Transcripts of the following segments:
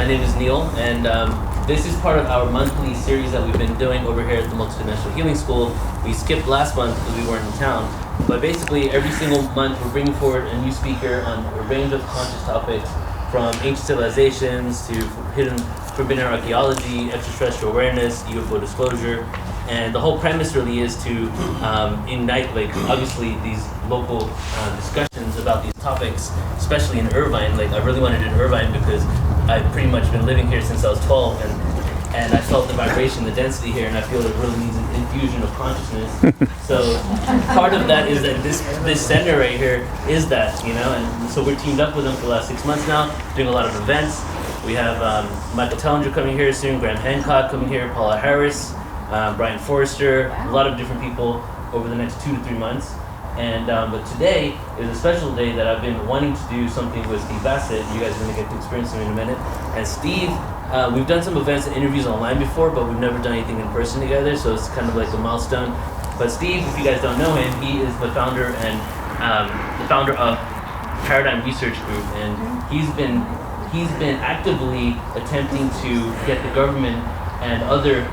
My name is Neil, and this is part of our monthly series that we've been doing over here at the Multidimensional Healing School. We skipped last month because we weren't in town, but basically every single month we're bringing forward a new speaker on a range of conscious topics, from ancient civilizations to forbidden archaeology, extraterrestrial awareness, UFO disclosure. And the whole premise really is to ignite, like, obviously these local discussions about these topics, especially in Irvine. Like, I really wanted in Irvine because I've pretty much been living here since I was 12, and I felt the vibration, the density here, and I feel it really needs an infusion of consciousness. So part of that is that this center right here is that, you know, and so we're teamed up with them for the last 6 months now, doing a lot of events. We have Michael Tellinger coming here soon, Graham Hancock coming here, Paula Harris, Brian Forrester, a lot of different people over the next 2 to 3 months. And but today is a special day that I've been wanting to do something with Steve Bassett. You guys are going to get to experience him in a minute. And Steve, we've done some events and interviews online before, but we've never done anything in person together, so it's kind of like a milestone. But Steve, if you guys don't know him, he is the founder of Paradigm Research Group, and he's been actively attempting to get the government and other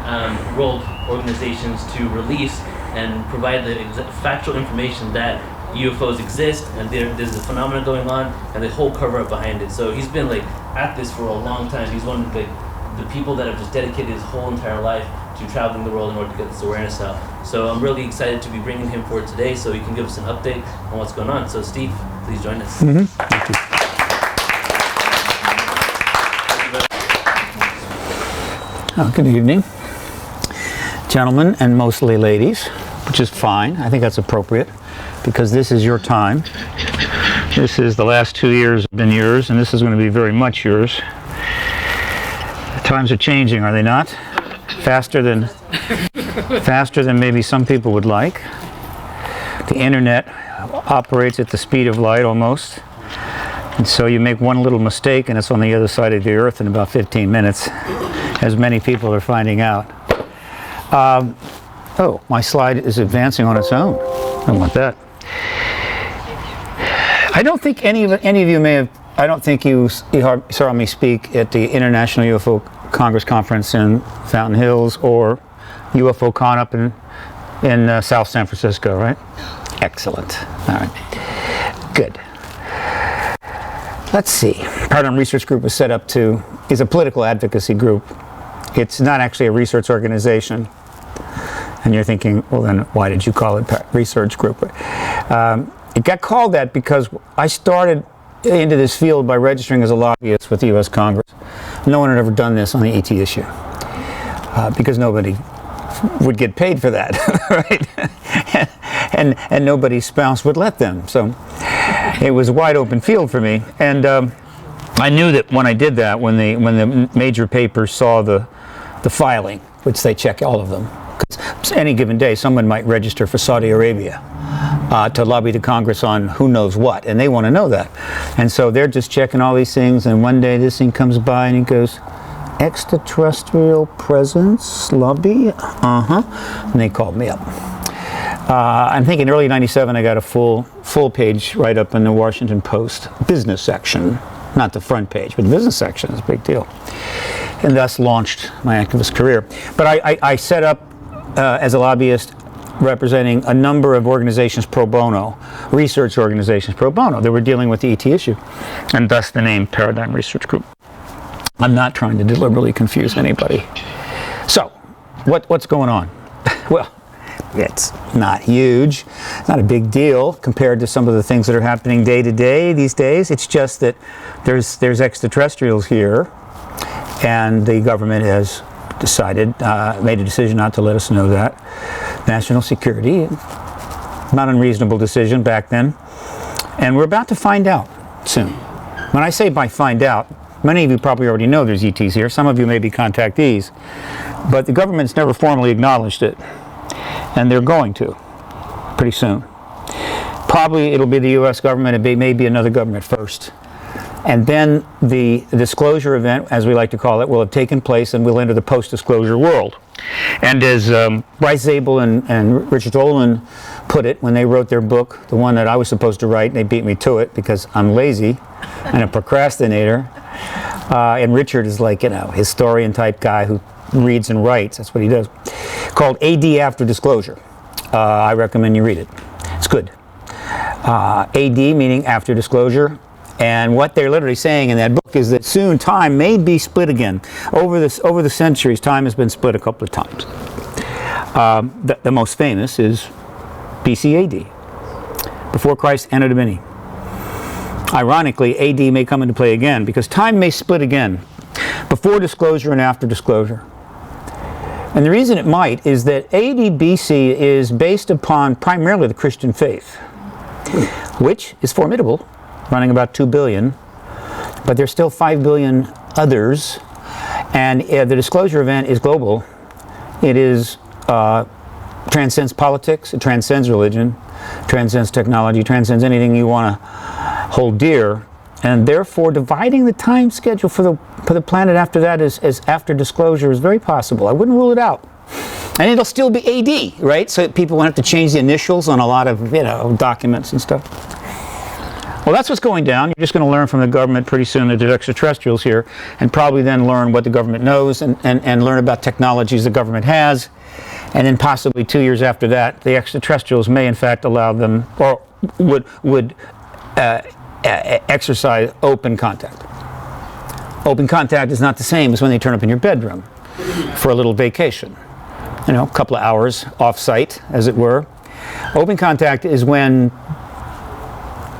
world organizations to release and provide the factual information that UFOs exist and there's a phenomenon going on and the whole cover-up behind it. So he's been like at this for a long time. He's one of the people that have just dedicated his whole entire life to traveling the world in order to get this awareness out. So I'm really excited to be bringing him forward today so he can give us an update on what's going on. So Steve, please join us. Mm-hmm. Thank you. Good evening, gentlemen, and mostly ladies, which is fine. I think that's appropriate because this is your time. This is the last 2 years have been yours, and this is going to be very much yours. The times are changing, are they not? Faster than maybe some people would like. The internet operates at the speed of light almost. And so you make one little mistake and it's on the other side of the earth in about 15 minutes, as many people are finding out. Oh, my slide is advancing on its own. I don't want that. I don't think any of you may have, I don't think you saw me speak at the International UFO Congress Conference in Fountain Hills or UFO Con up in South San Francisco, right? Excellent. All right. Good. Let's see. Paradigm Research Group was set up is a political advocacy group. It's not actually a research organization. And you're thinking, well then why did you call it research group? It got called that because I started into this field by registering as a lobbyist with the U.S. Congress. No one had ever done this on the ET issue because nobody would get paid for that, right? and nobody's spouse would let them. So it was a wide open field for me. And I knew that when I did that, when the major papers saw the filing, which they check all of them, because any given day someone might register for Saudi Arabia to lobby the Congress on who knows what, and they want to know that. And so they're just checking all these things, and one day this thing comes by and he goes, extraterrestrial presence lobby? And they called me up. I'm thinking early '97 I got a full page write-up in the Washington Post business section, not the front page, but the business section is a big deal, and thus launched my activist career. But I set up as a lobbyist representing a number of organizations pro bono, research organizations pro bono that were dealing with the ET issue, and thus the name Paradigm Research Group. I'm not trying to deliberately confuse anybody. So, what's going on? Well, it's not huge, not a big deal compared to some of the things that are happening day to day these days. It's just that there's extraterrestrials here, and the government has made a decision not to let us know that. National security, not unreasonable decision back then. And we're about to find out soon. When I say by find out, many of you probably already know there's ETs here. Some of you may be contactees. But the government's never formally acknowledged it. And they're going to, pretty soon. Probably it'll be the U.S. government, it may be another government first. And then the disclosure event, as we like to call it, will have taken place and we'll enter the post-disclosure world. And as Bryce Zabel and Richard Olin put it when they wrote their book, the one that I was supposed to write, and they beat me to it because I'm lazy and a procrastinator, and Richard is like, historian type guy who reads and writes. That's what he does. Called AD After Disclosure. I recommend you read it. It's good. AD meaning after disclosure. And what they're literally saying in that book is that soon time may be split again. Over the centuries, time has been split a couple of times. The most famous is BC AD, before Christ Anno Domini. Ironically, AD may come into play again because time may split again, before disclosure and after disclosure. And the reason it might is that AD BC is based upon primarily the Christian faith, which is formidable, running about 2 billion, but there's still 5 billion others, and the disclosure event is global. It transcends politics, it transcends religion, transcends technology, transcends anything you want to hold dear, and therefore dividing the time schedule for the planet after that as after disclosure is very possible. I wouldn't rule it out. And it'll still be AD, right? So people won't have to change the initials on a lot of documents and stuff. Well, that's what's going down. You're just going to learn from the government pretty soon that there's extraterrestrials here, and probably then learn what the government knows and learn about technologies the government has. And then possibly 2 years after that, the extraterrestrials may in fact allow them, or would exercise open contact. Open contact is not the same as when they turn up in your bedroom for a little vacation. A couple of hours off-site, as it were. Open contact is when,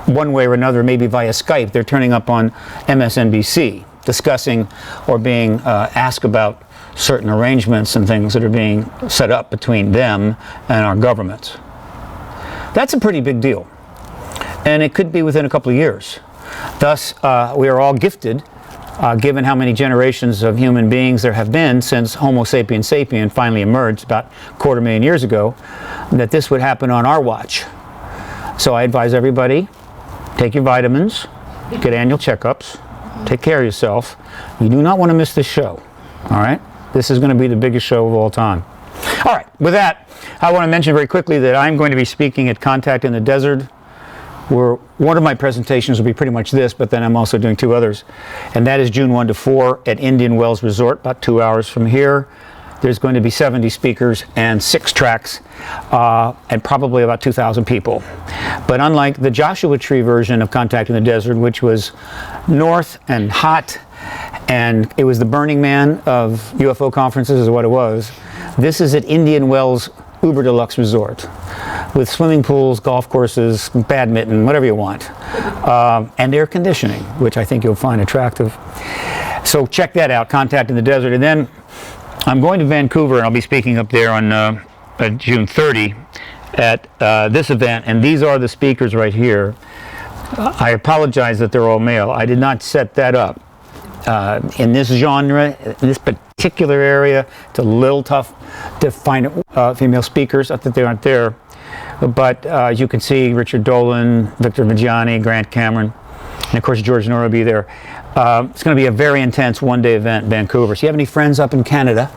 one way or another, maybe via Skype, they're turning up on MSNBC, discussing or being asked about certain arrangements and things that are being set up between them and our governments. That's a pretty big deal. And it could be within a couple of years. Thus, we are all gifted, given how many generations of human beings there have been since Homo sapiens sapien finally emerged about 250,000 years ago, that this would happen on our watch. So I advise everybody, take your vitamins, get annual checkups, take care of yourself. You do not want to miss this show, all right? This is going to be the biggest show of all time. All right, with that, I want to mention very quickly that I'm going to be speaking at Contact in the Desert, where one of my presentations will be pretty much this, but then I'm also doing 2 others. And that is June 1 to 4 at Indian Wells Resort, about 2 hours from here. There's going to be 70 speakers and 6 tracks, and probably about 2,000 people. But unlike the Joshua Tree version of Contact in the Desert, which was north and hot, and it was the Burning Man of UFO conferences is what it was, this is at Indian Wells Uber Deluxe Resort, with swimming pools, golf courses, badminton, whatever you want, and air conditioning, which I think you'll find attractive. So check that out, Contact in the Desert. And then I'm going to Vancouver, and I'll be speaking up there on June 30 at this event, and these are the speakers right here. I apologize that they're all male. I did not set that up. In this genre, in this particular area, it's a little tough to find female speakers. Not that they aren't there, but as you can see, Richard Dolan, Victor Vajani, Grant Cameron, and of course George Nora will be there. It's going to be a very intense one-day event in Vancouver. So you have any friends up in Canada,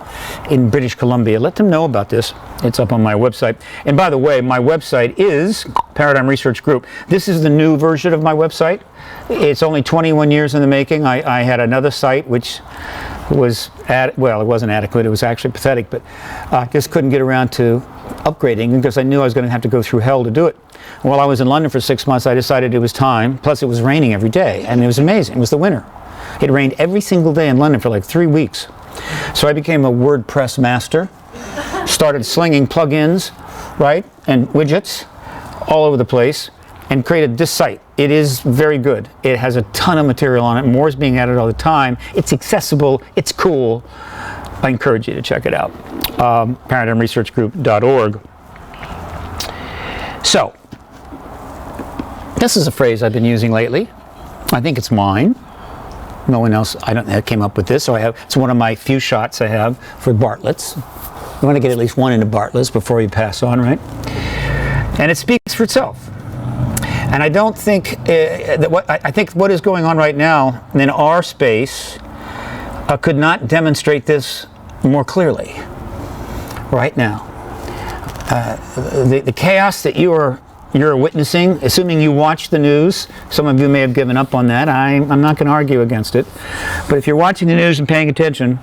in British Columbia, let them know about this. It's up on my website. And by the way, my website is Paradigm Research Group. This is the new version of my website. It's only 21 years in the making. I had another site which was, it wasn't adequate. It was actually pathetic, but I just couldn't get around to upgrading because I knew I was going to have to go through hell to do it. While I was in London for 6 months, I decided it was time. Plus, it was raining every day, and it was amazing. It was the winter. It rained every single day in London for like 3 weeks. So I became a WordPress master, started slinging plugins, right, and widgets all over the place, and created this site. It is very good. It has a ton of material on it. More is being added all the time. It's accessible. It's cool. I encourage you to check it out. ParadigmResearchGroup.org. So, this is a phrase I've been using lately. I think it's mine. No one else, I came up with this, so it's one of my few shots I have for Bartlett's. You want to get at least one into Bartlett's before you pass on, right? And it speaks for itself. And I don't think I think what is going on right now in our space could not demonstrate this more clearly. Right now, the chaos that you are you're witnessing, assuming you watch the news, some of you may have given up on that. I'm not going to argue against it. But if you're watching the news and paying attention,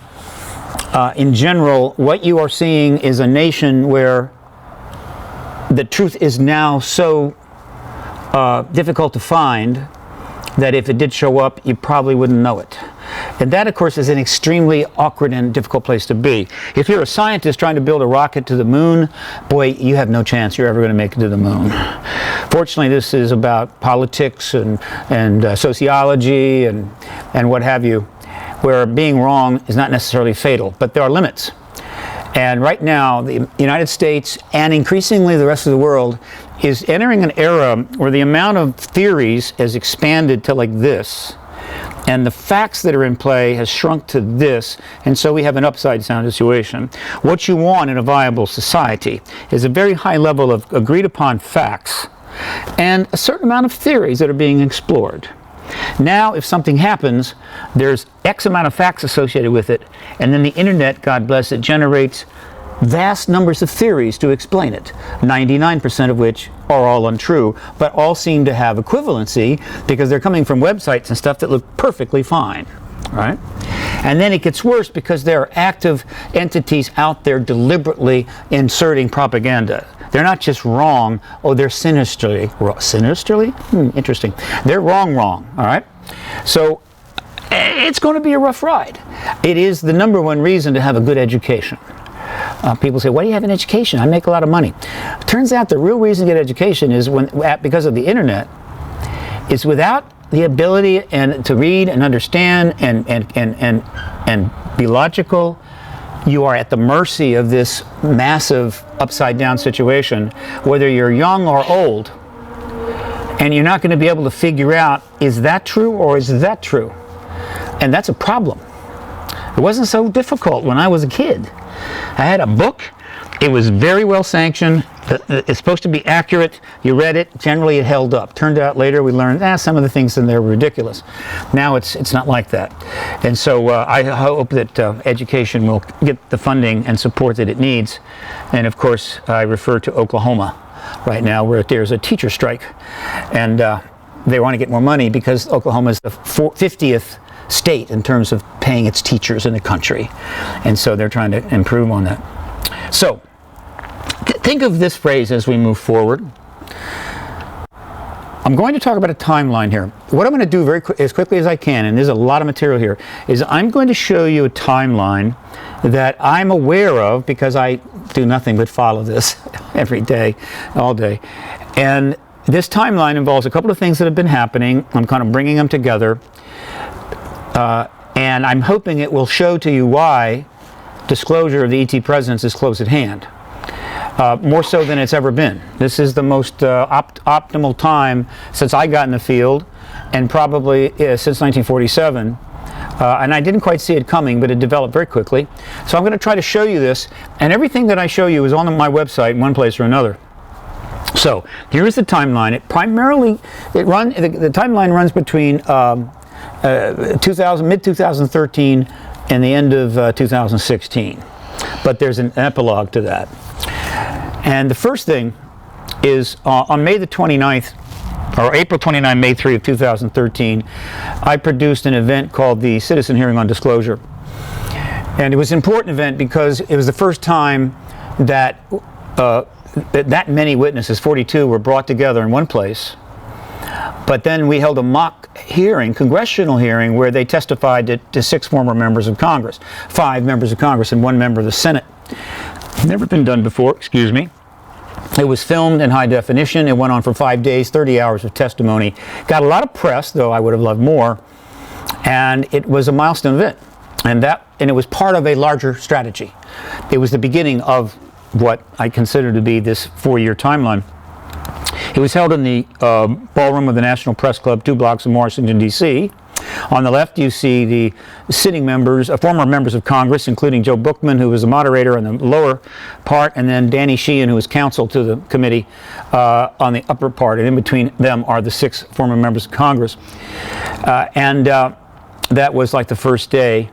in general, what you are seeing is a nation where the truth is now so difficult to find that if it did show up, you probably wouldn't know it. And that, of course, is an extremely awkward and difficult place to be. If you're a scientist trying to build a rocket to the moon, boy, you have no chance you're ever going to make it to the moon. Fortunately, this is about politics and sociology and what have you, where being wrong is not necessarily fatal, but there are limits. And right now, the United States and increasingly the rest of the world is entering an era where the amount of theories has expanded to like this, and the facts that are in play has shrunk to this, and so we have an upside down situation. What you want in a viable society is a very high level of agreed upon facts and a certain amount of theories that are being explored. Now, if something happens, there's X amount of facts associated with it, and then the internet, God bless it, generates vast numbers of theories to explain it, 99% of which are all untrue, but all seem to have equivalency because they're coming from websites and stuff that look perfectly fine, right? And then it gets worse because there are active entities out there deliberately inserting propaganda. They're not just wrong, oh, they're sinisterly wrong. Sinisterly? Interesting. They're wrong, all right? So it's going to be a rough ride. It is the number one reason to have a good education. People say, why do you have an education? I make a lot of money. Turns out the real reason to get education is because of the internet. It's without the ability to read and understand and be logical, you are at the mercy of this massive upside down situation, whether you're young or old, and you're not going to be able to figure out, is that true or is that true? And that's a problem. It wasn't so difficult when I was a kid. I had a book. It was very well sanctioned. It's supposed to be accurate. You read it. Generally, it held up. Turned out later we learned some of the things in there were ridiculous. Now it's not like that. And so I hope that education will get the funding and support that it needs. And of course, I refer to Oklahoma right now, where there's a teacher strike. And they want to get more money because Oklahoma is the 50th state in terms of paying its teachers in the country. And so they're trying to improve on that. So think of this phrase as we move forward. I'm going to talk about a timeline here. What I'm going to do as quickly as I can, and there's a lot of material here, is I'm going to show you a timeline that I'm aware of because I do nothing but follow this every day, all day. And this timeline involves a couple of things that have been happening. I'm kind of bringing them together. And I'm hoping it will show to you why disclosure of the ET presence is close at hand. More so than it's ever been. This is the most optimal time since I got in the field, and probably since 1947. And I didn't quite see it coming, but it developed very quickly. So I'm going to try to show you this, and everything that I show you is on my website in one place or another. So here's the timeline. The timeline runs between mid-2013 and the end of 2016. But there's an epilogue to that. And the first thing is on May the 29th, or April 29, May 3 of 2013, I produced an event called the Citizen Hearing on Disclosure. And it was an important event because it was the first time that that many witnesses, 42, were brought together in one place. But then we held a mock hearing, congressional hearing, where they testified to 6 former members of Congress, 5 members of Congress and 1 member of the Senate. Never been done before, excuse me. It was filmed in high definition. It went on for 5 days, 30 hours of testimony. Got a lot of press, though I would have loved more. And it was a milestone event. And it was part of a larger strategy. It was the beginning of what I consider to be this 4-year timeline. It was held in the ballroom of the National Press Club, 2 blocks from Washington, D.C. On the left, you see the sitting members, former members of Congress, including Joe Bookman, who was the moderator on the lower part, and then Danny Sheehan, who was counsel to the committee on the upper part. And in between them are the 6 former members of Congress. That was like the first day.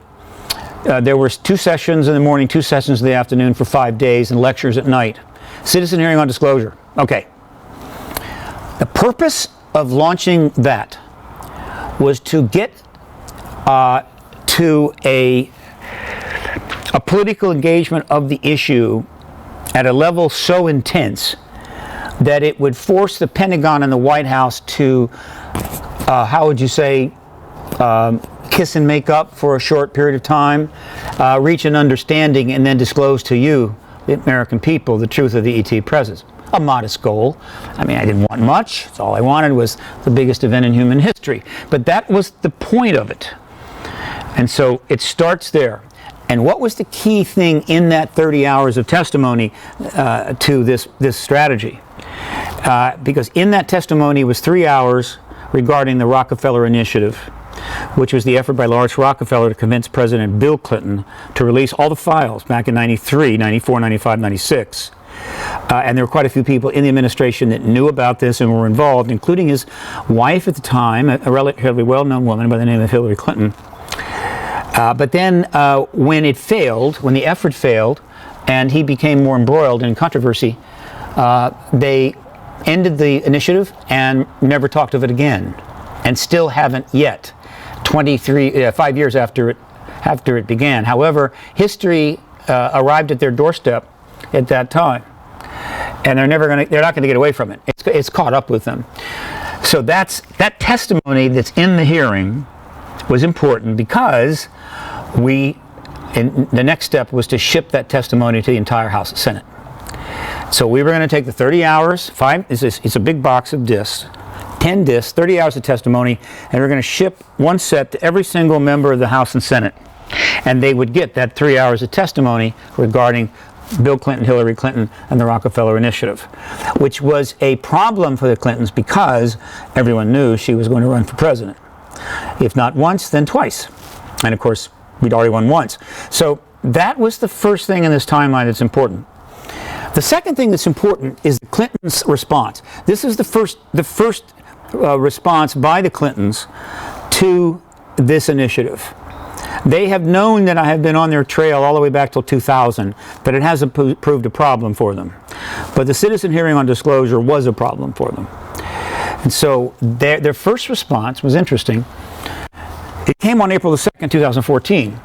There were 2 sessions in the morning, 2 sessions in the afternoon for 5 days, and lectures at night. Citizen Hearing on Disclosure. Okay. The purpose of launching that was to get to a political engagement of the issue at a level so intense that it would force the Pentagon and the White House to, how would you say, kiss and make up for a short period of time, reach an understanding, and then disclose to you, the American people, the truth of the ET presence. A modest goal. I mean, I didn't want much. That's all I wanted was the biggest event in human history. But that was the point of it. And so it starts there. And what was the key thing in that 30 hours of testimony to this strategy? Because in that testimony was 3 hours regarding the Rockefeller Initiative, which was the effort by Lawrence Rockefeller to convince President Bill Clinton to release all the files back in 93, 94, 95, 96. And there were quite a few people in the administration that knew about this and were involved, including his wife at the time, a relatively well-known woman by the name of Hillary Clinton. But then when it failed, when the effort failed, and he became more embroiled in controversy, they ended the initiative and never talked of it again, and still haven't yet, 5 years after it began. However, history arrived at their doorstep at that time, and they're not going to get away from it. It's caught up with them. So that testimony that's in the hearing was important because the next step was to ship that testimony to the entire House and Senate. So we were going to take the 30 hours, it's a big box of discs, 10 discs, 30 hours of testimony, and we're going to ship one set to every single member of the House and Senate. And they would get that 3 hours of testimony regarding Bill Clinton, Hillary Clinton, and the Rockefeller Initiative, which was a problem for the Clintons because everyone knew she was going to run for president. If not once, then twice. And of course, we'd already won once. So that was the first thing in this timeline that's important. The second thing that's important is the Clintons' response. This is the first response by the Clintons to this initiative. They have known that I have been on their trail all the way back till 2000, but it hasn't proved a problem for them. But the citizen hearing on disclosure was a problem for them. And so their first response was interesting. It came on April the 2nd, 2014.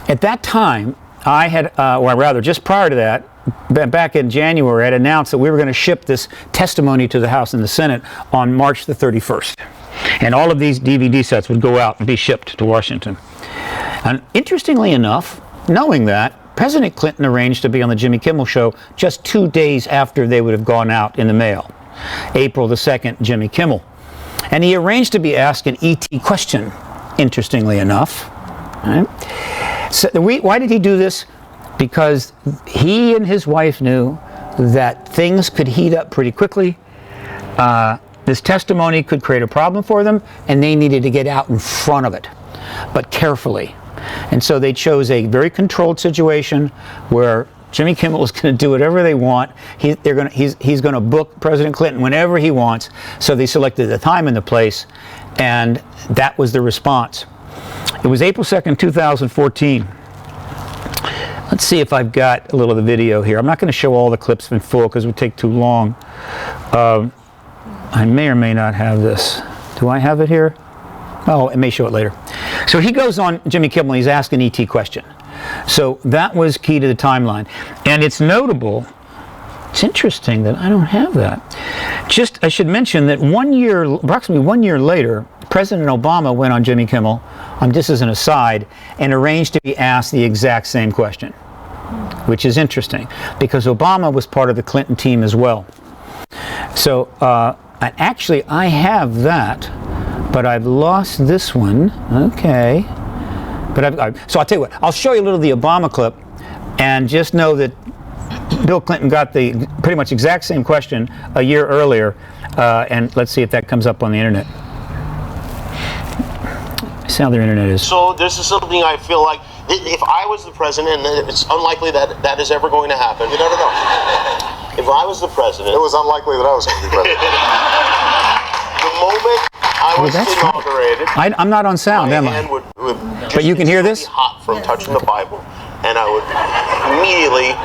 At that time, I had, or rather just prior to that, back in January, I had announced that we were going to ship this testimony to the House and the Senate on March the 31st. And all of these DVD sets would go out and be shipped to Washington. And interestingly enough, knowing that, President Clinton arranged to be on the Jimmy Kimmel Show just 2 days after they would have gone out in the mail. April the 2nd, Jimmy Kimmel. And he arranged to be asked an ET question, interestingly enough. Right? So why did he do this? Because he and his wife knew that things could heat up pretty quickly. This testimony could create a problem for them, and they needed to get out in front of it, but carefully. And so they chose a very controlled situation where Jimmy Kimmel is going to do whatever they want. He's going to book President Clinton whenever he wants. So they selected the time and the place, and that was the response. It was April 2nd, 2014. Let's see if I've got a little of the video here. I'm not going to show all the clips in full because it would take too long. I may or may not have this. Do I have it here? Oh, it may show it later. So he goes on Jimmy Kimmel, he's asked an ET question. So that was key to the timeline. And it's notable, it's interesting that I don't have that. I should mention that approximately 1 year later, President Obama went on Jimmy Kimmel, just as an aside, and arranged to be asked the exact same question, which is interesting because Obama was part of the Clinton team as well. So actually I have that, but I've lost this one. Okay. So I'll tell you what, I'll show you a little of the Obama clip, and just know that Bill Clinton got the pretty much exact same question a year earlier, and let's see if that comes up on the internet. See how their internet is. So this is something I feel like, if I was the president, and it's unlikely that that is ever going to happen. You never know. If I was the president, it was unlikely that I was going to be president. The moment I was inaugurated, I'm not on sound, am I? But you can hear this? Hot from touching the Bible, and I would immediately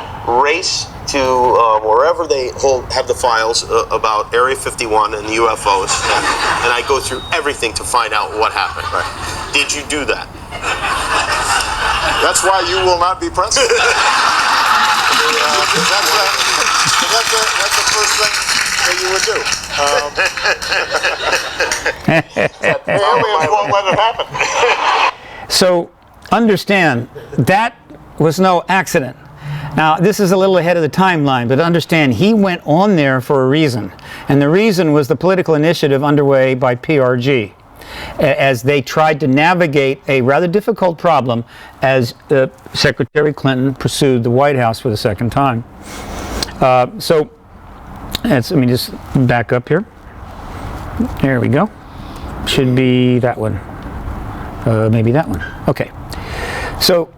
race to wherever they have the files about Area 51 and the UFOs, and I go through everything to find out what happened. Right. Did you do that? That's why you will not be president. That's the first thing that you would do. The aliens won't let it happen. So understand, that was no accident. Now, this is a little ahead of the timeline, but understand, he went on there for a reason. And the reason was the political initiative underway by PRG, as they tried to navigate a rather difficult problem as Secretary Clinton pursued the White House for the second time. So, let me just back up here. There we go. Should be that one. Maybe that one. Okay. So,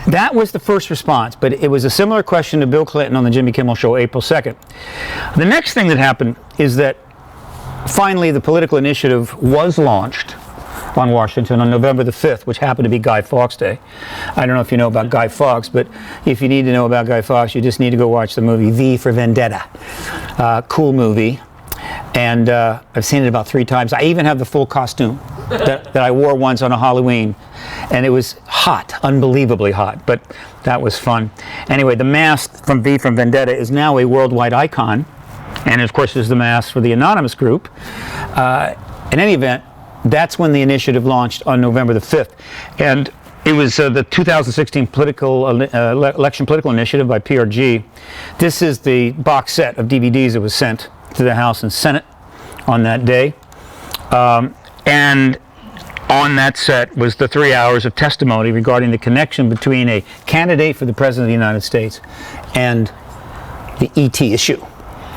that was the first response, but it was a similar question to Bill Clinton on the Jimmy Kimmel Show, April 2nd. The next thing that happened is that finally the political initiative was launched on Washington on November the 5th, which happened to be Guy Fawkes Day. I don't know if you know about Guy Fawkes, but if you need to know about Guy Fawkes, you just need to go watch the movie V for Vendetta. Cool movie. And I've seen it about 3 times. I even have the full costume that I wore once on a Halloween. And it was hot, unbelievably hot, but that was fun. Anyway, the mask from V for Vendetta is now a worldwide icon. And of course, there's the mask for the anonymous group. In any event, that's when the initiative launched on November the 5th. And it was the 2016 election political initiative by PRG. This is the box set of DVDs that was sent to the House and Senate on that day. And on that set was the 3 hours of testimony regarding the connection between a candidate for the President of the United States and the ET issue,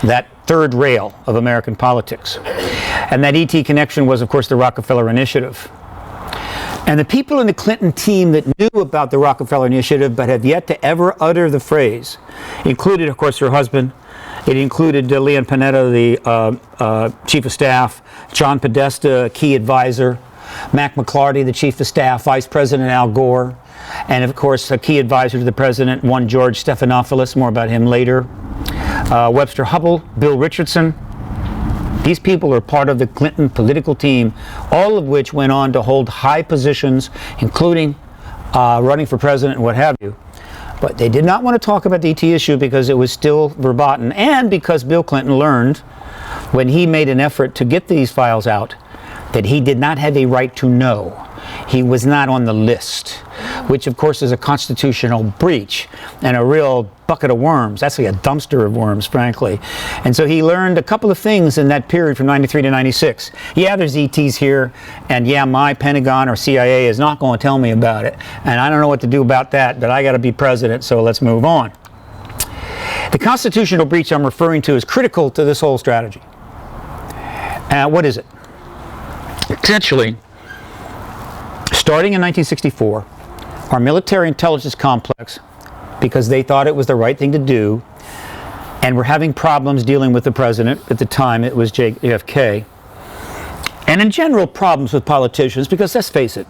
that third rail of American politics. And that ET connection was, of course, the Rockefeller Initiative. And the people in the Clinton team that knew about the Rockefeller Initiative but have yet to ever utter the phrase included, of course, her husband. It included Leon Panetta, the Chief of Staff, John Podesta, a key advisor, Mac McClarty, the Chief of Staff, Vice President Al Gore, and of course a key advisor to the President, one George Stephanopoulos, more about him later, Webster Hubbell, Bill Richardson. These people are part of the Clinton political team, all of which went on to hold high positions, including running for president and what have you. But they did not want to talk about the ET issue because it was still verboten, and because Bill Clinton learned, when he made an effort to get these files out, that he did not have a right to know. He was not on the list, which of course is a constitutional breach and a real bucket of worms, actually a dumpster of worms, frankly. And so he learned a couple of things in that period from 93 to 96. Yeah, there's ETs here, and yeah, my Pentagon or CIA is not going to tell me about it, and I don't know what to do about that, but I got to be president, so let's move on. The constitutional breach I'm referring to is critical to this whole strategy. What is it? Essentially, starting in 1964, our military intelligence complex, because they thought it was the right thing to do, and were having problems dealing with the president. At the time, it was JFK. And in general, problems with politicians, because let's face it,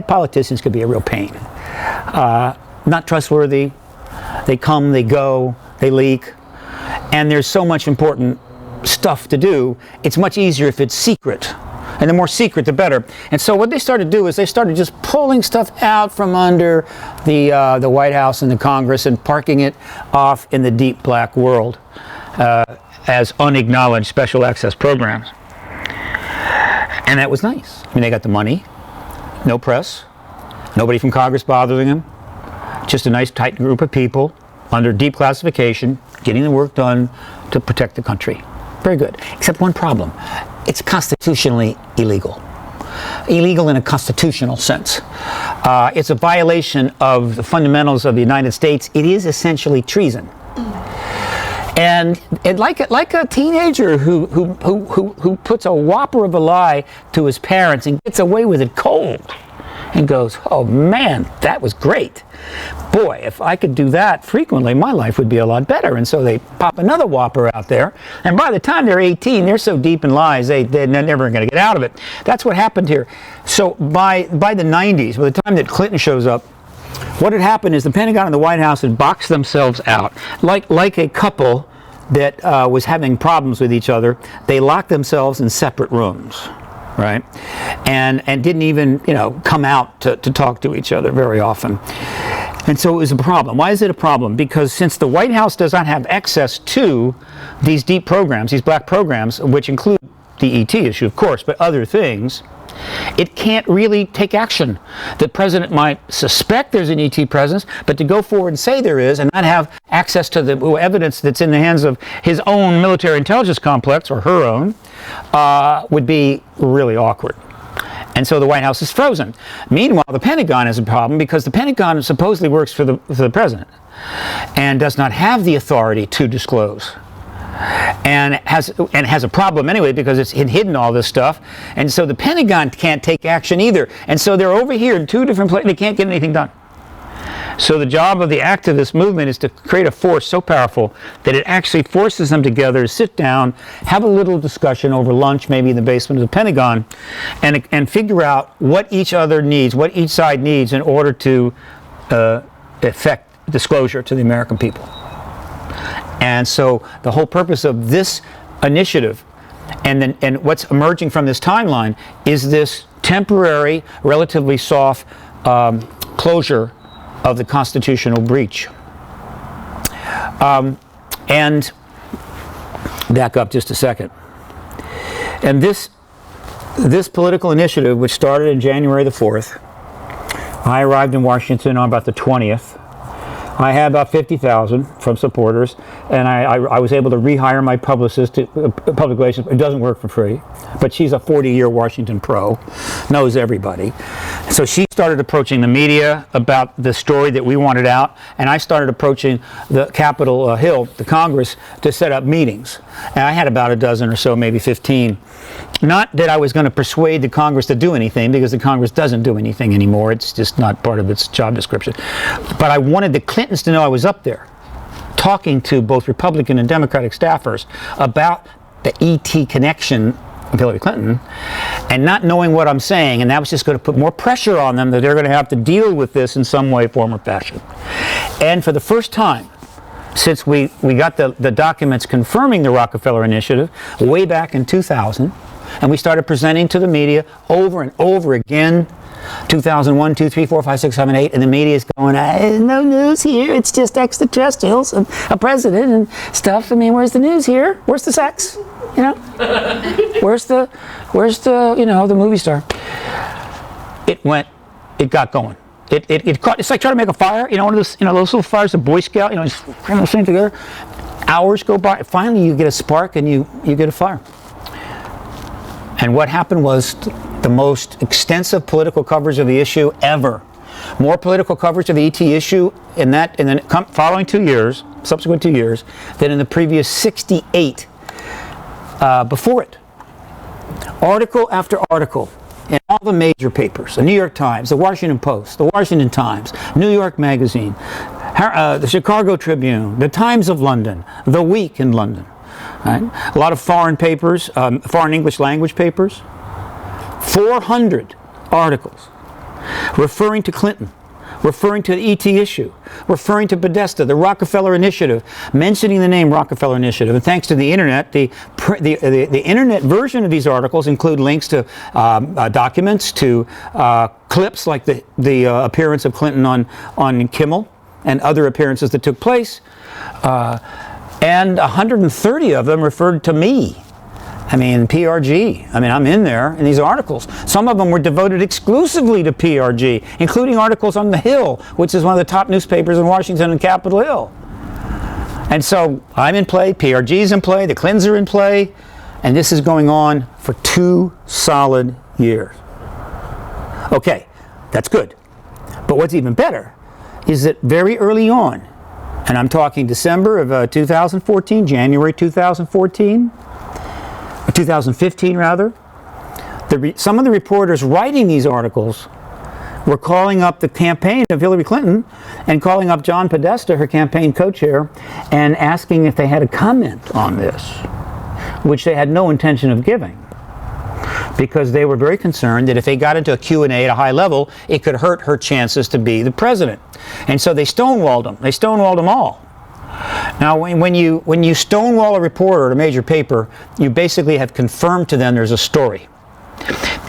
politicians could be a real pain. Not trustworthy. They come, they go, they leak. And there's so much important stuff to do. It's much easier if it's secret. And the more secret, the better. And so what they started to do is they started just pulling stuff out from under the White House and the Congress and parking it off in the deep black world as unacknowledged special access programs. And that was nice. I mean, they got the money, no press, nobody from Congress bothering them, just a nice tight group of people under deep classification, getting the work done to protect the country. Very good. Except one problem. It's constitutionally illegal. Illegal in a constitutional sense. It's a violation of the fundamentals of the United States. It is essentially treason. And like a teenager who puts a whopper of a lie to his parents and gets away with it cold and goes, oh man, that was great. Boy, if I could do that frequently, my life would be a lot better. And so they pop another whopper out there. And by the time they're 18, they're so deep in lies, they're never going to get out of it. That's what happened here. So by the 90s, by the time that Clinton shows up what had happened is the Pentagon and the White House had boxed themselves out. Like a couple that was having problems with each other, they locked themselves in separate rooms, right? And didn't even, come out to talk to each other very often. And so it was a problem. Why is it a problem? Because since the White House does not have access to these deep programs, these black programs, which include the ET issue, of course, but other things, it can't really take action. The president might suspect there's an ET presence, but to go forward and say there is and not have access to the evidence that's in the hands of his own military intelligence complex, or her own, would be really awkward. And so the White House is frozen. Meanwhile, the Pentagon has a problem because the Pentagon supposedly works for the president and does not have the authority to disclose. And has a problem anyway because it's hidden all this stuff. And so the Pentagon can't take action either. And so they're over here in two different places. They can't get anything done. So the job of the activist movement is to create a force so powerful that it actually forces them together to sit down, have a little discussion over lunch, maybe in the basement of the Pentagon, and figure out what each other needs, what each side needs in order to effect disclosure to the American people. And so the whole purpose of this initiative and what's emerging from this timeline is this temporary, relatively soft closure of the constitutional breach. And back up just a second. And this political initiative, which started on January the 4th, I arrived in Washington on about the 20th. I had about 50,000 from supporters, and I was able to rehire my publicist, public relations. It doesn't work for free, but she's a 40-year Washington pro, knows everybody. So she started approaching the media about the story that we wanted out, and I started approaching the Capitol Hill, the Congress, to set up meetings. And I had about a dozen or so, maybe 15. Not that I was going to persuade the Congress to do anything, because the Congress doesn't do anything anymore. It's just not part of its job description. But I wanted the Clintons to know I was up there, talking to both Republican and Democratic staffers about the ET connection of Hillary Clinton, and not knowing what I'm saying, and that was just going to put more pressure on them that they're going to have to deal with this in some way, form, or fashion. And for the first time, since we got the documents confirming the Rockefeller Initiative way back in 2000, and we started presenting to the media over and over again, 2001, 2, 3, 4, 5, 6, 7, 8, and the media is going, no news here, it's just extraterrestrials and a president and stuff. I mean, where's the news here? Where's the sex? Where's the the movie star? It got going. It caught. It's like trying to make a fire. One of those, those little fires, a Boy Scout. Just bring those things together. Hours go by. Finally, you get a spark and you get a fire. And what happened was the most extensive political coverage of the issue ever. More political coverage of the ET issue in the following 2 years, subsequent 2 years, than in the previous 68 before it. Article after article in all the major papers, the New York Times, the Washington Post, the Washington Times, New York Magazine, the Chicago Tribune, the Times of London, The Week in London. Right? A lot of foreign papers, foreign English language papers. 400 articles referring to Clinton, referring to the ET issue, referring to Podesta, the Rockefeller Initiative, mentioning the name Rockefeller Initiative. And thanks to the internet, the internet version of these articles include links to documents, to clips like the appearance of Clinton on Kimmel and other appearances that took place. And 130 of them referred to me. I mean, PRG. I mean, I'm in there in these articles. Some of them were devoted exclusively to PRG, including articles on The Hill, which is one of the top newspapers in Washington and Capitol Hill. And so I'm in play, PRG's in play, the Clintons are in play, and this is going on for 2 solid years. Okay, that's good. But what's even better is that very early on, and I'm talking December of 2014, January 2014, or 2015 rather, some of the reporters writing these articles were calling up the campaign of Hillary Clinton and calling up John Podesta, her campaign co-chair, and asking if they had a comment on this, which they had no intention of giving. because they were very concerned that if they got into a Q&A at a high level, it could hurt her chances to be the president. And so they stonewalled them. They stonewalled them all. Now, when you stonewall a reporter at a major paper, you basically have confirmed to them there's a story.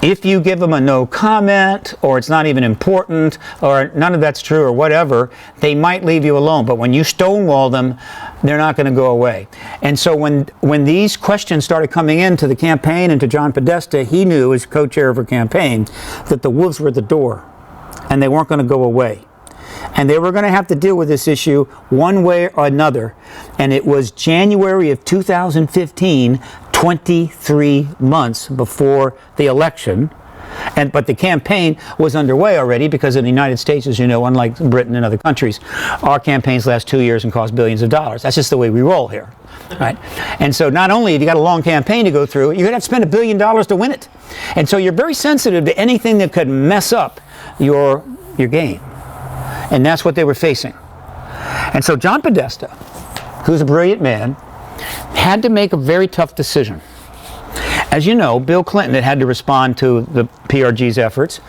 If you give them a no comment, or it's not even important, or none of that's true, or whatever, they might leave you alone. But when you stonewall them, they're not going to go away. And so when these questions started coming into the campaign and to John Podesta, he knew, as co-chair of her campaign, that the wolves were at the door, and they weren't going to go away. And they were going to have to deal with this issue one way or another. And it was January of 2015, 23 months before the election. But the campaign was underway already, because in the United States, as you know, unlike Britain and other countries, our campaigns last 2 years and cost billions of dollars. That's just the way we roll here, right? And so not only have you got a long campaign to go through, you're going to have to spend $1 billion to win it. And so you're very sensitive to anything that could mess up your game. And that's what they were facing. And so John Podesta, who's a brilliant man, had to make a very tough decision. As you know, Bill Clinton had to respond to the PRG's efforts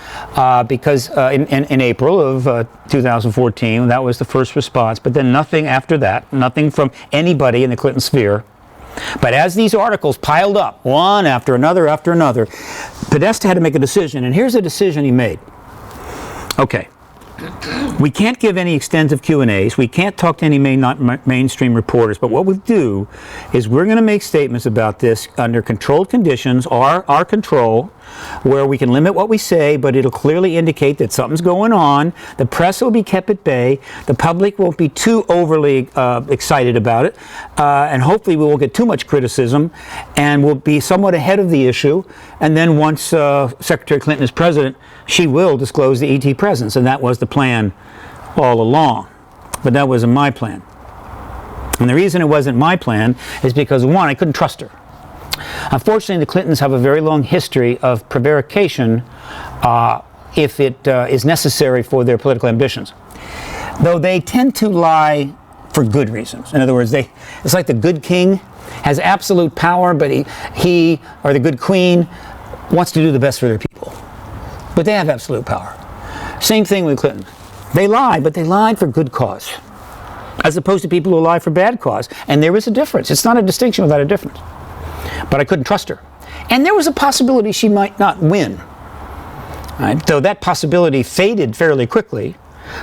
because in April of 2014, that was the first response. But then nothing after that, nothing from anybody in the Clinton sphere. But as these articles piled up, one after another, Podesta had to make a decision. And here's the decision he made. Okay. We can't give any extensive Q&As. We can't talk to any mainstream reporters. But what we do is we're going to make statements about this under controlled conditions, our control, where we can limit what we say, but it'll clearly indicate that something's going on. The press will be kept at bay. The public won't be too overly excited about it. And hopefully we won't get too much criticism. And we'll be somewhat ahead of the issue. And then once Secretary Clinton is president, she will disclose the ET presence. And that was the plan all along. But that wasn't my plan. And the reason it wasn't my plan is because, one, I couldn't trust her. Unfortunately, the Clintons have a very long history of prevarication if it is necessary for their political ambitions. Though they tend to lie for good reasons. In other words, it's like the good king has absolute power, but he or the good queen wants to do the best for their people. But they have absolute power. Same thing with Clinton. They lied, but they lied for good cause, as opposed to people who lie for bad cause. And there is a difference. It's not a distinction without a difference. But I couldn't trust her. And there was a possibility she might not win. Right? Though that possibility faded fairly quickly.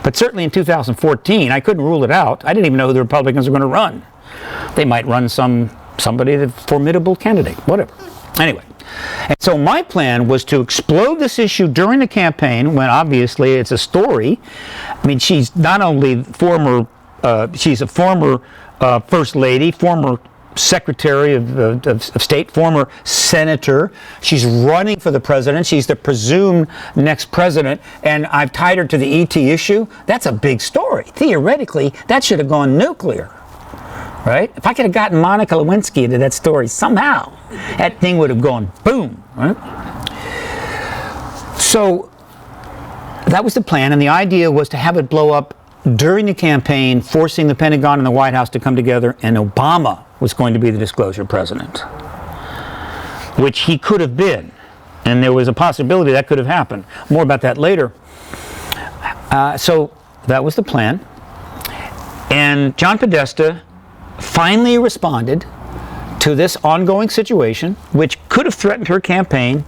But certainly in 2014, I couldn't rule it out. I didn't even know who the Republicans were going to run. They might run somebody, a formidable candidate, whatever. Anyway, and so my plan was to explode this issue during the campaign, when obviously it's a story. I mean, she's not only she's a former First Lady, former Secretary of State, former senator. She's running for the president. She's the presumed next president, and I've tied her to the ET issue. That's a big story. Theoretically, that should have gone nuclear, right? If I could have gotten Monica Lewinsky into that story somehow, that thing would have gone boom, right? So that was the plan, and the idea was to have it blow up during the campaign, forcing the Pentagon and the White House to come together, and Obama was going to be the disclosure president, which he could have been. And there was a possibility that could have happened. More about that later. So that was the plan. And John Podesta finally responded to this ongoing situation, which could have threatened her campaign,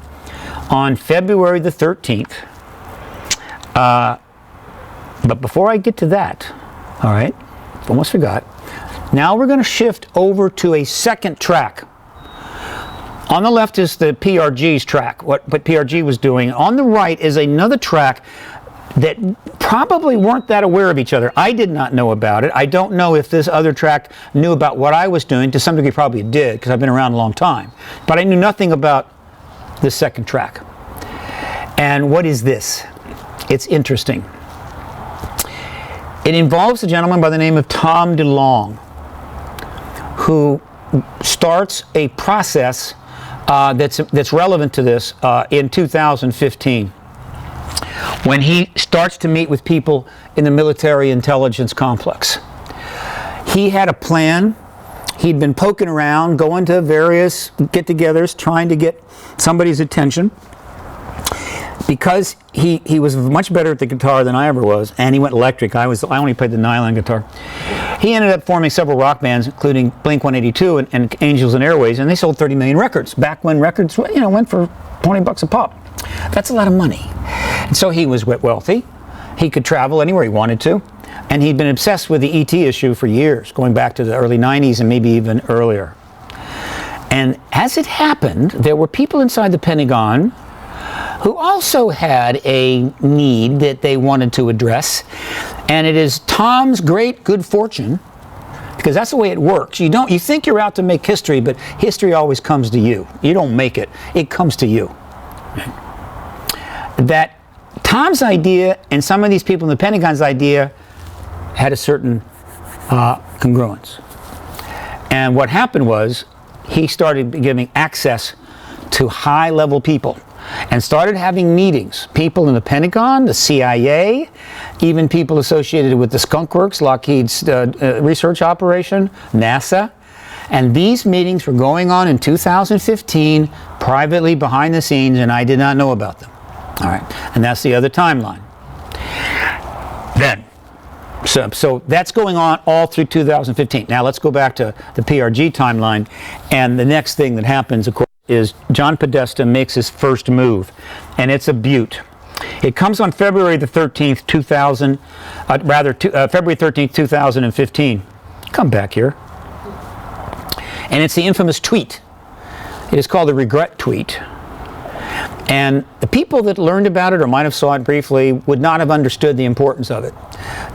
on February the 13th. But before I get to that, all right, almost forgot. Now we're going to shift over to a second track. On the left is the PRG's track, what PRG was doing. On the right is another track that probably weren't that aware of each other. I did not know about it. I don't know if this other track knew about what I was doing. To some degree, probably it did, because I've been around a long time. But I knew nothing about this second track. And what is this? It's interesting. It involves a gentleman by the name of Tom Delonge, who starts a process that's relevant to this in 2015, when he starts to meet with people in the military intelligence complex. He had a plan he'd been poking around, going to various get-togethers, trying to get somebody's attention. Because he was much better at the guitar than I ever was, and he went electric. I only played the nylon guitar. He ended up forming several rock bands, including Blink-182 and Angels and Airways, and they sold 30 million records back when records, went for $20 a pop. That's a lot of money. And so he was wealthy. He could travel anywhere he wanted to, and he'd been obsessed with the ET issue for years, going back to the early 90s and maybe even earlier. And as it happened, there were people inside the Pentagon who also had a need that they wanted to address. And it is Tom's great good fortune, because that's the way it works. You think you're out to make history, but history always comes to you. You don't make it, it comes to you. That Tom's idea and some of these people in the Pentagon's idea had a certain congruence. And what happened was, he started giving access to high-level people and started having meetings. People in the Pentagon, the CIA, even people associated with the Skunk Works, Lockheed's research operation, NASA. And these meetings were going on in 2015, privately behind the scenes, and I did not know about them. All right, and that's the other timeline. Then, so that's going on all through 2015. Now let's go back to the PRG timeline, and the next thing that happens, of course, is John Podesta makes his first move, and it's a beaut. It comes on February the 13th, February 13th, 2015. Come back here. And it's the infamous tweet. It is called the regret tweet. And the people that learned about it or might have saw it briefly would not have understood the importance of it.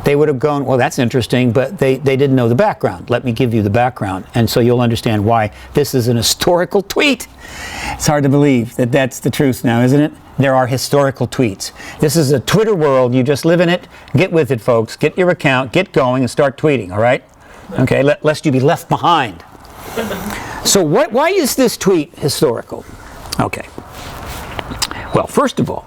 They would have gone, well, that's interesting, but they didn't know the background. Let me give you the background. And so you'll understand why this is an historical tweet. It's hard to believe that that's the truth now, isn't it? There are historical tweets. This is a Twitter world. You just live in it. Get with it, folks. Get your account, get going, and start tweeting, all right? Okay, lest you be left behind. So why is this tweet historical? Okay. Well, first of all,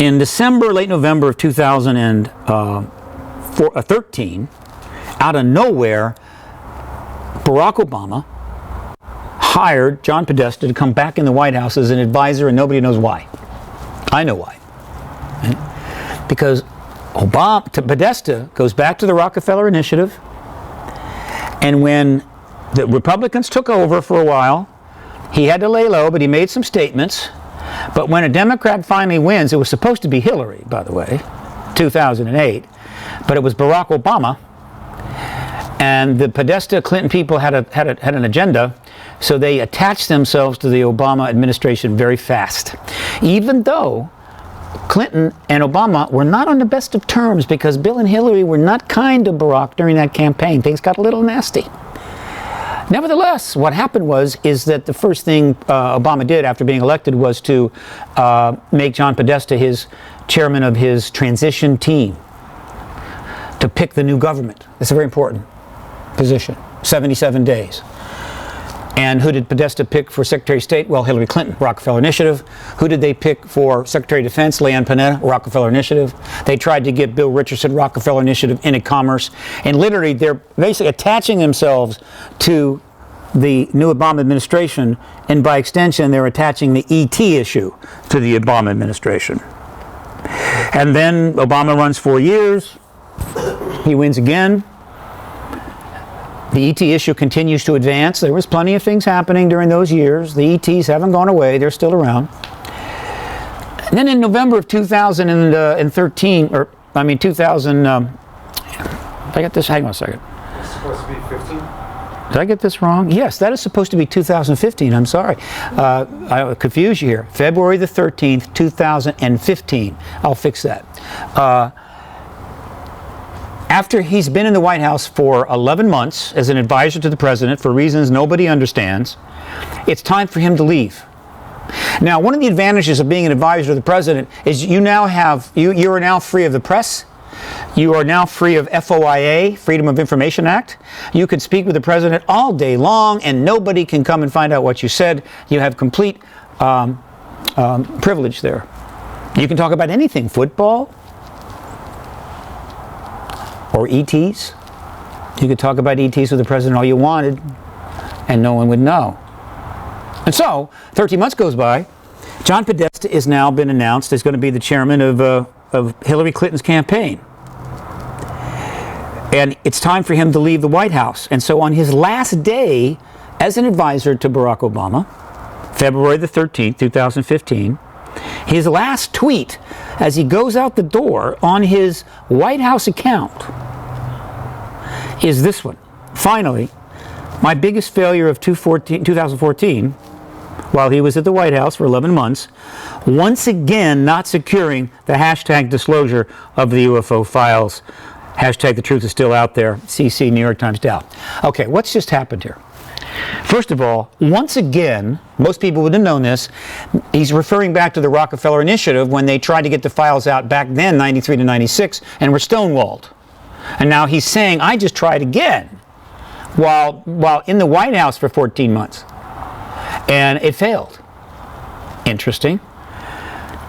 in December, late November of 2013, out of nowhere, Barack Obama hired John Podesta to come back in the White House as an advisor, and nobody knows why. I know why. Right? Because Podesta goes back to the Rockefeller Initiative, and when the Republicans took over for a while, he had to lay low, but he made some statements. But when a Democrat finally wins, it was supposed to be Hillary, by the way, 2008, but it was Barack Obama. And the Podesta Clinton people had an agenda, so they attached themselves to the Obama administration very fast. Even though Clinton and Obama were not on the best of terms, because Bill and Hillary were not kind to Barack during that campaign. Things got a little nasty. Nevertheless, what happened is that the first thing Obama did after being elected was to make John Podesta his chairman of his transition team to pick the new government. It's a very important position, 77 days. And who did Podesta pick for Secretary of State? Well, Hillary Clinton, Rockefeller Initiative. Who did they pick for Secretary of Defense? Leanne Panetta, Rockefeller Initiative. They tried to get Bill Richardson, Rockefeller Initiative, into commerce. And literally, they're basically attaching themselves to the new Obama administration. And by extension, they're attaching the ET issue to the Obama administration. And then Obama runs 4 years. He wins again. The ET issue continues to advance. There was plenty of things happening during those years. The ETs haven't gone away. They're still around. And then in November of 2013, did I get this? Hang on a second. It's supposed to be 15? Did I get this wrong? Yes, that is supposed to be 2015. I'm sorry. I confused you here. February the 13th, 2015. I'll fix that. After he's been in the White House for 11 months as an advisor to the president for reasons nobody understands, it's time for him to leave. Now, one of the advantages of being an advisor to the president is you are now free of the press. You are now free of FOIA, Freedom of Information Act. You can speak with the president all day long and nobody can come and find out what you said. You have complete privilege there. You can talk about anything, football, or ETs. You could talk about ETs with the president all you wanted, and no one would know. And so, 13 months goes by. John Podesta is now been announced as going to be the chairman of Hillary Clinton's campaign. And it's time for him to leave the White House. And so on his last day as an advisor to Barack Obama, February the 13th, 2015, his last tweet as he goes out the door on his White House account is this one. Finally, my biggest failure of 2014, while he was at the White House for 11 months, once again not securing the hashtag disclosure of the UFO files. Hashtag the truth is still out there. CC New York Times Dow. Okay, what's just happened here? First of all, once again, most people would have known this, he's referring back to the Rockefeller Initiative when they tried to get the files out back then, 93 to 96, and were stonewalled. And now he's saying, I just tried again, while in the White House for 14 months. And it failed. Interesting.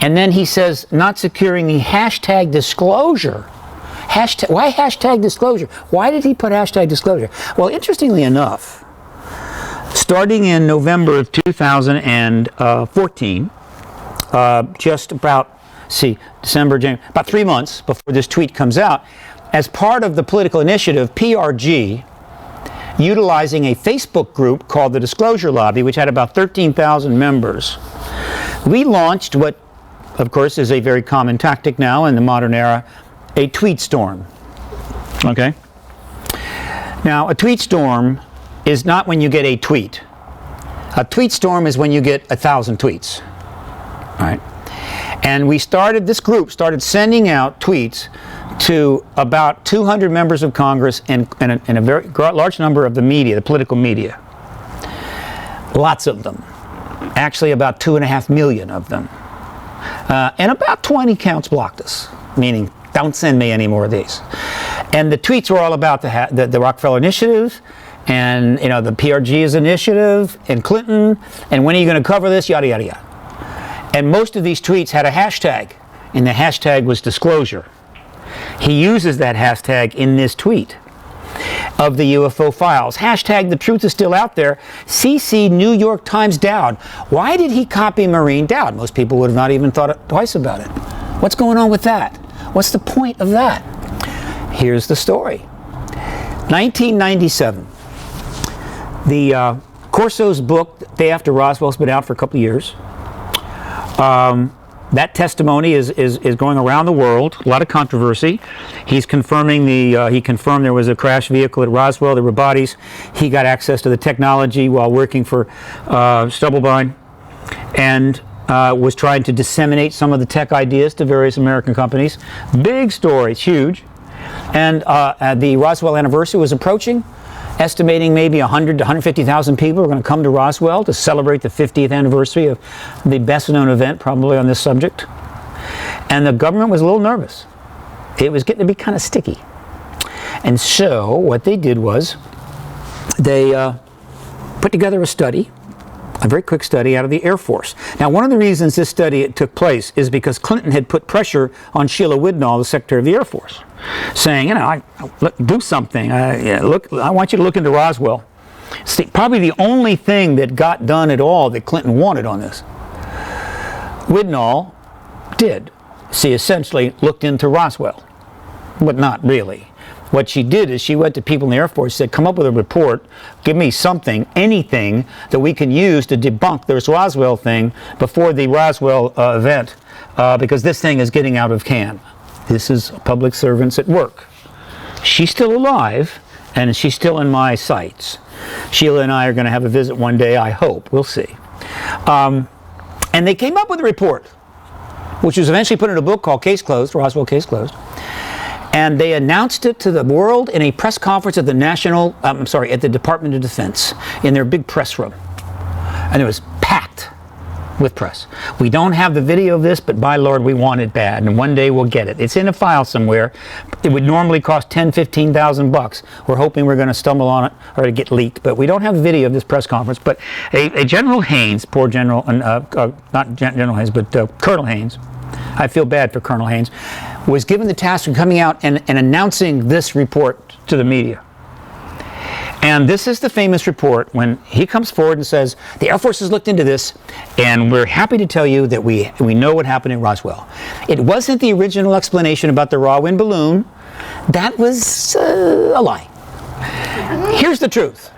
And then he says, not securing the hashtag disclosure. Why hashtag disclosure? Why did he put hashtag disclosure? Well, interestingly enough, starting in November of 2014, just about, December, January, about 3 months before this tweet comes out, as part of the political initiative, PRG, utilizing a Facebook group called the Disclosure Lobby, which had about 13,000 members, we launched what, of course, is a very common tactic now in the modern era, a tweet storm. Okay? Now, a tweet storm is not when you get a tweet. A tweet storm is when you get 1,000 tweets. All right? And this group started sending out tweets to about 200 members of Congress and a very large number of the media, the political media. Lots of them. Actually, about 2.5 million of them. And about 20 accounts blocked us, meaning, don't send me any more of these. And the tweets were all about the Rockefeller Initiative, and the PRG's initiative, and Clinton, and when are you going to cover this, yada, yada, yada. And most of these tweets had a hashtag, and the hashtag was disclosure. He uses that hashtag in this tweet of the UFO files. Hashtag the truth is still out there. CC New York Times Dowd. Why did he copy Maureen Dowd? Most people would have not even thought twice about it. What's going on with that? What's the point of that? Here's the story. 1997. The Corso's book, Day After Roswell's been out for a couple of years. That testimony is going around the world. A lot of controversy. He's confirming he confirmed there was a crash vehicle at Roswell. There were bodies. He got access to the technology while working for Stubblebine, and was trying to disseminate some of the tech ideas to various American companies. Big story. It's huge. And the Roswell anniversary was approaching. Estimating maybe 100 to 150,000 people are going to come to Roswell to celebrate the 50th anniversary of the best known event probably on this subject. And the government was a little nervous. It was getting to be kind of sticky. And so what they did was they put together a study, a very quick study out of the Air Force. Now, one of the reasons this study took place is because Clinton had put pressure on Sheila Widnall, the Secretary of the Air Force, saying, do something. I want you to look into Roswell. See, probably the only thing that got done at all that Clinton wanted on this. Widnall did. She essentially looked into Roswell, but not really. What she did is she went to people in the Air Force, said, come up with a report, give me something, anything that we can use to debunk this Roswell thing before the Roswell event, because this thing is getting out of hand. This is public servants at work. She's still alive, and she's still in my sights. Sheila and I are going to have a visit one day, I hope. We'll see. And they came up with a report, which was eventually put in a book called Case Closed, Roswell Case Closed. And they announced it to the world in a press conference at the at the Department of Defense, in their big press room. And it was packed with press. We don't have the video of this, but by Lord, we want it bad, and one day we'll get it. It's in a file somewhere. It would normally cost $10,000-15,000. We're hoping we're going to stumble on it or to get leaked, but we don't have a video of this press conference. But a General Haynes, poor General, not General Haynes, but Colonel Haynes, I feel bad for Colonel Haynes, was given the task of coming out and announcing this report to the media. And this is the famous report when he comes forward and says, the Air Force has looked into this, and we're happy to tell you that we know what happened in Roswell. It wasn't the original explanation about the raw wind balloon. That was a lie. Here's the truth.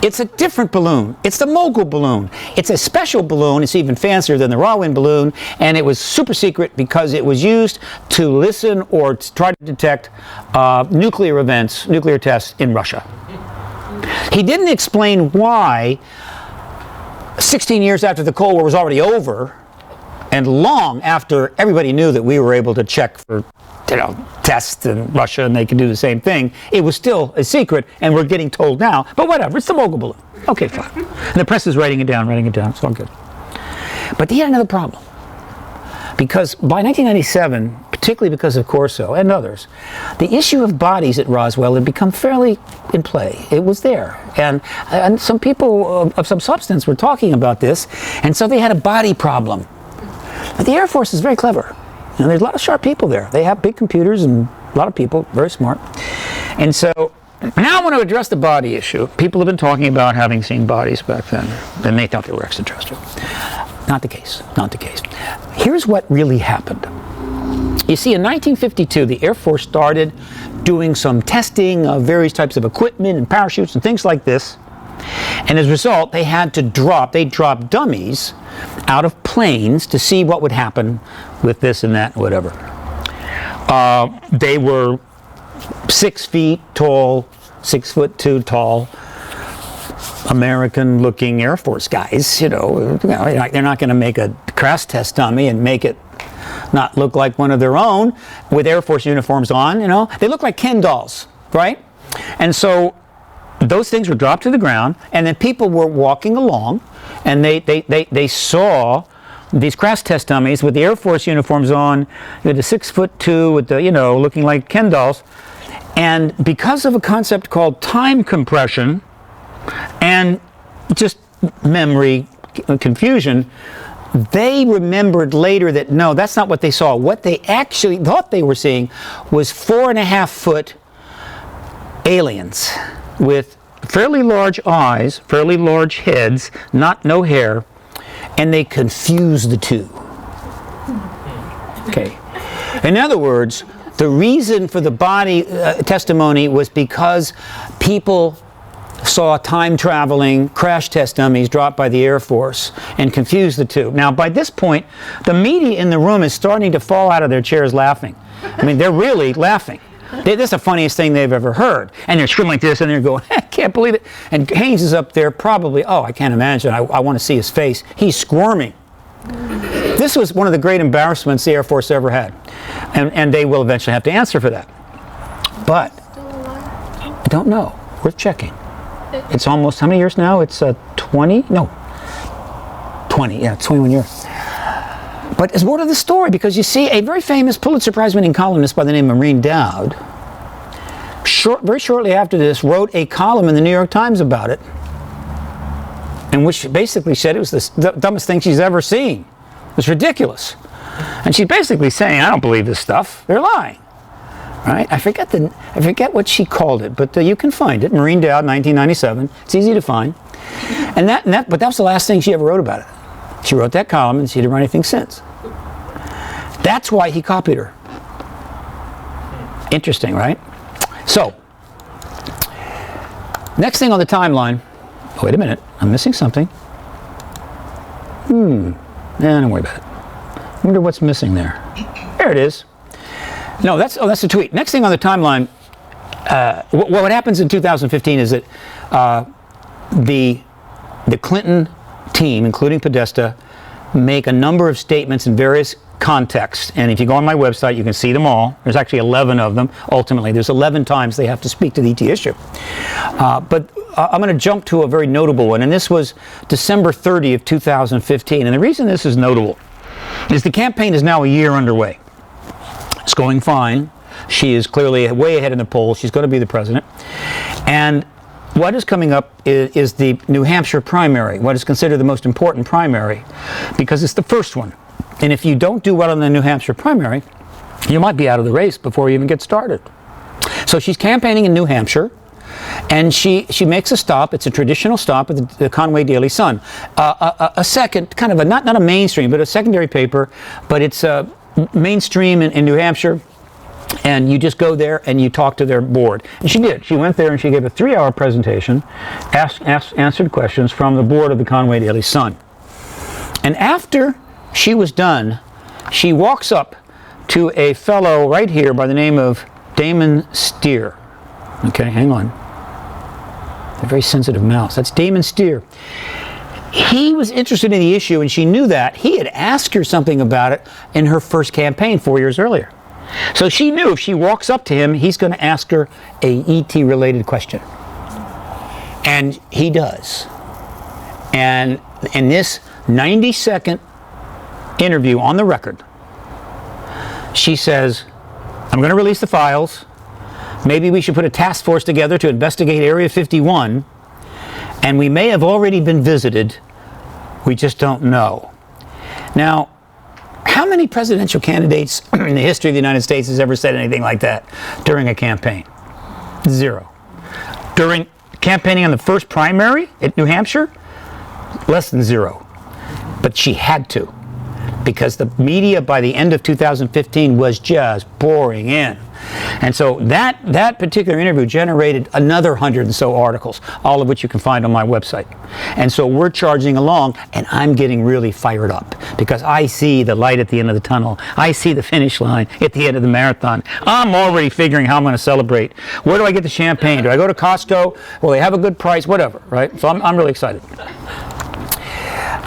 It's a different balloon. It's the mogul balloon. It's a special balloon. It's even fancier than the raw wind balloon, and it was super secret because it was used to listen or to try to detect nuclear events, nuclear tests in Russia. He didn't explain why 16 years after the Cold War was already over, and long after everybody knew that we were able to check for tests in Russia and they could do the same thing, it was still a secret, and we're getting told now, but whatever, it's the mogul balloon. Okay, fine. And the press is writing it down, it's all good. But he had another problem. Because by 1997, particularly because of Corso and others, the issue of bodies at Roswell had become fairly in play. It was there. And some people of some substance were talking about this, and so they had a body problem. But the Air Force is very clever. There's a lot of sharp people there. They have big computers and a lot of people, very smart. And so now I want to address the body issue. People have been talking about having seen bodies back then, and they thought they were extraterrestrial. Not the case, not the case. Here's what really happened. You see, in 1952, the Air Force started doing some testing of various types of equipment and parachutes and things like this. And as a result, they dropped dummies out of planes to see what would happen with this and that and whatever. They were 6 feet tall, 6'2" tall, American-looking Air Force guys. They're not going to make a crash test dummy and make it not look like one of their own with Air Force uniforms on. They look like Ken dolls, right? And so those things were dropped to the ground, and then people were walking along, and they saw these crash test dummies with the Air Force uniforms on, with the 6'2", with the looking like Ken dolls, and because of a concept called time compression and just memory confusion, they remembered later that no, that's not what they saw. What they actually thought they were seeing was 4.5-foot aliens with fairly large eyes, fairly large heads, no hair, and they confused the two. Okay. In other words, the reason for the body testimony was because people saw time-traveling crash test dummies dropped by the Air Force and confused the two. Now, by this point, the media in the room is starting to fall out of their chairs laughing. They're really laughing. This is the funniest thing they've ever heard. And they're screaming like this, and they're going, I can't believe it. And Haynes is up there probably, I can't imagine. I want to see his face. He's squirming. This was one of the great embarrassments the Air Force ever had. And they will eventually have to answer for that. But I don't know. Worth checking. It's almost, how many years now? It's 20? No. 20, yeah, 21 years. But it's more to the story, because you see, a very famous Pulitzer Prize-winning columnist by the name of Maureen Dowd, very shortly after this, wrote a column in the New York Times about it, in which basically said it was the dumbest thing she's ever seen. It was ridiculous. And she's basically saying, I don't believe this stuff. They're lying. Right? I forget what she called it, but you can find it. Maureen Dowd, 1997. It's easy to find. But that was the last thing she ever wrote about it. She wrote that column, and she didn't write anything since. That's why he copied her. Interesting, right? So, next thing on the timeline. Wait a minute, I'm missing something. Don't worry about it. I wonder what's missing there. There it is. No, that's a tweet. Next thing on the timeline, what happens in 2015 is that the Clinton team, including Podesta, make a number of statements in various contexts. And if you go on my website, you can see them all. There's actually 11 of them. Ultimately, there's 11 times they have to speak to the ET issue. But I'm going to jump to a very notable one, and this was December 30 of 2015. And the reason this is notable is the campaign is now a year underway. It's going fine. She is clearly way ahead in the polls. She's going to be the president. And what is coming up is the New Hampshire primary, what is considered the most important primary, because it's the first one. And if you don't do well in the New Hampshire primary, you might be out of the race before you even get started. So she's campaigning in New Hampshire. And she makes a stop. It's a traditional stop at the Conway Daily Sun. A second, kind of a, not a mainstream, but a secondary paper, but it's mainstream in New Hampshire. And you just go there and you talk to their board. And she did. She went there and she gave a 3-hour presentation, answered questions from the board of the Conway Daily Sun. And after she was done, she walks up to a fellow right here by the name of Damon Steer. Okay, hang on. A very sensitive mouse. That's Damon Steer. He was interested in the issue and she knew that. He had asked her something about it in her first campaign 4 years earlier. So she knew if she walks up to him, he's going to ask her a ET-related question. And he does. And in this 90-second interview on the record, she says, I'm going to release the files. Maybe we should put a task force together to investigate Area 51. And we may have already been visited. We just don't know. Now, how many presidential candidates in the history of the United States has ever said anything like that during a campaign? 0. During campaigning on the first primary at New Hampshire? Less than 0. But she had to, because the media by the end of 2015 was just pouring in. And so that particular interview generated another 100 and so articles, all of which you can find on my website. And so we're charging along, and I'm getting really fired up because I see the light at the end of the tunnel. I see the finish line at the end of the marathon. I'm already figuring how I'm going to celebrate. Where do I get the champagne? Do I go to Costco? Will they have a good price? Whatever, right? So I'm really excited.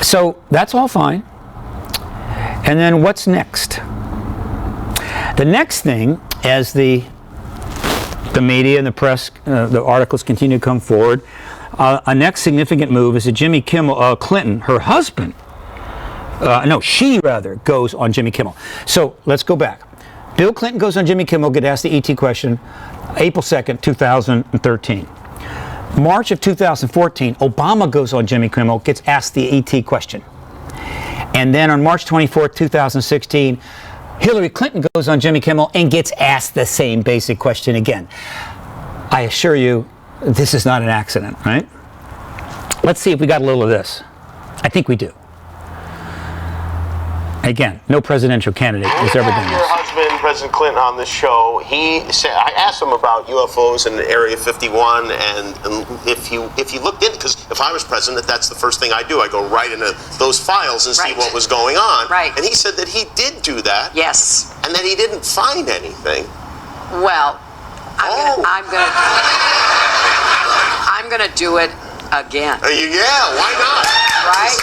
So that's all fine. And then what's next? The next thing, as the media and the press, the articles continue to come forward, a next significant move is that Jimmy Kimmel, Clinton, her husband, she goes on Jimmy Kimmel. So let's go back. Bill Clinton goes on Jimmy Kimmel, get asked the ET question, April 2nd, 2013. March of 2014, Obama goes on Jimmy Kimmel, gets asked the ET question. And then on March 24th, 2016, Hillary Clinton goes on Jimmy Kimmel and gets asked the same basic question again. I assure you, this is not an accident, right? Let's see if we got a little of this. I think we do. Again, no presidential candidate has ever done Your this. husband, President Clinton, on this show, he said, I asked him about UFOs in Area 51, and if you looked in, because if I was president, that's the first thing I do. I go right into those files and see what was going on. Right. And he said that he did do that. Yes. And that he didn't find anything. Well, I'm gonna do it again. Yeah, why not? Right?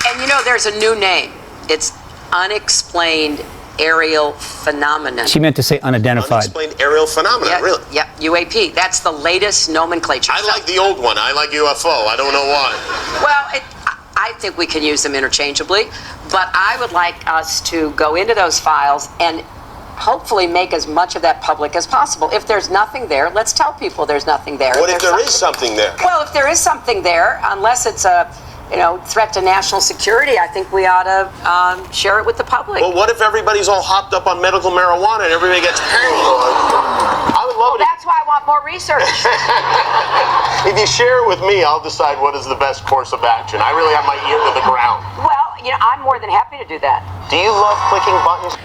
And you know, there's a new name. It's unexplained aerial phenomenon. She meant to say unidentified. Unexplained aerial phenomenon, really? Yep, UAP. That's the latest nomenclature. I like the old one. I like UFO. I don't know why. Well, I think we can use them interchangeably, but I would like us to go into those files and hopefully make as much of that public as possible. If there's nothing there, let's tell people there's nothing there. What if there is something there? Well, if there is something there, unless it's a threat to national security, I think we ought to share it with the public. Well, what if everybody's all hopped up on medical marijuana and everybody gets paranoid? I would love it. That's why I want more research. If you share it with me, I'll decide what is the best course of action. I really have my ear to the ground. Well, I'm more than happy to do that. Do you love clicking buttons?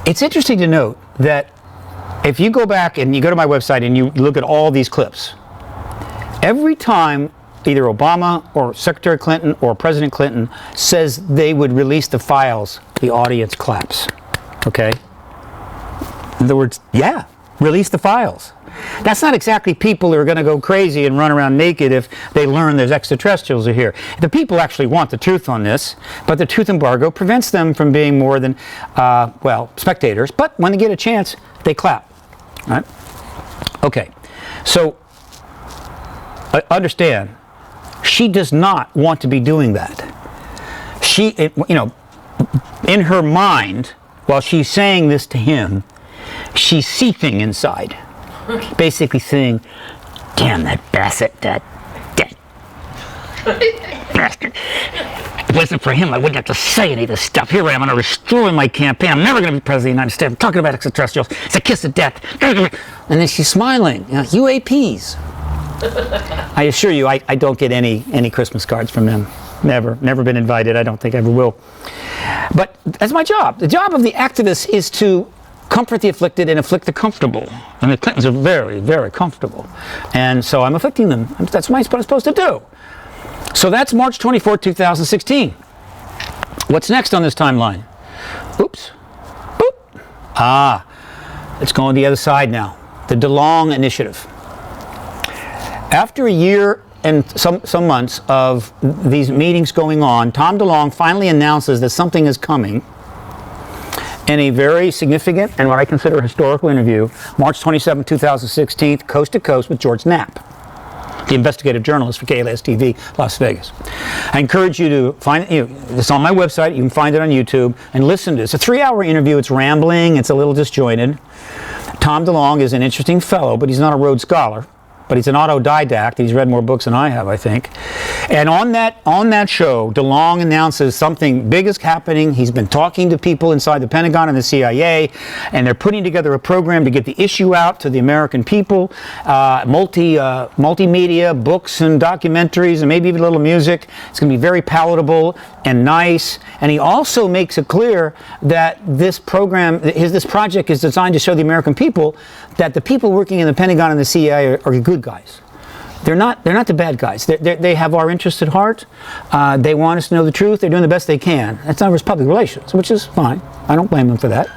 It's interesting to note that if you go back and you go to my website and you look at all these clips, every time either Obama or Secretary Clinton or President Clinton says they would release the files, the audience claps. Okay? In other words, yeah, release the files. That's not exactly people who are going to go crazy and run around naked if they learn there's extraterrestrials are here. The people actually want the truth on this, but the truth embargo prevents them from being more than, spectators. But when they get a chance, they clap. Right? Okay. So, understand, she does not want to be doing that. She, in her mind, while she's saying this to him, she's seething inside. Basically saying, damn that Bassett, that bastard. If it wasn't for him, I wouldn't have to say any of this stuff. Here I am, I'm going to destroy my campaign. I'm never going to be president of the United States. I'm talking about extraterrestrials. It's a kiss of death. And then she's smiling. UAPs. I assure you, I don't get any Christmas cards from them. Never been invited. I don't think I ever will. But that's my job. The job of the activist is to comfort the afflicted and afflict the comfortable. And the Clintons are very, very comfortable. And so I'm afflicting them. That's what I'm supposed to do. So that's March 24, 2016. What's next on this timeline? Oops. Boop. Let's go on the other side now. The DeLonge Initiative. After a year and some months of these meetings going on, Tom DeLonge finally announces that something is coming in a very significant and what I consider a historical interview, March 27, 2016, Coast to Coast with George Knapp, the investigative journalist for KLS TV, Las Vegas. I encourage you to find it. It's on my website. You can find it on YouTube and listen to it. It's a 3-hour interview. It's rambling. It's a little disjointed. Tom DeLonge is an interesting fellow, but he's not a Rhodes Scholar. But he's an autodidact. He's read more books than I have, I think. And on that show, DeLonge announces something big is happening. He's been talking to people inside the Pentagon and the CIA, and they're putting together a program to get the issue out to the American people. Multimedia, books and documentaries, and maybe even a little music. It's going to be very palatable and nice. And he also makes it clear that this program, this project is designed to show the American people that the people working in the Pentagon and the CIA are good guys. They're not the bad guys. They have our interests at heart. They want us to know the truth. They're doing the best they can. That's not public relations, which is fine. I don't blame them for that.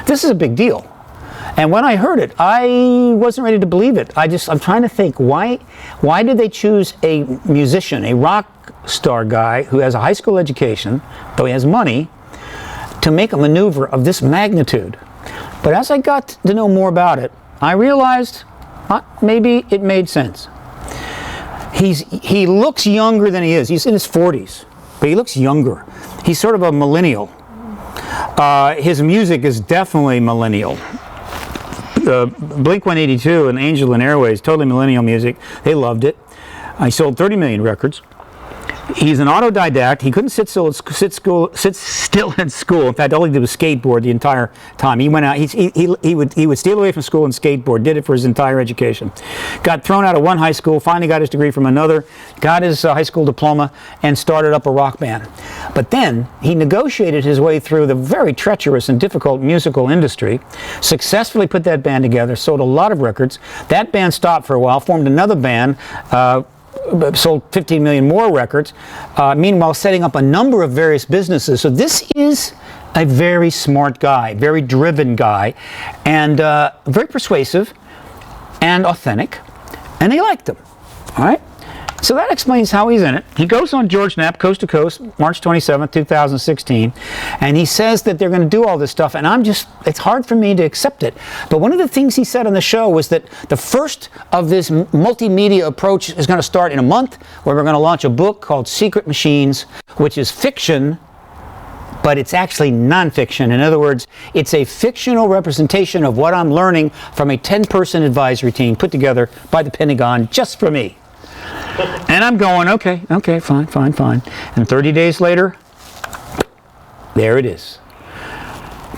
This is a big deal. And when I heard it, I wasn't ready to believe it. I'm trying to think, why did they choose a musician, a rock star guy who has a high school education, though he has money, to make a maneuver of this magnitude? But as I got to know more about it, I realized maybe it made sense. He looks younger than he is. He's in his 40s, but he looks younger. He's sort of a millennial. His music is definitely millennial. Blink-182 and Angel and Airways, totally millennial music. They loved it. He sold 30 million records. He's an autodidact. He couldn't sit still in school. In fact, all he did was skateboard the entire time. He went out. He would steal away from school and skateboard. Did it for his entire education. Got thrown out of one high school. Finally got his degree from another. Got his high school diploma and started up a rock band. But then he negotiated his way through the very treacherous and difficult musical industry. Successfully put that band together. Sold a lot of records. That band stopped for a while. Formed another band. Sold 15 million more records, meanwhile setting up a number of various businesses. So this is a very smart guy, very driven guy, and very persuasive and authentic, and they liked him. All right? So that explains how he's in it. He goes on George Knapp, Coast to Coast, March 27th, 2016, and he says that they're going to do all this stuff, and it's hard for me to accept it. But one of the things he said on the show was that the first of this multimedia approach is going to start in a month, where we're going to launch a book called Secret Machines, which is fiction, but it's actually nonfiction. In other words, it's a fictional representation of what I'm learning from a 10-person advisory team put together by the Pentagon just for me. And I'm going, okay, fine. And 30 days later, there it is.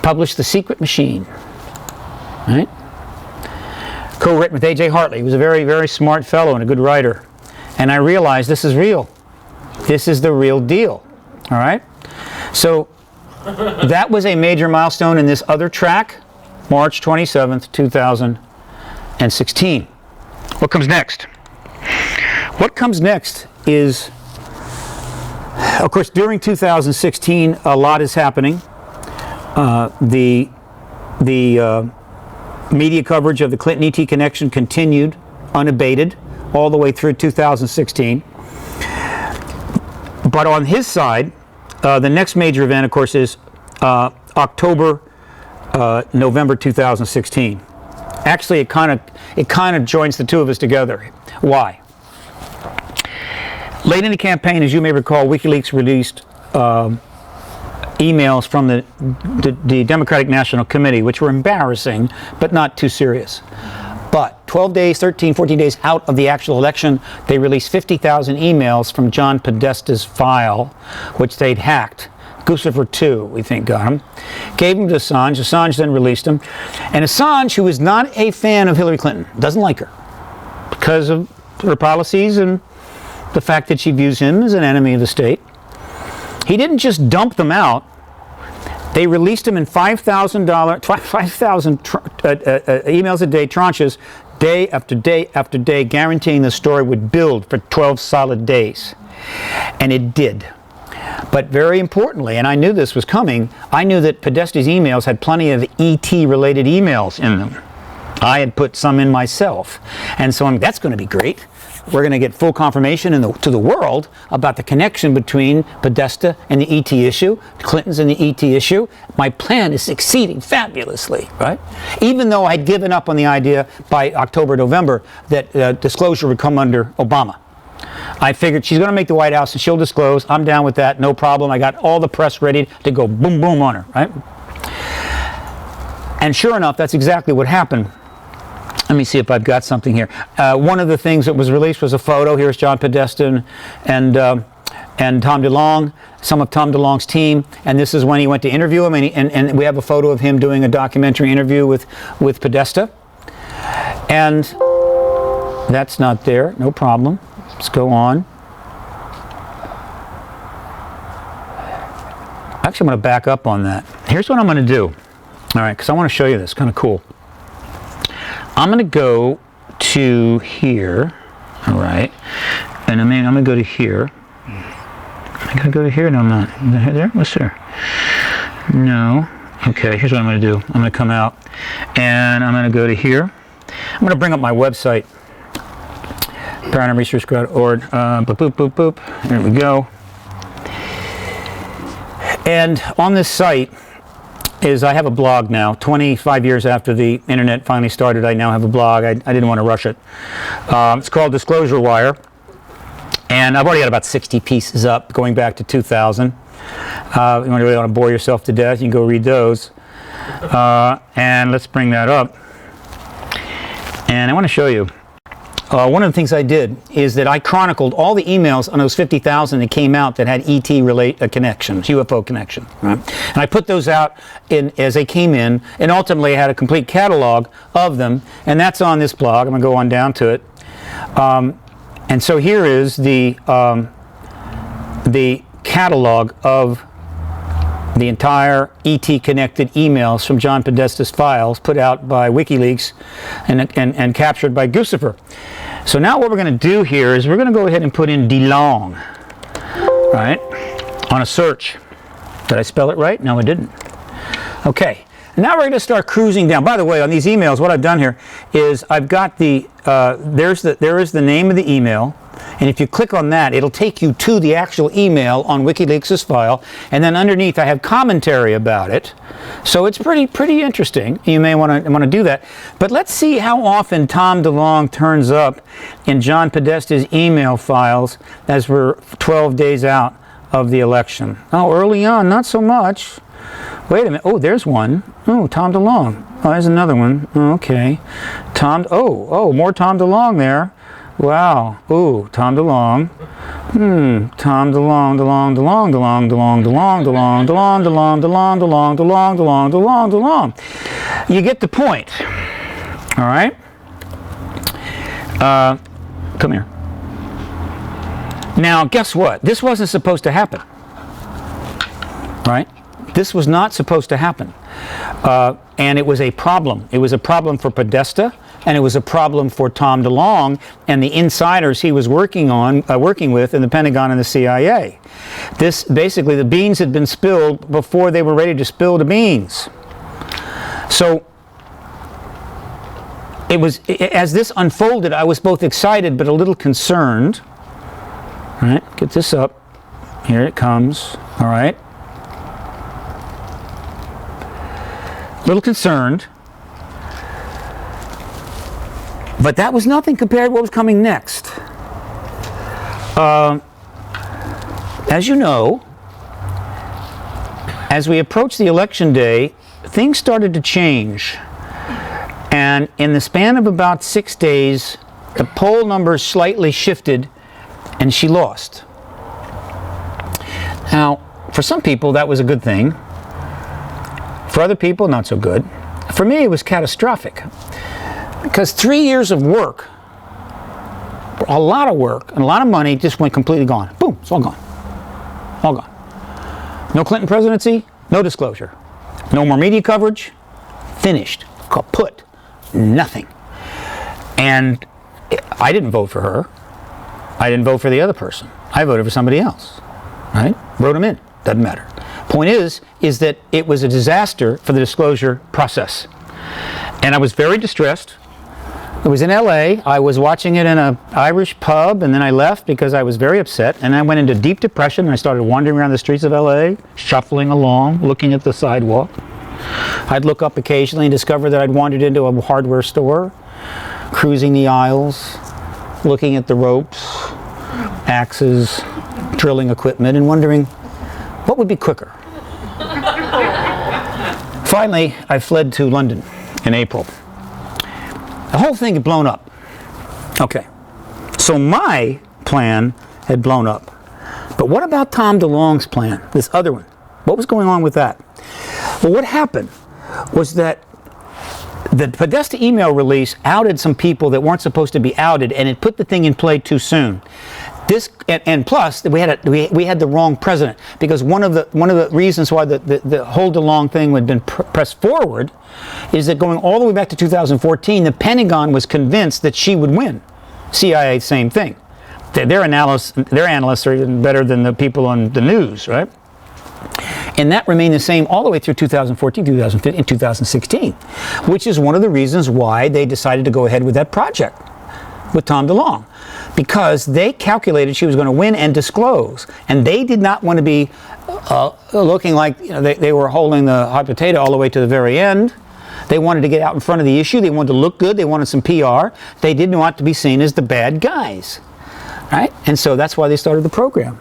Published The Secret Machine. Right? Co-written with A.J. Hartley. He was a very, very smart fellow and a good writer. And I realized this is real. This is the real deal. All right? So that was a major milestone in this other track, March 27th, 2016. What comes next? What comes next is, of course, during 2016, a lot is happening. The media coverage of the Clinton ET connection continued unabated all the way through 2016. But on his side, the next major event, of course, is November 2016. Actually, it kind of joins the two of us together. Why? Late in the campaign, as you may recall, WikiLeaks released emails from the Democratic National Committee, which were embarrassing, but not too serious. But 12 days, 13, 14 days out of the actual election, they released 50,000 emails from John Podesta's file, which they'd hacked. Guccifer 2, we think, got him. Gave him to Assange. Assange then released him. And Assange, who is not a fan of Hillary Clinton, doesn't like her because of her policies and the fact that she views him as an enemy of the state. He didn't just dump them out. They released him in $5,000 emails a day, tranches, day after day after day, guaranteeing the story would build for 12 solid days. And it did. But very importantly, and I knew this was coming, I knew that Podesta's emails had plenty of ET-related emails in them. I had put some in myself. And so that's going to be great. We're going to get full confirmation to the world about the connection between Podesta and the ET issue, Clinton's and the ET issue. My plan is succeeding fabulously, right? Even though I'd given up on the idea by October, November that disclosure would come under Obama. I figured she's going to make the White House and she'll disclose. I'm down with that, no problem. I got all the press ready to go boom, boom on her, right? And sure enough, that's exactly what happened. Let me see if I've got something here. One of the things that was released was a photo. Here's John Podesta and Tom DeLonge, some of Tom DeLonge's team. And this is when he went to interview him. And we have a photo of him doing a documentary interview with Podesta. And that's not there. No problem. Let's go on. Actually, I'm going to back up on that. Here's what I'm going to do. All right, because I want to show you this. Kind of cool. I'm going to go to here. All right. And I'm going to go to here. I'm going to go to here. No, I'm not. Is there? What's there? No. Okay, here's what I'm going to do. I'm going to come out. And I'm going to go to here. I'm going to bring up my website. ParanormalResearch.org. Boop, boop, boop, boop. There we go. And on this site I have a blog now. 25 years after the internet finally started, I now have a blog. I didn't want to rush it. It's called Disclosure Wire. And I've already got about 60 pieces up going back to 2000. You don't really want to bore yourself to death, you can go read those. And let's bring that up. And I want to show you. One of the things I did is that I chronicled all the emails on those 50,000 that came out that had ET connections, UFO connection. Right? And I put those out as they came in, and ultimately I had a complete catalog of them, and that's on this blog. I'm going to go on down to it. And so here is the catalog of the entire ET-connected emails from John Podesta's files put out by WikiLeaks and captured by Guccifer. So now what we're going to do here is we're going to go ahead and put in DeLonge, right, on a search. Did I spell it right? No, I didn't. Okay. Now we're going to start cruising down. By the way, on these emails, what I've done here is I've got there is the name of the email. And if you click on that, it'll take you to the actual email on WikiLeaks' file. And then underneath, I have commentary about it. So it's pretty interesting. You may want to do that. But let's see how often Tom DeLonge turns up in John Podesta's email files as we're 12 days out of the election. Oh, early on, not so much. Wait a minute. Oh, there's one. Oh, Tom DeLonge. Oh, there's another one. Oh, okay. More Tom DeLonge there. Wow. Ooh, Tom DeLonge. Tom DeLonge, DeLonge, DeLonge, DeLonge, DeLonge, DeLonge, DeLonge, DeLonge, DeLonge, DeLonge, DeLonge, DeLonge, DeLonge, DeLonge, DeLonge. You get the point. All right? Come here. Now, guess what? This wasn't supposed to happen. Right? This was not supposed to happen. And it was a problem. It was a problem for Podesta. And it was a problem for Tom DeLonge and the insiders he was working with in the Pentagon and the CIA. This basically, the beans had been spilled before they were ready to spill the beans. So it was, as this unfolded, I was both excited but a little concerned. All right, get this up. Here it comes. All right. A little concerned. But that was nothing compared to what was coming next. As you know, as we approached the election day, things started to change. And in the span of about 6 days, the poll numbers slightly shifted and she lost. Now, for some people, that was a good thing. For other people, not so good. For me, it was catastrophic. Because 3 years of work, a lot of work, and a lot of money just went completely gone. Boom, it's all gone. All gone. No Clinton presidency, no disclosure. No more media coverage, finished, kaput, nothing. And I didn't vote for her. I didn't vote for the other person. I voted for somebody else, right? Wrote them in, doesn't matter. Point is that it was a disaster for the disclosure process. And I was very distressed. It was in LA. I was watching it in an Irish pub, and then I left because I was very upset. And I went into deep depression, and I started wandering around the streets of LA, shuffling along, looking at the sidewalk. I'd look up occasionally and discover that I'd wandered into a hardware store, cruising the aisles, looking at the ropes, axes, drilling equipment, and wondering what would be quicker. Finally, I fled to London in April. The whole thing had blown up. Okay, so my plan had blown up. But what about Tom DeLonge's plan, this other one? What was going on with that? Well, what happened was that the Podesta email release outed some people that weren't supposed to be outed, and it put the thing in play too soon. This and plus we had the wrong president, because one of the reasons why the whole DeLonge thing had been pressed forward is that going all the way back to 2014, the Pentagon was convinced that she would win. CIA, same thing. Their analysts are even better than the people on the news, right? And that remained the same all the way through 2014, 2015, and 2016, which is one of the reasons why they decided to go ahead with that project with Tom DeLonge, because they calculated she was going to win and disclose, and they did not want to be looking like they were holding the hot potato all the way to the very end. They wanted to get out in front of the issue. They wanted to look good. They wanted some PR. They didn't want to be seen as the bad guys, right? And so that's why they started the program.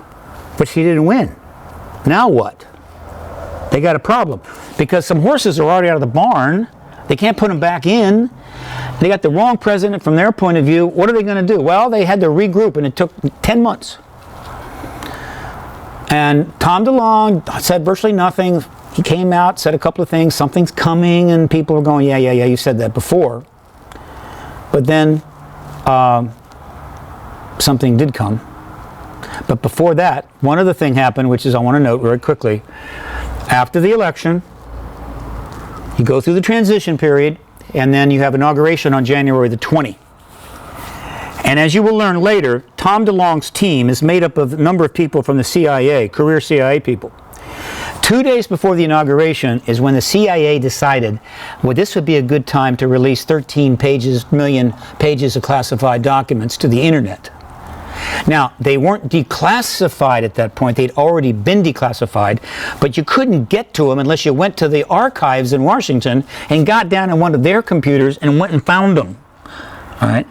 But she didn't win. Now what? They got a problem, because some horses are already out of the barn. They can't put them back in. They got the wrong president from their point of view. What are they going to do? Well, they had to regroup, and it took 10 months. And Tom DeLonge said virtually nothing. He came out, said a couple of things. Something's coming, and people were going, yeah, you said that before. But then something did come. But before that, one other thing happened, which is I want to note very quickly. After the election, you go through the transition period, and then you have inauguration on January the 20th. And as you will learn later, Tom DeLonge's team is made up of a number of people from the CIA, career CIA people. 2 days before the inauguration is when the CIA decided, well, this would be a good time to release 13 million pages of classified documents to the internet. Now, they weren't declassified at that point. They'd already been declassified, but you couldn't get to them unless you went to the archives in Washington and got down on one of their computers and went and found them. All right?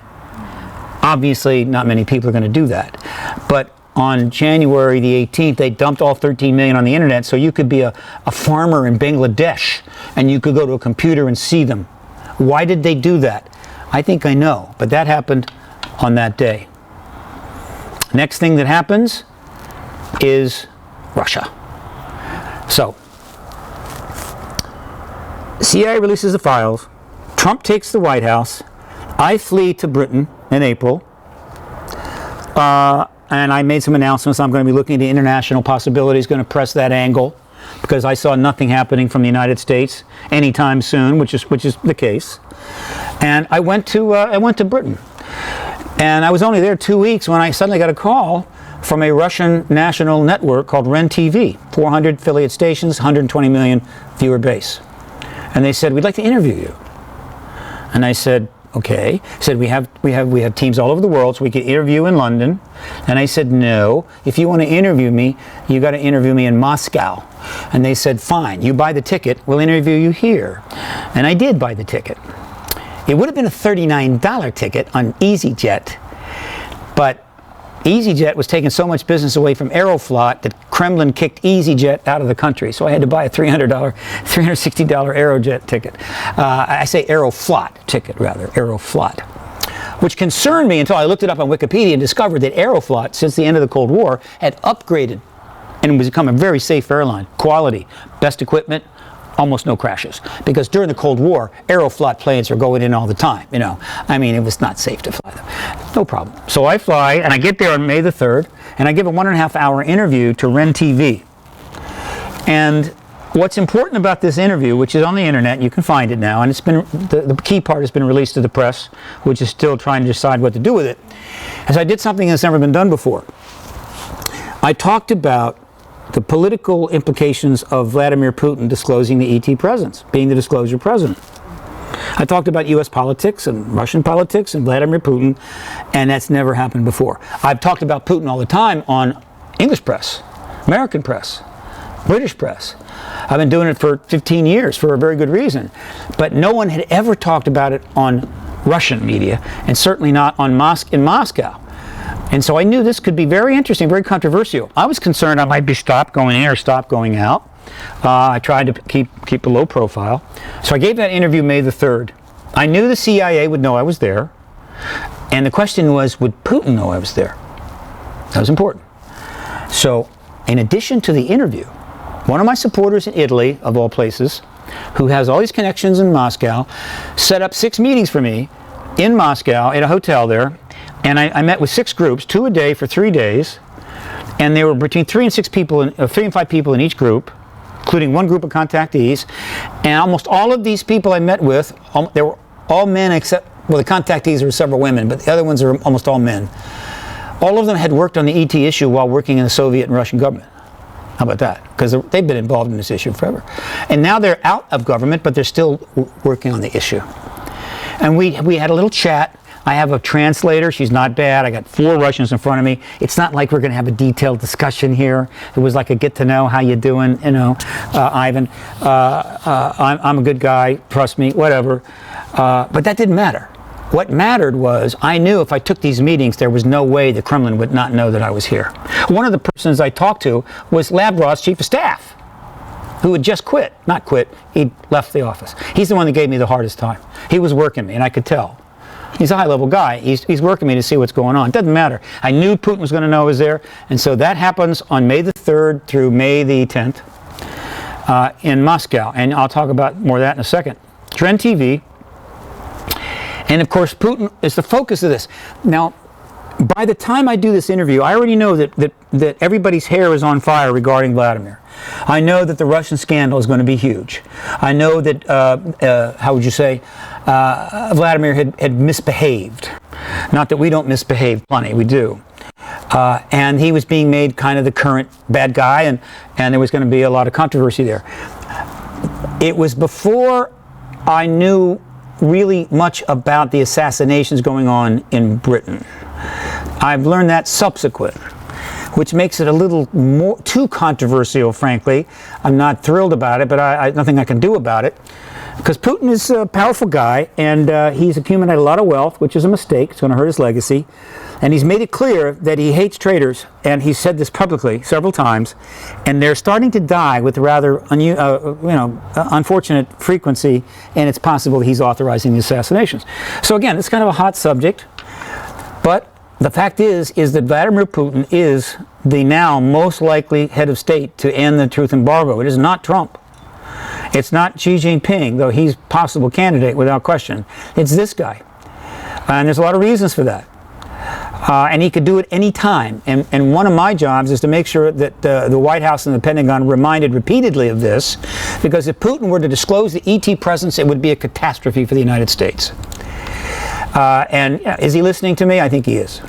Obviously, not many people are going to do that. But on January the 18th, they dumped all 13 million on the internet, so you could be a farmer in Bangladesh and you could go to a computer and see them. Why did they do that? I think I know, but that happened on that day. Next thing that happens is Russia. So, CIA releases the files. Trump takes the White House. I flee to Britain in April. And I made some announcements. I'm going to be looking at international possibilities, going to press that angle, because I saw nothing happening from the United States anytime soon, which is the case. And I went to Britain. And I was only there 2 weeks when I suddenly got a call from a Russian national network called REN TV, 400 affiliate stations, 120 million viewer base. And they said, we'd like to interview you. And I said, okay. He said, we have teams all over the world, so we could interview in London. And I said, no, if you want to interview me, you got to interview me in Moscow. And they said, fine, you buy the ticket, we'll interview you here. And I did buy the ticket. It would have been a $39 ticket on EasyJet, but EasyJet was taking so much business away from Aeroflot that Kremlin kicked EasyJet out of the country, so I had to buy a $360 Aerojet ticket. I say Aeroflot ticket, rather, Aeroflot. Which concerned me until I looked it up on Wikipedia and discovered that Aeroflot, since the end of the Cold War, had upgraded and was become a very safe airline. Quality, best equipment, almost no crashes. Because during the Cold War, Aeroflot planes were going in all the time, you know. I mean, it was not safe to fly them. No problem. So I fly, and I get there on May the 3rd, and I give a 1.5 hour interview to Ren TV. And what's important about this interview, which is on the internet, you can find it now, and it's been the key part has been released to the press, which is still trying to decide what to do with it, is I did something that's never been done before. I talked about the political implications of Vladimir Putin disclosing the ET presence, being the disclosure president. I talked about U.S. politics and Russian politics and Vladimir Putin, and that's never happened before. I've talked about Putin all the time on English press, American press, British press. I've been doing it for 15 years for a very good reason. But no one had ever talked about it on Russian media, and certainly not on in Moscow. And so I knew this could be very interesting, very controversial. I was concerned I might be stopped going in or stopped going out. I tried to keep a low profile. So I gave that interview May the 3rd. I knew the CIA would know I was there. And the question was, would Putin know I was there? That was important. So in addition to the interview, one of my supporters in Italy, of all places, who has all these connections in Moscow, set up 6 meetings for me in Moscow at a hotel there. And I met with 6 groups, 2 a day for 3 days. And there were between 3 and 5 people in each group, including one group of contactees. And almost all of these people I met with, they were all men except, well, the contactees were several women, but the other ones are almost all men. All of them had worked on the ET issue while working in the Soviet and Russian government. How about that? Because they've been involved in this issue forever. And now they're out of government, but they're still working on the issue. And we had a little chat. I have a translator. She's not bad. I got 4 Russians in front of me. It's not like we're going to have a detailed discussion here. It was like a get to know, how you doing, you know, Ivan. I'm a good guy. Trust me, whatever. But that didn't matter. What mattered was I knew if I took these meetings, there was no way the Kremlin would not know that I was here. One of the persons I talked to was Lavrov's chief of staff, who had just quit. Not quit, he'd left the office. He's the one that gave me the hardest time. He was working me, and I could tell. He's a high-level guy. He's working me to see what's going on. It doesn't matter. I knew Putin was going to know I was there, and so that happens on May the 3rd through May the 10th in Moscow, and I'll talk about more of that in a second. Ren TV. And of course, Putin is the focus of this. Now, by the time I do this interview, I already know that everybody's hair is on fire regarding Vladimir. I know that the Russian scandal is going to be huge. I know that, how would you say, Vladimir had misbehaved. Not that we don't misbehave plenty, we do. And he was being made kind of the current bad guy, and there was going to be a lot of controversy there. It was before I knew really much about the assassinations going on in Britain. I've learned that subsequent, which makes it a little more too controversial, frankly. I'm not thrilled about it, but nothing I can do about it. Because Putin is a powerful guy, and he's accumulated a lot of wealth, which is a mistake. It's going to hurt his legacy. And he's made it clear that he hates traitors, and he's said this publicly several times. And they're starting to die with rather unfortunate frequency, and it's possible that he's authorizing the assassinations. So again, it's kind of a hot subject, but the fact is that Vladimir Putin is the now most likely head of state to end the truth embargo. It is not Trump. It's not Xi Jinping, though he's a possible candidate without question. It's this guy. And there's a lot of reasons for that. And he could do it any time. And one of my jobs is to make sure that the White House and the Pentagon reminded repeatedly of this, because if Putin were to disclose the ET presence, it would be a catastrophe for the United States. And is he listening to me? I think he is.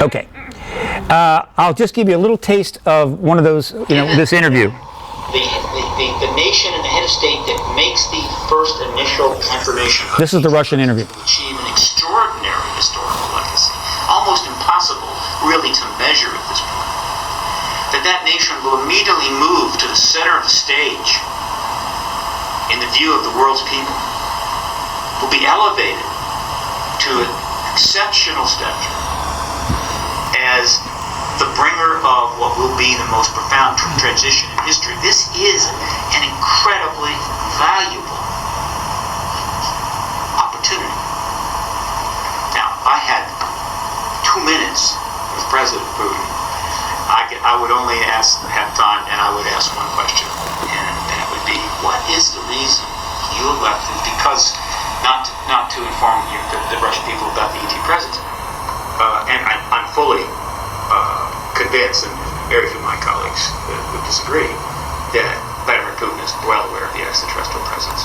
Okay. I'll just give you a little taste of one of those, this interview. The nation and the head of state that makes the first initial confirmation. This is the Russian interview. To achieve an extraordinary historical legacy, almost impossible really to measure at this point. That nation will immediately move to the center of the stage in the view of the world's people. Will be elevated to an exceptional stature as the bringer of what will be the most profound transition in history. This is an incredibly valuable opportunity. Now, if I had 2 minutes with President Putin, I would only have time, and I would ask one question, and it would be, what is the reason you elected? Because not to inform the Russian people about the ET presence, and I'm fully convinced, and very few of my colleagues would disagree, that Vladimir Putin is well aware of the extraterrestrial presence.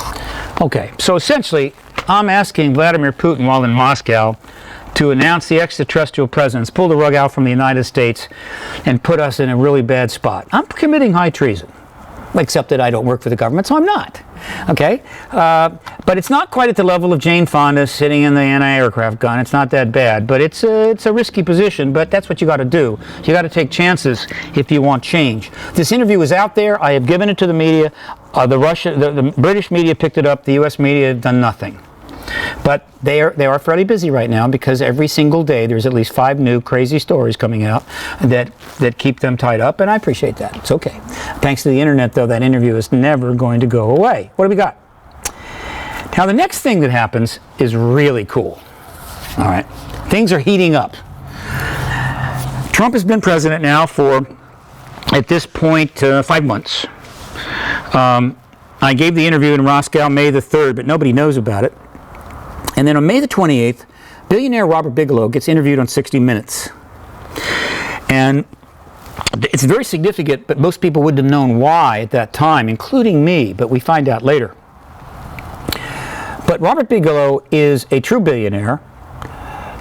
Okay, so essentially, I'm asking Vladimir Putin while in Moscow to announce the extraterrestrial presence, pull the rug out from the United States, and put us in a really bad spot. I'm committing high treason, except that I don't work for the government, so I'm not. Okay? But it's not quite at the level of Jane Fonda sitting in the anti-aircraft gun. It's not that bad, but it's a risky position, but that's what you got to do. You got to take chances if you want change. This interview is out there. I have given it to the media. The British media picked it up. The U.S. media have done nothing. But they are fairly busy right now because every single day there's at least 5 new crazy stories coming out that keep them tied up, and I appreciate that. It's okay. Thanks to the internet, though, that interview is never going to go away. What do we got? Now, the next thing that happens is really cool. All right. Things are heating up. Trump has been president now for, at this point, 5 months. I gave the interview in Moscow May the 3rd, but nobody knows about it. And then on May the 28th, billionaire Robert Bigelow gets interviewed on 60 Minutes. And it's very significant, but most people wouldn't have known why at that time, including me, but we find out later. But Robert Bigelow is a true billionaire.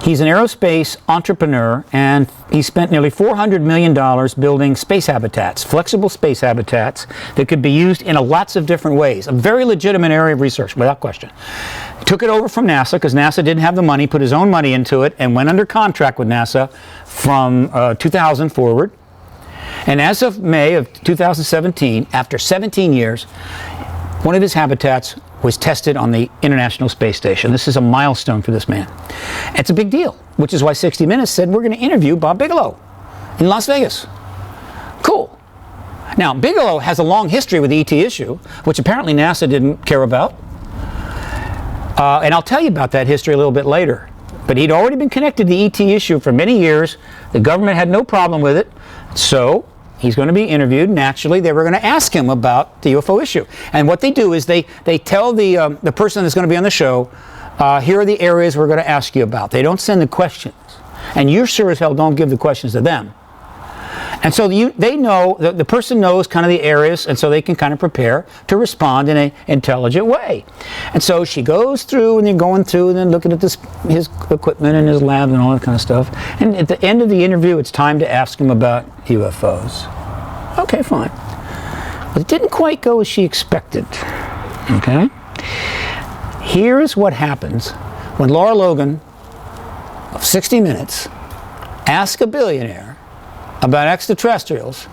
He's an aerospace entrepreneur, and he spent nearly $400 million building space habitats, flexible space habitats that could be used in lots of different ways. A very legitimate area of research, without question. Took it over from NASA because NASA didn't have the money, put his own money into it, and went under contract with NASA from 2000 forward. And as of May of 2017, after 17 years, one of his habitats was tested on the International Space Station. This is a milestone for this man. It's a big deal, which is why 60 Minutes said we're going to interview Bob Bigelow in Las Vegas. Cool. Now, Bigelow has a long history with the ET issue, which apparently NASA didn't care about. And I'll tell you about that history a little bit later. But he'd already been connected to the ET issue for many years. The government had no problem with it. So he's going to be interviewed. Naturally, they were going to ask him about the UFO issue. And what they do is they tell the person that's going to be on the show, here are the areas we're going to ask you about. They don't send the questions. And you sure as hell don't give the questions to them. And so they know, the person knows kind of the areas, and so they can kind of prepare to respond in an intelligent way. And so she goes through, and they're going through, and then looking at his equipment and his lab and all that kind of stuff. And at the end of the interview, it's time to ask him about UFOs. Okay, fine. But it didn't quite go as she expected. Okay? Here's what happens when Laura Logan of 60 Minutes asks a billionaire about extraterrestrials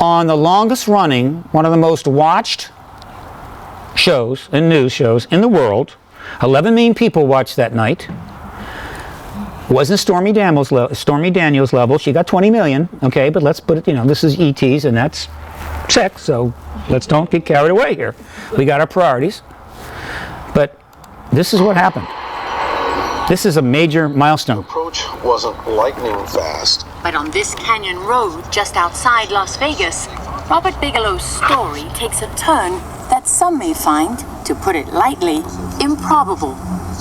on the longest running, one of the most watched shows and news shows in the world. 11 million people watched that night. Wasn't Stormy Daniels level. She got 20 million. Okay, but let's put it, this is ETs and that's sex, so let's don't get carried away here. We got our priorities. But this is what happened. This is a major milestone. The approach wasn't lightning fast. But on this canyon road just outside Las Vegas, Robert Bigelow's story takes a turn that some may find, to put it lightly, improbable.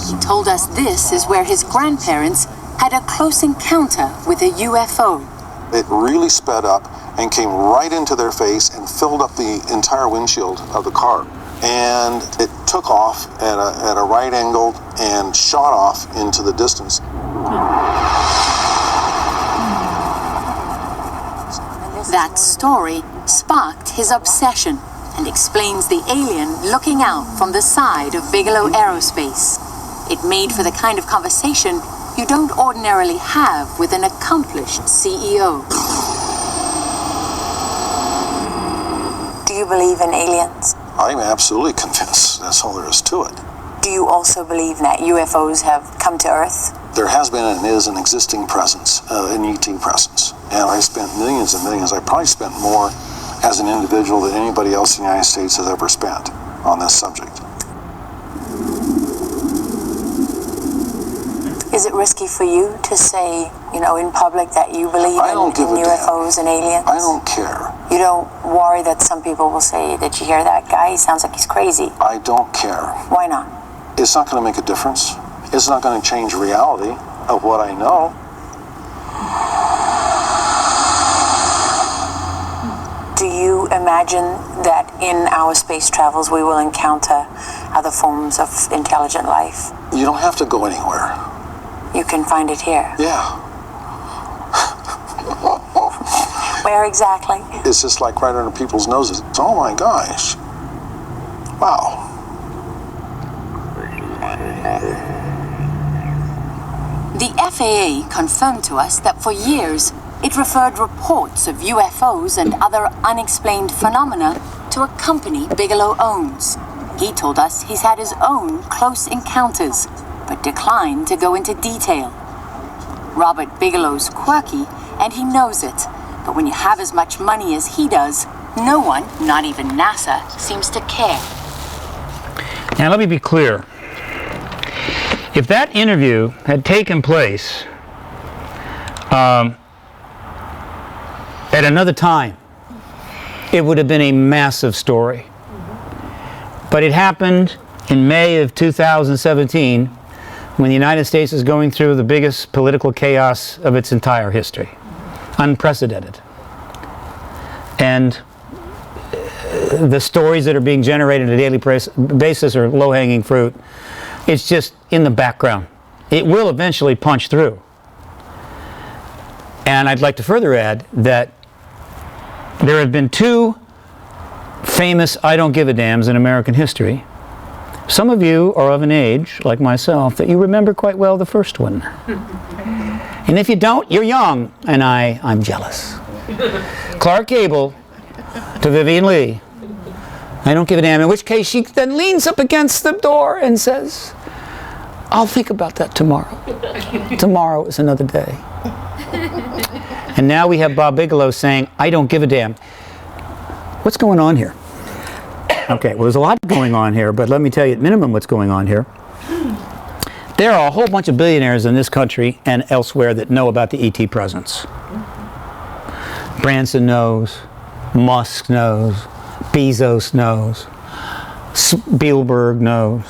He told us this is where his grandparents had a close encounter with a UFO. It really sped up and came right into their face and filled up the entire windshield of the car. And it took off at a right angle and shot off into the distance. That story sparked his obsession and explains the alien looking out from the side of Bigelow Aerospace. It made for the kind of conversation you don't ordinarily have with an accomplished CEO. Do you believe in aliens? I'm absolutely convinced. That's all there is to it. Do you also believe that UFOs have come to Earth? There has been and is an existing presence, an ET presence. and I spent millions and millions. I probably spent more as an individual than anybody else in the United States has ever spent on this subject. Is it risky for you to say, in public that you believe in UFOs and aliens? I don't care. You don't worry that some people will say that you hear that guy, he sounds like he's crazy? I don't care. Why not? It's not going to make a difference. It's not going to change reality of what I know. Do you imagine that in our space travels we will encounter other forms of intelligent life? You don't have to go anywhere. You can find it here. Yeah. Where exactly? It's just like right under people's noses. Oh my gosh. Wow. The FAA confirmed to us that for years it referred reports of UFOs and other unexplained phenomena to a company Bigelow owns. He told us he's had his own close encounters, but declined to go into detail. Robert Bigelow's quirky, and he knows it. But when you have as much money as he does, no one, not even NASA, seems to care. Now let me be clear. If that interview had taken place at another time, it would have been a massive story. But it happened in May of 2017 when the United States is going through the biggest political chaos of its entire history. Unprecedented. And the stories that are being generated on a daily basis are low-hanging fruit. It's just in the background. It will eventually punch through. And I'd like to further add that there have been two famous I don't give a dams in American history. Some of you are of an age, like myself, that you remember quite well the first one. And if you don't, you're young, and I'm jealous. Clark Gable to Vivian Lee. I don't give a damn, in which case she then leans up against the door and says, I'll think about that tomorrow. Tomorrow is another day. And now we have Bob Bigelow saying, I don't give a damn. What's going on here? Okay, well, there's a lot going on here, but let me tell you at minimum what's going on here. There are a whole bunch of billionaires in this country and elsewhere that know about the ET presence. Branson knows, Musk knows, Bezos knows, Spielberg knows,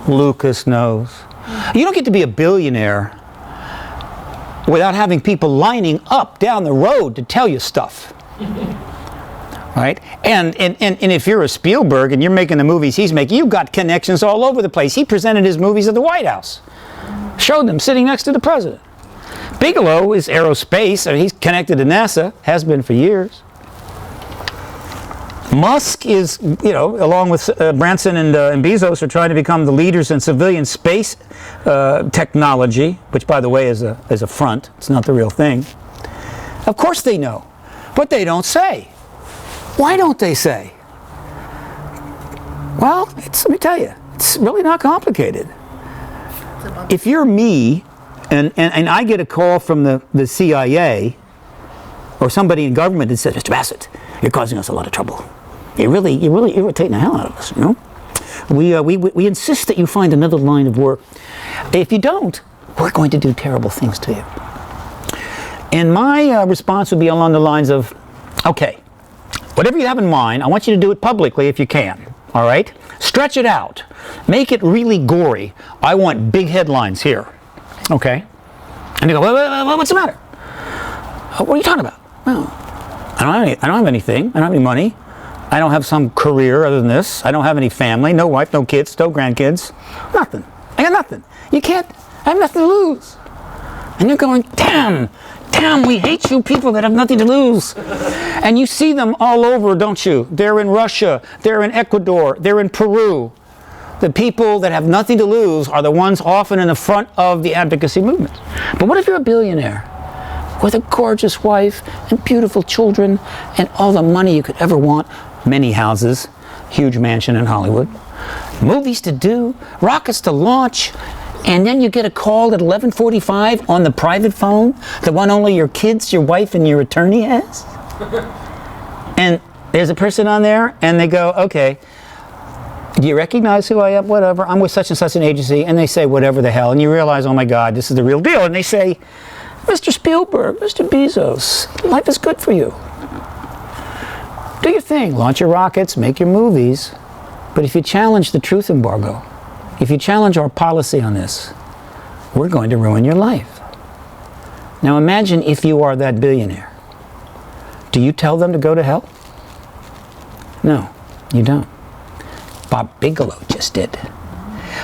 Lucas knows. You don't get to be a billionaire without having people lining up down the road to tell you stuff. Right? And if you're a Spielberg and you're making the movies he's making, you've got connections all over the place. He presented his movies at the White House. Showed them sitting next to the president. Bigelow is aerospace, and he's connected to NASA, has been for years. Musk is, along with Branson and Bezos, are trying to become the leaders in civilian space technology, which, by the way, is a front. It's not the real thing. Of course they know, but they don't say. Why don't they say? Well, let me tell you, it's really not complicated. If you're me, and I get a call from the CIA or somebody in government that says, Mr. Bassett, you're causing us a lot of trouble. You're really irritating the hell out of us, We insist that you find another line of work. If you don't, we're going to do terrible things to you. And my response would be along the lines of, okay, whatever you have in mind, I want you to do it publicly if you can, all right? Stretch it out. Make it really gory. I want big headlines here, okay? And you go, what's the matter? What are you talking about? Well, I don't have anything. I don't have any money. I don't have some career other than this. I don't have any family, no wife, no kids, no grandkids. Nothing. I got nothing. You can't, I have nothing to lose. And you're going, damn, we hate you people that have nothing to lose. And you see them all over, don't you? They're in Russia, they're in Ecuador, they're in Peru. The people that have nothing to lose are the ones often in the front of the advocacy movement. But what if you're a billionaire with a gorgeous wife and beautiful children and all the money you could ever want? Many houses, huge mansion in Hollywood, movies to do, rockets to launch, And then you get a call at 11:45 on the private phone, the one only your kids, your wife, and your attorney has. And there's a person on there, and they go, okay, do you recognize who I am? Whatever. I'm with such and such an agency. And they say, whatever the hell. And you realize, oh my God, this is the real deal. And they say, Mr. Spielberg, Mr. Bezos, life is good for you. Do your thing. Launch your rockets, make your movies. But if you challenge the truth embargo, if you challenge our policy on this, we're going to ruin your life. Now imagine if you are that billionaire. Do you tell them to go to hell? No, you don't. Bob Bigelow just did.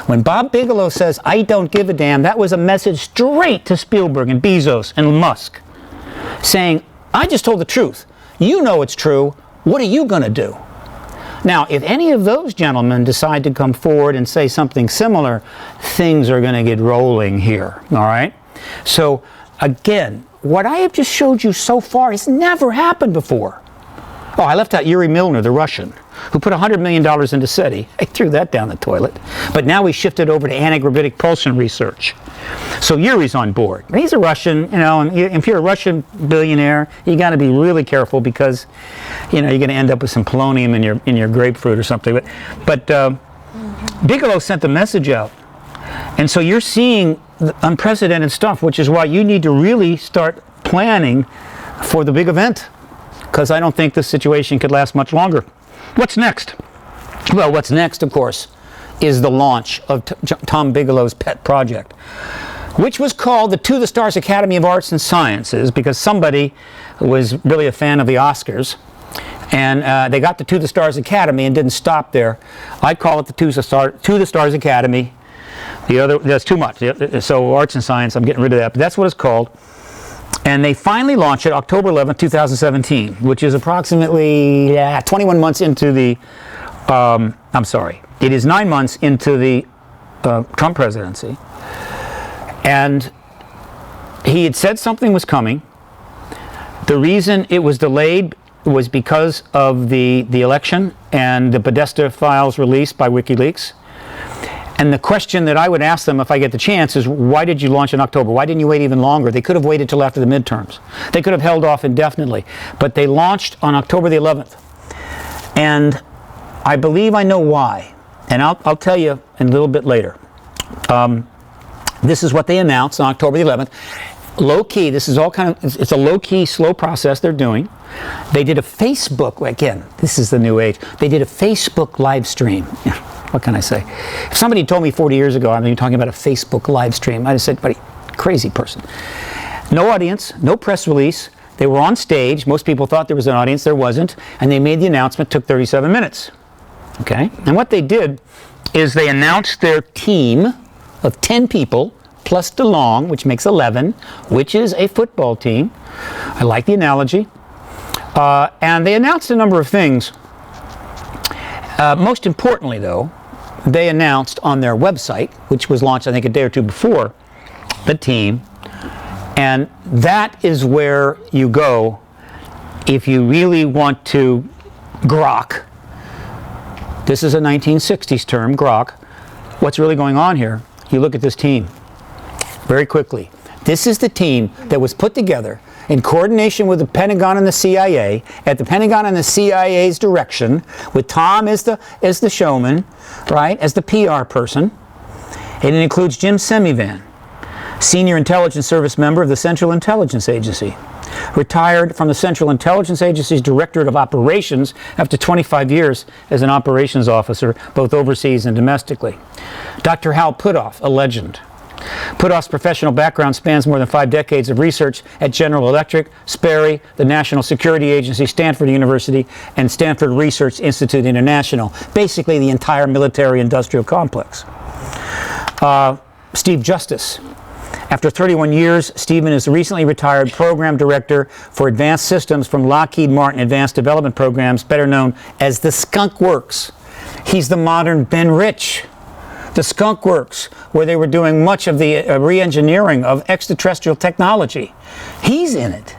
When Bob Bigelow says, I don't give a damn, that was a message straight to Spielberg and Bezos and Musk, saying, I just told the truth. You know it's true. What are you going to do? Now, if any of those gentlemen decide to come forward and say something similar, things are going to get rolling here, all right? So, again, what I have just showed you so far has never happened before. Oh, I left out Yuri Milner, the Russian, who put $100 million into SETI. I threw that down the toilet. But now we shifted over to anti-gravitic propulsion research. So Yuri's on board. He's a Russian, you know, and if you're a Russian billionaire, you got to be really careful because, you know, you're going to end up with some polonium in your grapefruit or something. But Bigelow sent the message out. And so you're seeing unprecedented stuff, which is why you need to really start planning for the big event. Because I don't think this situation could last much longer. What's next? Well, what's next, of course, is the launch of Tom Bigelow's pet project, which was called the To the Stars Academy of Arts and Sciences, because somebody was really a fan of the Oscars, and they got the To the Stars Academy and didn't stop there. I call it the To the Stars Academy. The other, that's too much. So Arts and Science, I'm getting rid of that, but that's what it's called. And they finally launched it October 11th, 2017, which is approximately 21 months into the, it is 9 months into the Trump presidency. And he had said something was coming. The reason it was delayed was because of the election and the Podesta files released by WikiLeaks. And the question that I would ask them if I get the chance is, why did you launch in October? Why didn't you wait even longer? They could have waited till after the midterms. They could have held off indefinitely. But they launched on October the 11th. And I believe I know why. And I'll tell you a little bit later. This is what they announced on October the 11th. Low key, this is all it's a low key, slow process they're doing. They did a Facebook, again, this is the new age. They did a Facebook live stream. What can I say? If somebody told me 40 years ago, I'm talking about a Facebook live stream, I'd have said, buddy, crazy person. No audience, no press release. They were on stage. Most people thought there was an audience. There wasn't. And they made the announcement. Took 37 minutes. Okay? And what they did is they announced their team of 10 people, plus DeLonge, which makes 11, which is a football team. I like the analogy. And they announced a number of things. Most importantly, though, they announced on their website, which was launched, I think, a day or two before, the team. And that is where you go if you really want to grok. This is a 1960s term, grok. What's really going on here? You look at this team very quickly. This is the team that was put together in coordination with the Pentagon and the CIA, at the Pentagon and the CIA's direction, with Tom as the showman, right, as the PR person. And it includes Jim Semivan, Senior Intelligence Service member of the Central Intelligence Agency, retired from the Central Intelligence Agency's Directorate of Operations after 25 years as an operations officer, both overseas and domestically. Dr. Hal Puthoff, a legend. Puthoff's professional background spans more than 5 decades of research at General Electric, Sperry, the National Security Agency, Stanford University, and Stanford Research Institute International. Basically, the entire military-industrial complex. Steve Justice. After 31 years, Stephen is recently retired Program Director for Advanced Systems from Lockheed Martin Advanced Development Programs, better known as the Skunk Works. He's the modern Ben Rich. The Skunk Works, where they were doing much of the re-engineering of extraterrestrial technology. He's in it.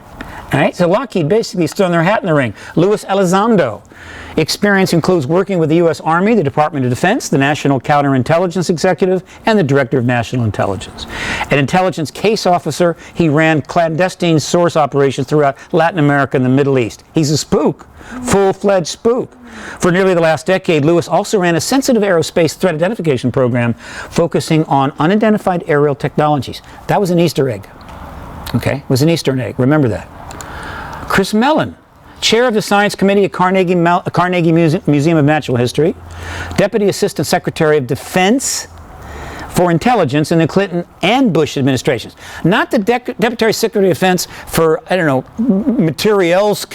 All right, so Lockheed basically is throwing their hat in the ring. Luis Elizondo. Experience includes working with the U.S. Army, the Department of Defense, the National Counterintelligence Executive, and the Director of National Intelligence. An intelligence case officer, he ran clandestine source operations throughout Latin America and the Middle East. He's a spook, full-fledged spook. For nearly the last decade, Lewis also ran a sensitive aerospace threat identification program focusing on unidentified aerial technologies. That was an Easter egg. Okay, it was an Easter egg. Remember that. Chris Mellon, chair of the Science Committee at Carnegie Museum of Natural History, Deputy Assistant Secretary of Defense for Intelligence in the Clinton and Bush administrations. Not the Deputy Secretary of Defense for, I don't know, materials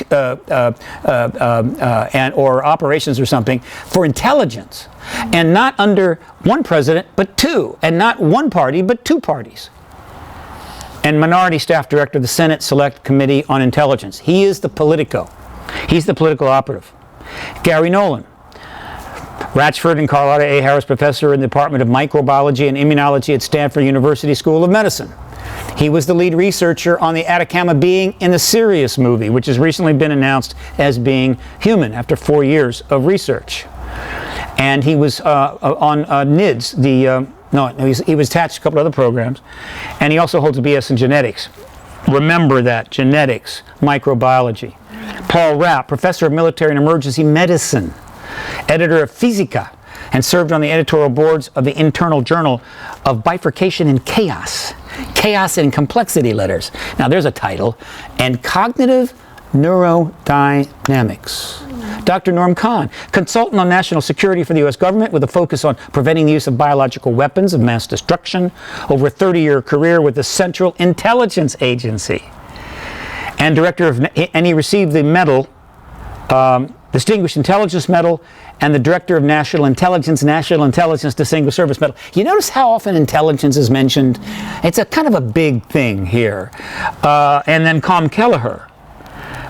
and or operations or something, for intelligence. And not under one president, but two. And not one party, but two parties. And Minority Staff Director of the Senate Select Committee on Intelligence. He is the Politico. He's the political operative. Gary Nolan, Ratchford and Carlotta A. Harris Professor in the Department of Microbiology and Immunology at Stanford University School of Medicine. He was the lead researcher on the Atacama being in the Sirius movie, which has recently been announced as being human after 4 years of research. And he was on NIDS, he was attached to a couple other programs, and he also holds a BS in genetics. Remember that, genetics, microbiology. Paul Rapp, Professor of Military and Emergency Medicine, editor of Physica, and served on the editorial boards of the Internal Journal of Bifurcation and Chaos. Chaos and Complexity Letters. Now there's a title. And Cognitive Neurodynamics. Dr. Norm Kahn, consultant on national security for the U.S. government with a focus on preventing the use of biological weapons of mass destruction, over a 30-year career with the Central Intelligence Agency. And he received the medal, Distinguished Intelligence Medal, and the Director of National Intelligence Distinguished Service Medal. You notice how often intelligence is mentioned? It's a kind of a big thing here. And then Com Kelleher,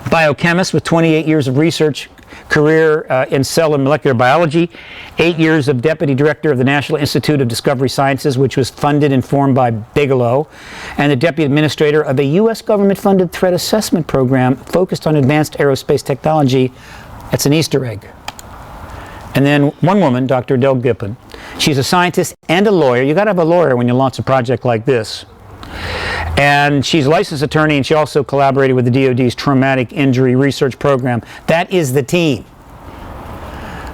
biochemist with 28 years of research career in cell and molecular biology, 8 years of Deputy Director of the National Institute of Discovery Sciences, which was funded and formed by Bigelow, and the Deputy Administrator of a U.S. government-funded threat assessment program focused on advanced aerospace technology. That's an Easter egg. And then one woman, Dr. Adele Gippon. She's a scientist and a lawyer. You got to have a lawyer when you launch a project like this. And she's a licensed attorney, and she also collaborated with the DoD's Traumatic Injury Research Program. That is the team.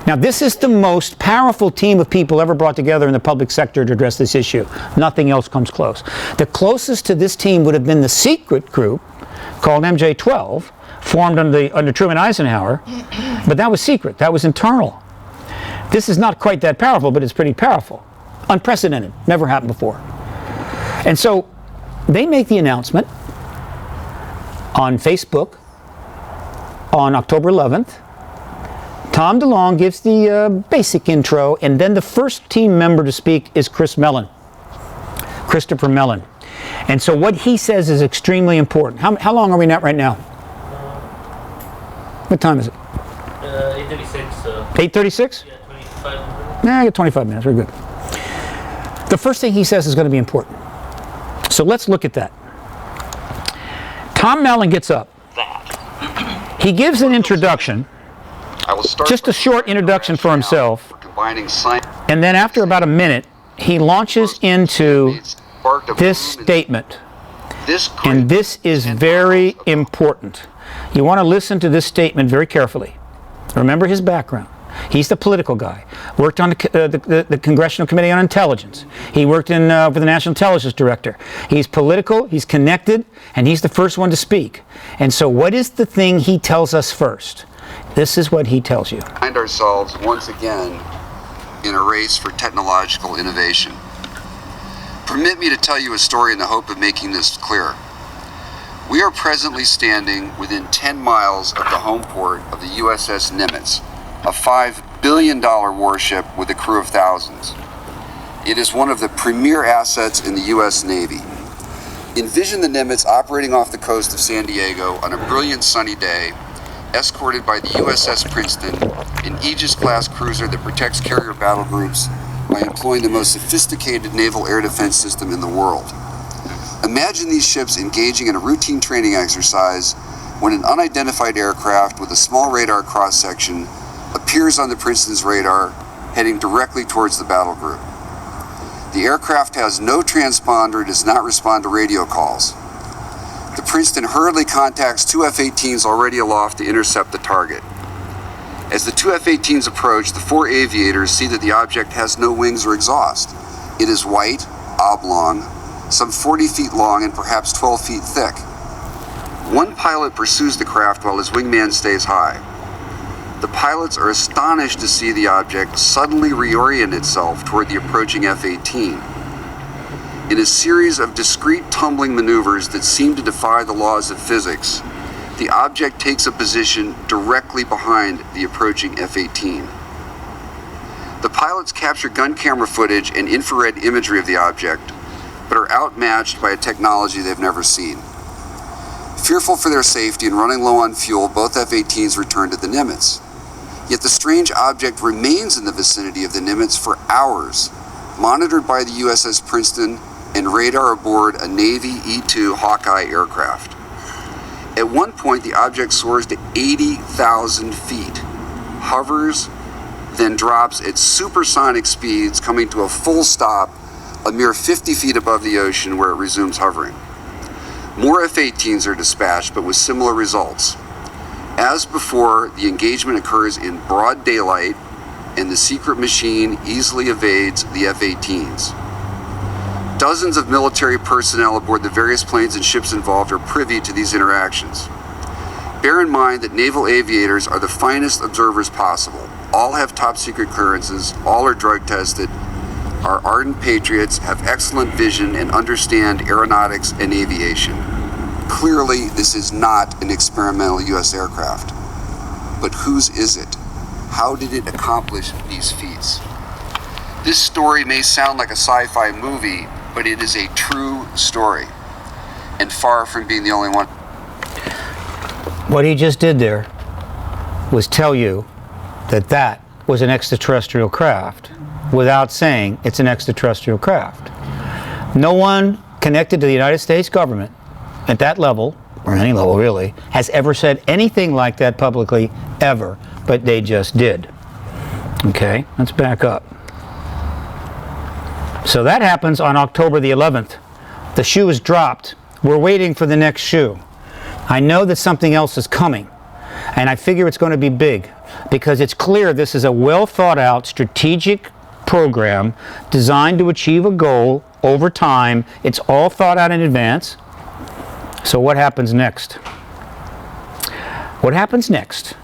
Now, this is the most powerful team of people ever brought together in the public sector to address this issue. Nothing else comes close. The closest to this team would have been the secret group called MJ-12, formed under Truman Eisenhower, but that was secret. That was internal. This is not quite that powerful, but it's pretty powerful. Unprecedented. Never happened before. And so they make the announcement on Facebook on October 11th. Tom DeLonge gives the basic intro, and then the first team member to speak is Christopher Mellon. And so what he says is extremely important. How long are we at right now? What time is it? 8:36. 8:36? Yeah, 25 minutes. I got 25 minutes. We're good. The first thing he says is going to be important. So let's look at that. Tom Mellon gets up. He gives an introduction, just a short introduction for himself, and then after about a minute, he launches into this statement. And this is very important. You want to listen to this statement very carefully. Remember his background. He's the political guy. Worked on the Congressional Committee on Intelligence. He worked for the National Intelligence Director. He's political, he's connected, and he's the first one to speak. And so what is the thing he tells us first? This is what he tells you. We find ourselves once again in a race for technological innovation. Permit me to tell you a story in the hope of making this clear. We are presently standing within 10 miles of the home port of the USS Nimitz, a $5 billion warship with a crew of thousands. It is one of the premier assets in the U.S. Navy. Envision the Nimitz operating off the coast of San Diego on a brilliant sunny day, escorted by the USS Princeton, an Aegis-class cruiser that protects carrier battle groups by employing the most sophisticated naval air defense system in the world. Imagine these ships engaging in a routine training exercise when an unidentified aircraft with a small radar cross-section appears on the Princeton's radar, heading directly towards the battle group. The aircraft has no transponder and does not respond to radio calls. The Princeton hurriedly contacts two F-18s already aloft to intercept the target. As the two F-18s approach, the four aviators see that the object has no wings or exhaust. It is white, oblong, some 40 feet long and perhaps 12 feet thick. One pilot pursues the craft while his wingman stays high. The pilots are astonished to see the object suddenly reorient itself toward the approaching F-18. In a series of discrete tumbling maneuvers that seem to defy the laws of physics, the object takes a position directly behind the approaching F-18. The pilots capture gun camera footage and infrared imagery of the object, but are outmatched by a technology they've never seen. Fearful for their safety and running low on fuel, both F-18s return to the Nimitz. Yet the strange object remains in the vicinity of the Nimitz for hours, monitored by the USS Princeton and radar aboard a Navy E-2 Hawkeye aircraft. At one point, the object soars to 80,000 feet, hovers, then drops at supersonic speeds, coming to a full stop a mere 50 feet above the ocean, where it resumes hovering. More F-18s are dispatched, but with similar results. As before, the engagement occurs in broad daylight, and the secret machine easily evades the F-18s. Dozens of military personnel aboard the various planes and ships involved are privy to these interactions. Bear in mind that naval aviators are the finest observers possible. All have top secret clearances, all are drug tested, are ardent patriots, have excellent vision, and understand aeronautics and aviation. Clearly, this is not an experimental U.S. aircraft. But whose is it? How did it accomplish these feats? This story may sound like a sci-fi movie, but it is a true story, and far from being the only one. What he just did there was tell you that that was an extraterrestrial craft without saying it's an extraterrestrial craft. No one connected to the United States government at that level, or any level really, has ever said anything like that publicly, ever, but they just did. Okay, let's back up. So that happens on October the 11th. The shoe is dropped. We're waiting for the next shoe. I know that something else is coming, and I figure it's going to be big, because it's clear this is a well thought out strategic program designed to achieve a goal over time. It's all thought out in advance. So what happens next? What happens next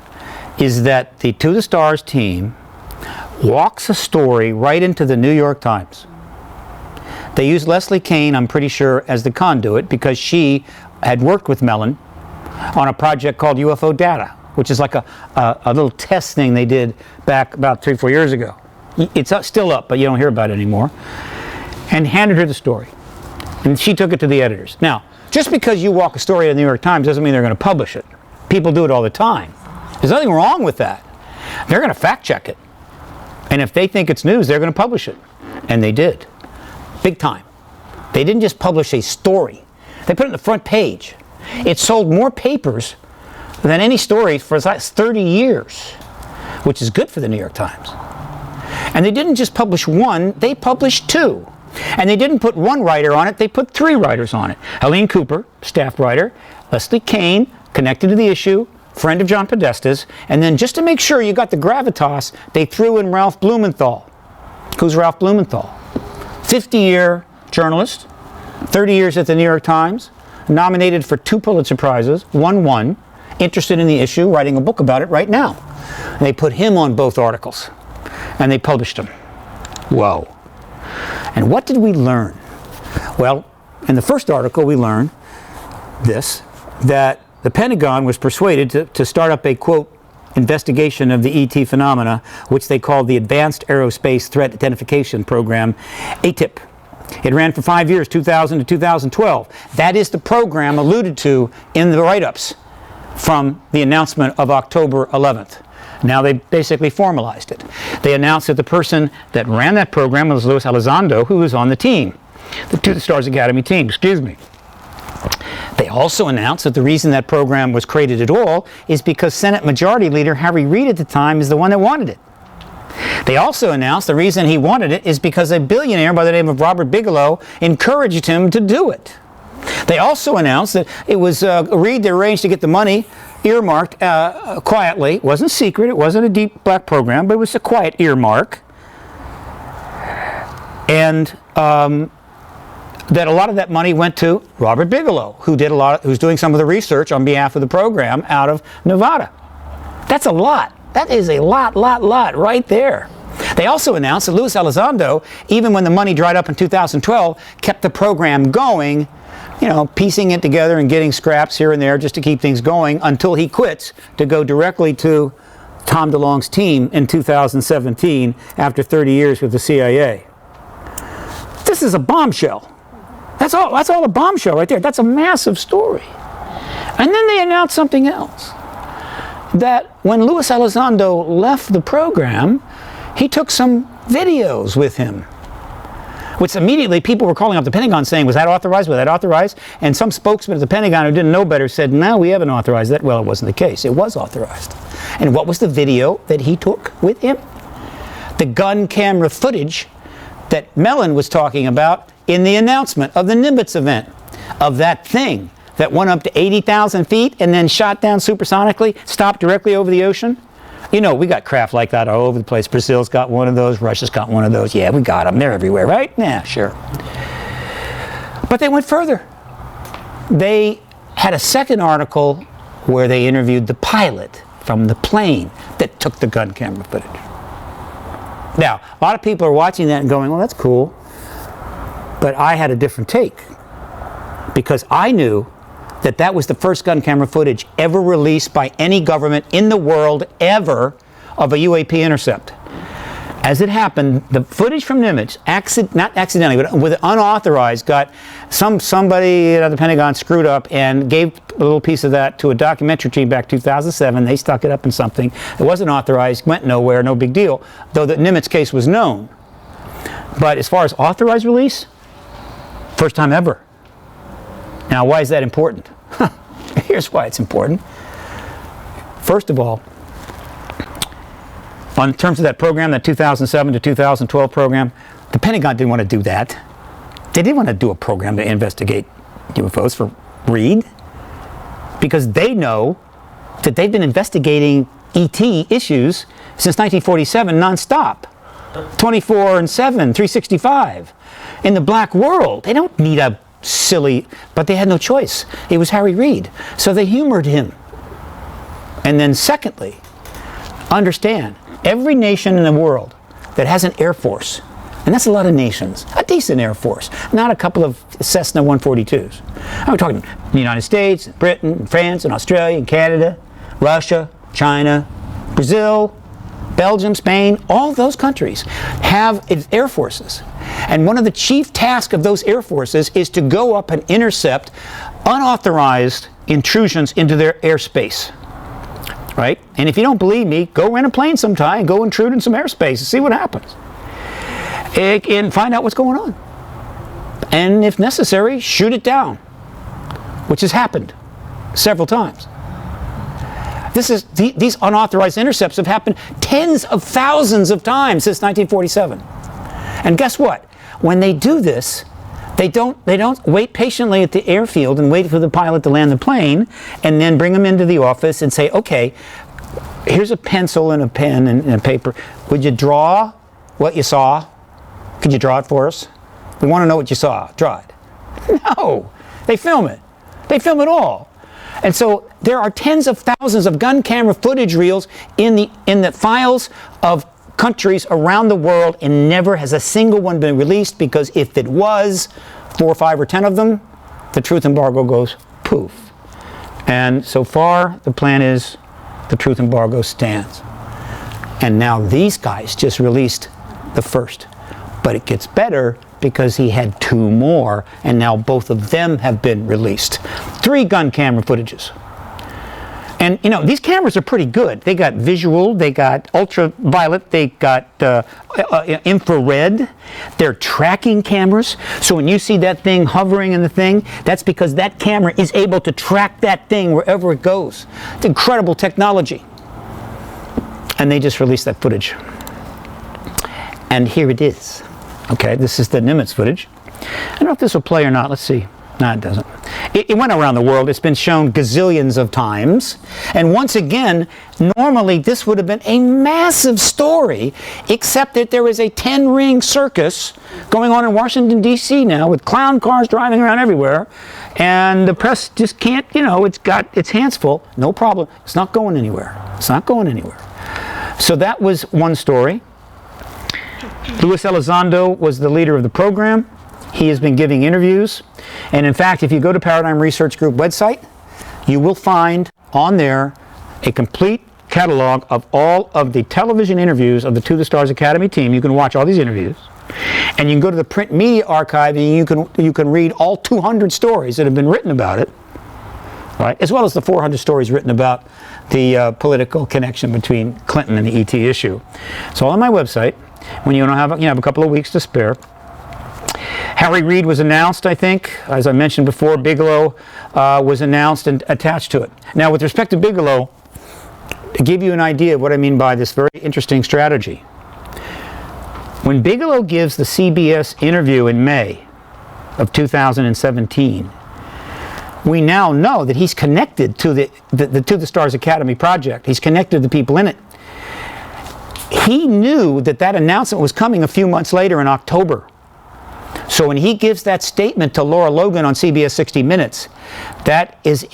is that the To the Stars team walks a story right into the New York Times. They used Leslie Kean, I'm pretty sure, as the conduit, because she had worked with Mellon on a project called UFO Data, which is like a little test thing they did back about 3 or 4 years ago. It's still up, but you don't hear about it anymore. And handed her the story. And she took it to the editors. Now, just because you walk a story in the New York Times doesn't mean they're going to publish it. People do it all the time. There's nothing wrong with that. They're going to fact check it. And if they think it's news, they're going to publish it. And they did. Big time. They didn't just publish a story. They put it on the front page. It sold more papers than any story for the last 30 years, which is good for the New York Times. And they didn't just publish one, they published two. And they didn't put one writer on it, they put 3 writers on it. Helene Cooper, staff writer, Leslie Kean, connected to the issue, friend of John Podesta's, and then just to make sure you got the gravitas, they threw in Ralph Blumenthal. Who's Ralph Blumenthal? 50-year journalist, 30 years at the New York Times, nominated for 2 Pulitzer Prizes, won, interested in the issue, writing a book about it right now. And they put him on both articles, and they published them. Whoa. And what did we learn? Well, in the first article we learned this, that the Pentagon was persuaded to start up a, quote, investigation of the ET phenomena, which they called the Advanced Aerospace Threat Identification Program, ATIP. It ran for 5 years, 2000 to 2012. That is the program alluded to in the write-ups from the announcement of October 11th. Now they basically formalized it. They announced that the person that ran that program was Luis Elizondo, who was on the team, the To the Stars Academy team, excuse me. They also announced that the reason that program was created at all is because Senate Majority Leader Harry Reid at the time is the one that wanted it. They also announced the reason he wanted it is because a billionaire by the name of Robert Bigelow encouraged him to do it. They also announced that it was Reid that arranged to get the money earmarked quietly. It wasn't secret. It wasn't a deep black program, but it was a quiet earmark. And that a lot of that money went to Robert Bigelow, who's doing some of the research on behalf of the program out of Nevada. That's a lot. That is a lot right there. They also announced that Luis Elizondo, even when the money dried up in 2012, kept the program going, you know, piecing it together and getting scraps here and there just to keep things going until he quits to go directly to Tom DeLonge's team in 2017 after 30 years with the CIA. This is a bombshell. That's all a bombshell right there. That's a massive story. And then they announced something else. That when Luis Elizondo left the program, he took some videos with him, which immediately people were calling up the Pentagon saying, was that authorized? Was that authorized? And some spokesman at the Pentagon who didn't know better said, no, we haven't authorized that. Well, it wasn't the case. It was authorized. And what was the video that he took with him? The gun camera footage that Mellon was talking about in the announcement of the Nimitz event, of that thing that went up to 80,000 feet and then shot down supersonically, stopped directly over the ocean. You know, we got craft like that all over the place. Brazil's got one of those. Russia's got one of those. Yeah, we got them. They're everywhere, right? Yeah, sure. But they went further. They had a second article where they interviewed the pilot from the plane that took the gun camera footage. Now, a lot of people are watching that and going, well, that's cool. But I had a different take. Because I knew that that was the first gun camera footage ever released by any government in the world ever of a UAP intercept. As it happened, the footage from Nimitz, not accidentally, but with unauthorized, got somebody at the Pentagon screwed up and gave a little piece of that to a documentary team back in 2007. They stuck it up in something. It wasn't authorized, went nowhere, no big deal, though the Nimitz case was known. But as far as authorized release, first time ever. Now, why is that important? Here's why it's important. First of all, in terms of that program, that 2007 to 2012 program, the Pentagon didn't want to do that. They didn't want to do a program to investigate UFOs for Reid, because they know that they've been investigating ET issues since 1947 nonstop. 24/7, 365. In the black world, they don't need a silly, but they had no choice. It was Harry Reid. So they humored him. And then secondly, understand, every nation in the world that has an air force, and that's a lot of nations, a decent air force, not a couple of Cessna 142s. I'm talking the United States, Britain, France, and Australia, and Canada, Russia, China, Brazil, Belgium, Spain, all those countries have air forces. And one of the chief tasks of those air forces is to go up and intercept unauthorized intrusions into their airspace. Right? And if you don't believe me, go rent a plane sometime and go intrude in some airspace and see what happens. And find out what's going on. And if necessary, shoot it down, which has happened several times. These unauthorized intercepts have happened tens of thousands of times since 1947. And guess what? When they do this, they don't wait patiently at the airfield and wait for the pilot to land the plane and then bring them into the office and say, okay, here's a pencil and a pen and a paper. Would you draw what you saw? Could you draw it for us? We want to know what you saw. Draw it. No. They film it. They film it all. And so there are tens of thousands of gun camera footage reels in the files of countries around the world, and never has a single one been released, because if it was 4, 5, or 10 of them, the truth embargo goes poof. And so far, the plan is the truth embargo stands. And now these guys just released the first. But it gets better because he had 2 more, and now both of them have been released. 3 gun camera footages. And, you know, these cameras are pretty good. They got visual, they got ultraviolet, they got infrared. They're tracking cameras. So when you see that thing hovering in the thing, that's because that camera is able to track that thing wherever it goes. It's incredible technology. And they just released that footage. And here it is. Okay, this is the Nimitz footage. I don't know if this will play or not. Let's see. No, it doesn't. It went around the world. It's been shown gazillions of times. And once again, normally this would have been a massive story, except that there is a 10-ring circus going on in Washington, D.C. now with clown cars driving around everywhere. And the press just can't, you know, it's got its hands full. No problem. It's not going anywhere. It's not going anywhere. So that was one story. Luis Elizondo was the leader of the program. He has been giving interviews. And in fact, if you go to Paradigm Research Group website, you will find on there a complete catalog of all of the television interviews of the To the Stars Academy team. You can watch all these interviews. And you can go to the print media archive and you can read all 200 stories that have been written about it, right? As well as the 400 stories written about the political connection between Clinton and the ET issue. It's all on my website. When you have a couple of weeks to spare. Harry Reid was announced, I think. As I mentioned before, Bigelow was announced and attached to it. Now, with respect to Bigelow, to give you an idea of what I mean by this very interesting strategy. When Bigelow gives the CBS interview in May of 2017, we now know that he's connected to the To the Stars Academy project. He's connected to the people in it. He knew that that announcement was coming a few months later in October. So when he gives that statement to Laura Logan on CBS 60 Minutes, that is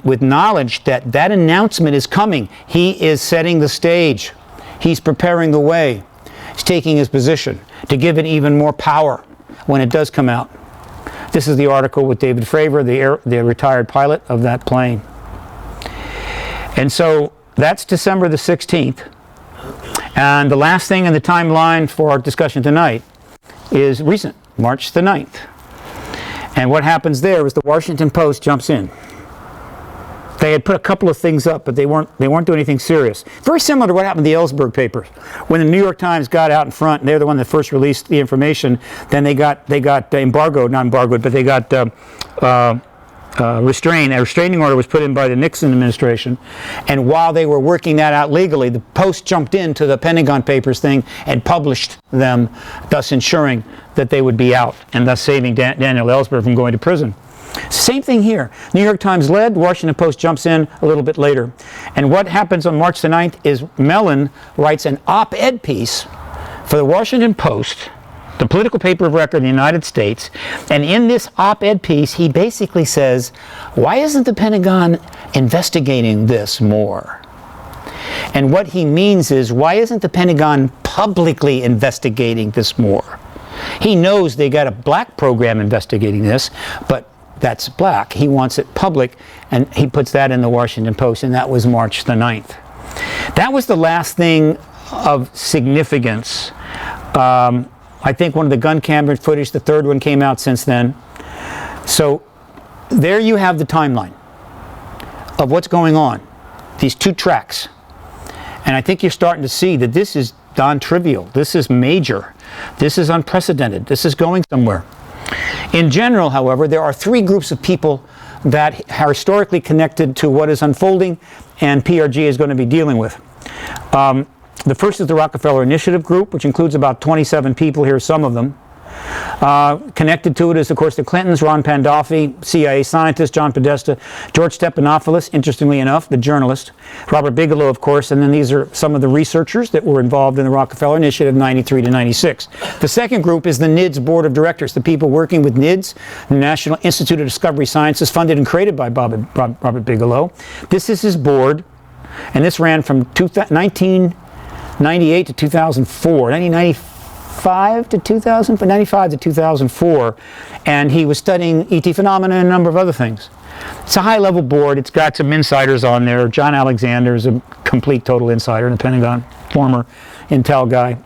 with knowledge that that announcement is coming. He is setting the stage. He's preparing the way. He's taking his position to give it even more power when it does come out. This is the article with David Fravor, the retired pilot of that plane. And so that's December the 16th. And the last thing in the timeline for our discussion tonight is recent, March the 9th. And what happens there is the Washington Post jumps in. They had put a couple of things up, but they weren't doing anything serious. Very similar to what happened to the Ellsberg papers. When the New York Times got out in front, and they're the one that first released the information, then they got embargoed, not embargoed, but they got restrained. A restraining order was put in by the Nixon administration, and while they were working that out legally, the Post jumped into the Pentagon Papers thing and published them, thus ensuring that they would be out, and thus saving Daniel Ellsberg from going to prison. Same thing here. New York Times led, Washington Post jumps in a little bit later. And what happens on March the 9th is Mellon writes an op-ed piece for the Washington Post, the political paper of record in the United States, and in this op-ed piece he basically says, why isn't the Pentagon investigating this more? And what he means is, why isn't the Pentagon publicly investigating this more? He knows they got a black program investigating this, but that's black. He wants it public, and he puts that in the Washington Post, and that was March the 9th. That was the last thing of significance. I think one of the gun camera footage, the third one came out since then. So there you have the timeline of what's going on, these two tracks. And I think you're starting to see that this is non-trivial. This is major. This is unprecedented. This is going somewhere. In general, however, there are three groups of people that are historically connected to what is unfolding and PRG is going to be dealing with. The first is the Rockefeller Initiative group, which includes about 27 people here, some of them. Connected to it is, of course, the Clintons, Ron Pandolfi, CIA scientist, John Podesta, George Stephanopoulos, interestingly enough, the journalist, Robert Bigelow, of course, and then these are some of the researchers that were involved in the Rockefeller Initiative 93 to 96. The second group is the NIDS Board of Directors, the people working with NIDS, the National Institute of Discovery Sciences, funded and created by Robert Bigelow. This is his board, and this ran from 1998 to 2004, 1995 to 2004, and he was studying ET phenomena and a number of other things. It's a high-level board. It's got some insiders on there. John Alexander is a complete total insider in the Pentagon, former intel guy.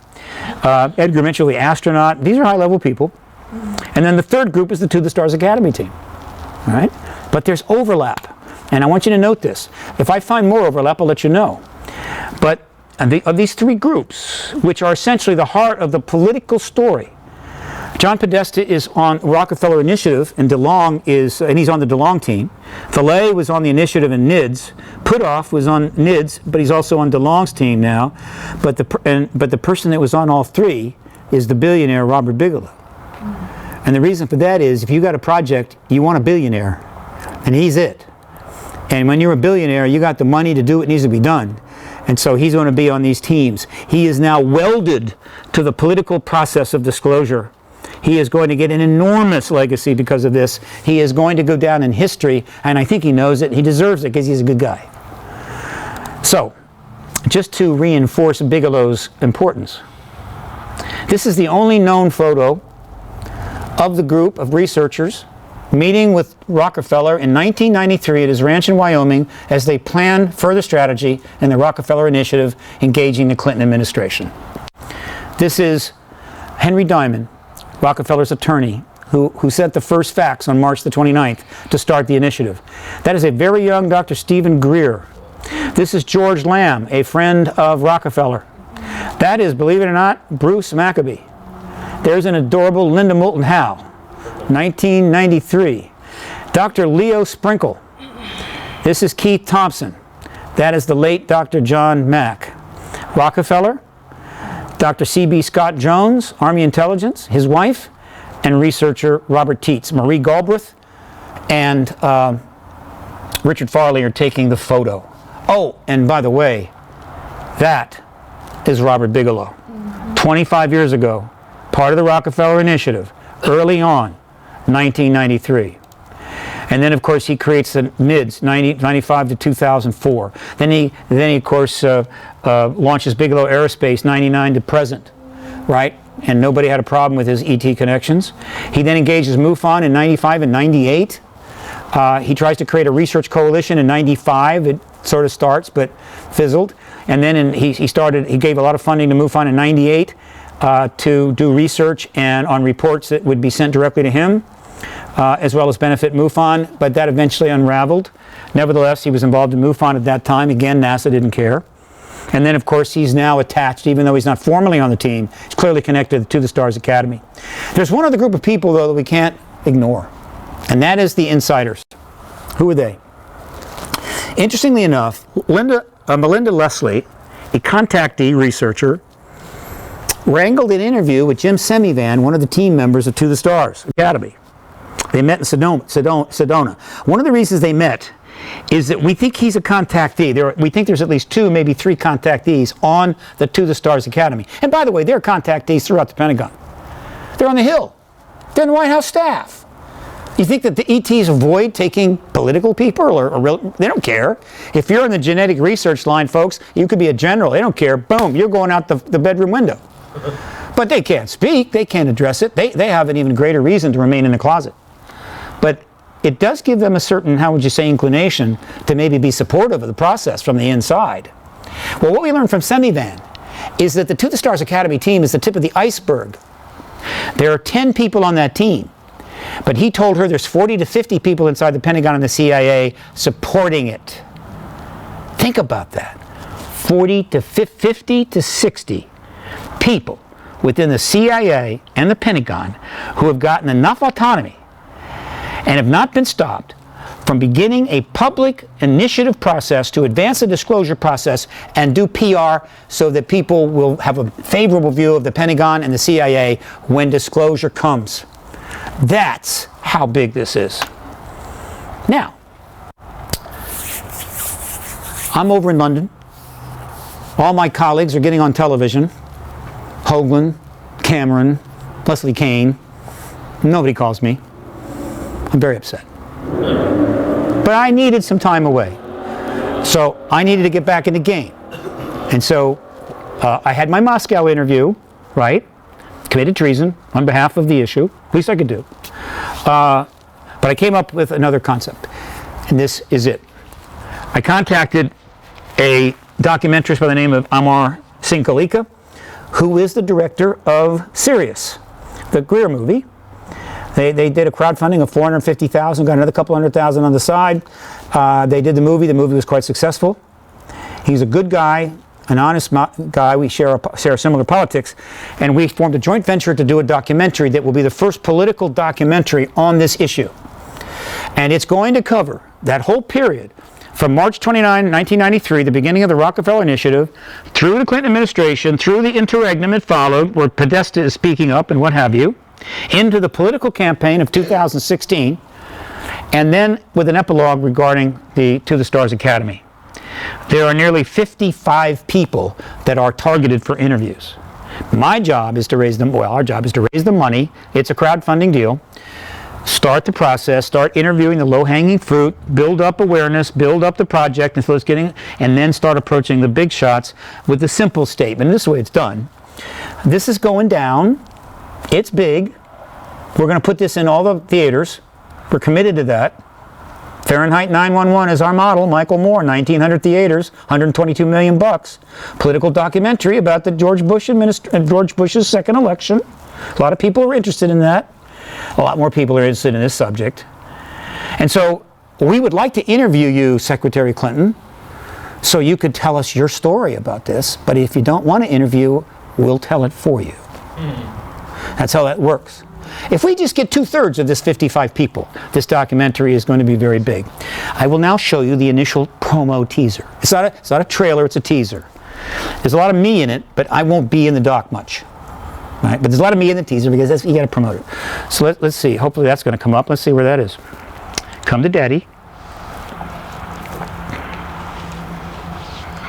Edgar Mitchell, the astronaut. These are high-level people. And then the third group is the To the Stars Academy team. All right? But there's overlap. And I want you to note this. If I find more overlap, I'll let you know. But of these three groups, which are essentially the heart of the political story, John Podesta is on Rockefeller Initiative, and DeLonge and he's on the DeLonge team. Fillet was on the initiative and NIDS. Putoff was on NIDS, but he's also on DeLonge's team now. But the person that was on all three is the billionaire Robert Bigelow. And the reason for that is, if you got a project, you want a billionaire, and he's it. And when you're a billionaire, you got the money to do what needs to be done. And so he's going to be on these teams. He is now welded to the political process of disclosure. He is going to get an enormous legacy because of this. He is going to go down in history, and I think he knows it. He deserves it because he's a good guy. So, just to reinforce Bigelow's importance, this is the only known photo of the group of researchers meeting with Rockefeller in 1993 at his ranch in Wyoming as they planned further strategy in the Rockefeller Initiative engaging the Clinton administration. This is Henry Diamond, Rockefeller's attorney, who sent the first fax on March the 29th to start the initiative. That is a very young Dr. Stephen Greer. This is George Lamb, a friend of Rockefeller. That is, believe it or not, Bruce Maccabee. There's an adorable Linda Moulton Howe, 1993. Dr. Leo Sprinkle. This is Keith Thompson. That is the late Dr. John Mack. Rockefeller, Dr. C.B. Scott Jones, Army Intelligence, his wife, and researcher Robert Teets. Marie Galbraith and Richard Farley are taking the photo. Oh, and by the way, that is Robert Bigelow. 25 years ago, part of the Rockefeller Initiative, early on, 1993. And then, of course, he creates the NIDS, 95 to 2004. Then he of course, launches Bigelow Aerospace, 99 to present, right? And nobody had a problem with his ET connections. He then engages MUFON in 95 and 98. He tries to create a research coalition in 95. It sort of starts, but fizzled. And then he gave a lot of funding to MUFON in 98 to do research and on reports that would be sent directly to him. As well as benefit MUFON, but that eventually unraveled. Nevertheless, he was involved in MUFON at that time. Again, NASA didn't care. And then, of course, he's now attached, even though he's not formally on the team, he's clearly connected to the Stars Academy. There's one other group of people, though, that we can't ignore, and that is the insiders. Who are they? Interestingly enough, Melinda Leslie, a contactee researcher, wrangled an interview with Jim Semivan, one of the team members of To the Stars Academy. They met in Sedona. One of the reasons they met is that we think he's a contactee. We think there's at least 2, maybe 3 contactees on the To the Stars Academy. And by the way, they're contactees throughout the Pentagon. They're on the Hill. They're in the White House staff. You think that the ETs avoid taking political people? They don't care. If you're in the genetic research line, folks, you could be a general. They don't care. Boom, you're going out the bedroom window. But they can't speak. They can't address it. They have an even greater reason to remain in the closet. But it does give them a certain, how would you say, inclination to maybe be supportive of the process from the inside. Well, what we learned from Semivan is that the To the Stars Academy team is the tip of the iceberg. There are 10 people on that team, but he told her there's 40 to 50 people inside the Pentagon and the CIA supporting it. Think about that. 50 to 60 people within the CIA and the Pentagon who have gotten enough autonomy and have not been stopped from beginning a public initiative process to advance the disclosure process and do PR so that people will have a favorable view of the Pentagon and the CIA when disclosure comes. That's how big this is. Now, I'm over in London. All my colleagues are getting on television. Hoagland, Cameron, Leslie Kean. Nobody calls me. I'm very upset. But I needed some time away. So I needed to get back in the game. And so I had my Moscow interview, right? Committed treason on behalf of the issue. Least I could do. But I came up with another concept. And this is it. I contacted a documentarist by the name of Amar Singh-Kalika, who is the director of Sirius, the Greer movie. They did a crowdfunding of $450,000, got another couple $100,000 on the side. They did the movie. The movie was quite successful. He's a good guy, an honest guy. We share similar politics, and we formed a joint venture to do a documentary that will be the first political documentary on this issue. And it's going to cover that whole period from March 29, 1993, the beginning of the Rockefeller Initiative, through the Clinton administration, through the interregnum that followed, where Podesta is speaking up and what have you, into the political campaign of 2016, and then with an epilogue regarding the To the Stars Academy. There are nearly 55 people that are targeted for interviews. My job is to raise them, well, our job is to raise the money. It's a crowdfunding deal. Start the process, start interviewing the low-hanging fruit, build up awareness, build up the project, and then start approaching the big shots with the simple statement. And this is the way it's done. This is going down. It's big. We're going to put this in all the theaters. We're committed to that. Fahrenheit 9/11 is our model. Michael Moore, 1,900 theaters, $122 million. Political documentary about the George Bush's second election. A lot of people are interested in that. A lot more people are interested in this subject. And so we would like to interview you, Secretary Clinton, so you could tell us your story about this. But if you don't want to interview, we'll tell it for you. That's how that works. If we just get 2/3 of this 55 people, this documentary is going to be very big. I will now show you the initial promo teaser. It's not a trailer, it's a teaser. There's a lot of me in it, but I won't be in the doc much. Right? But there's a lot of me in the teaser because you got to promote it. So let's see. Hopefully that's going to come up. Let's see where that is. Come to Daddy.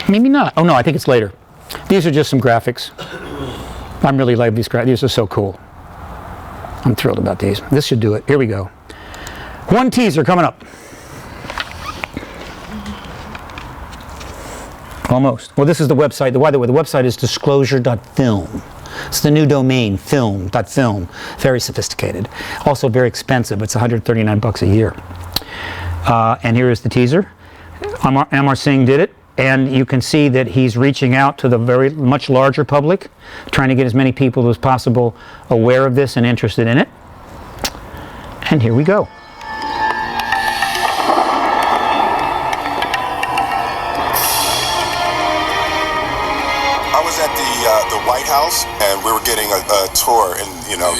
Maybe not. Oh no, I think it's later. These are just some graphics. I'm really like these graphics. These are so cool. I'm thrilled about these. This should do it. Here we go. One teaser coming up. Almost. Well, this is the website. By the way, the website is disclosure.film. It's the new domain, film.film. Very sophisticated. Also very expensive. It's $139 a year. And here is the teaser. Amar Singh did it. And you can see that he's reaching out to the very much larger public, trying to get as many people as possible aware of this and interested in it. And here we go. I was at the White House, and we were getting a tour, and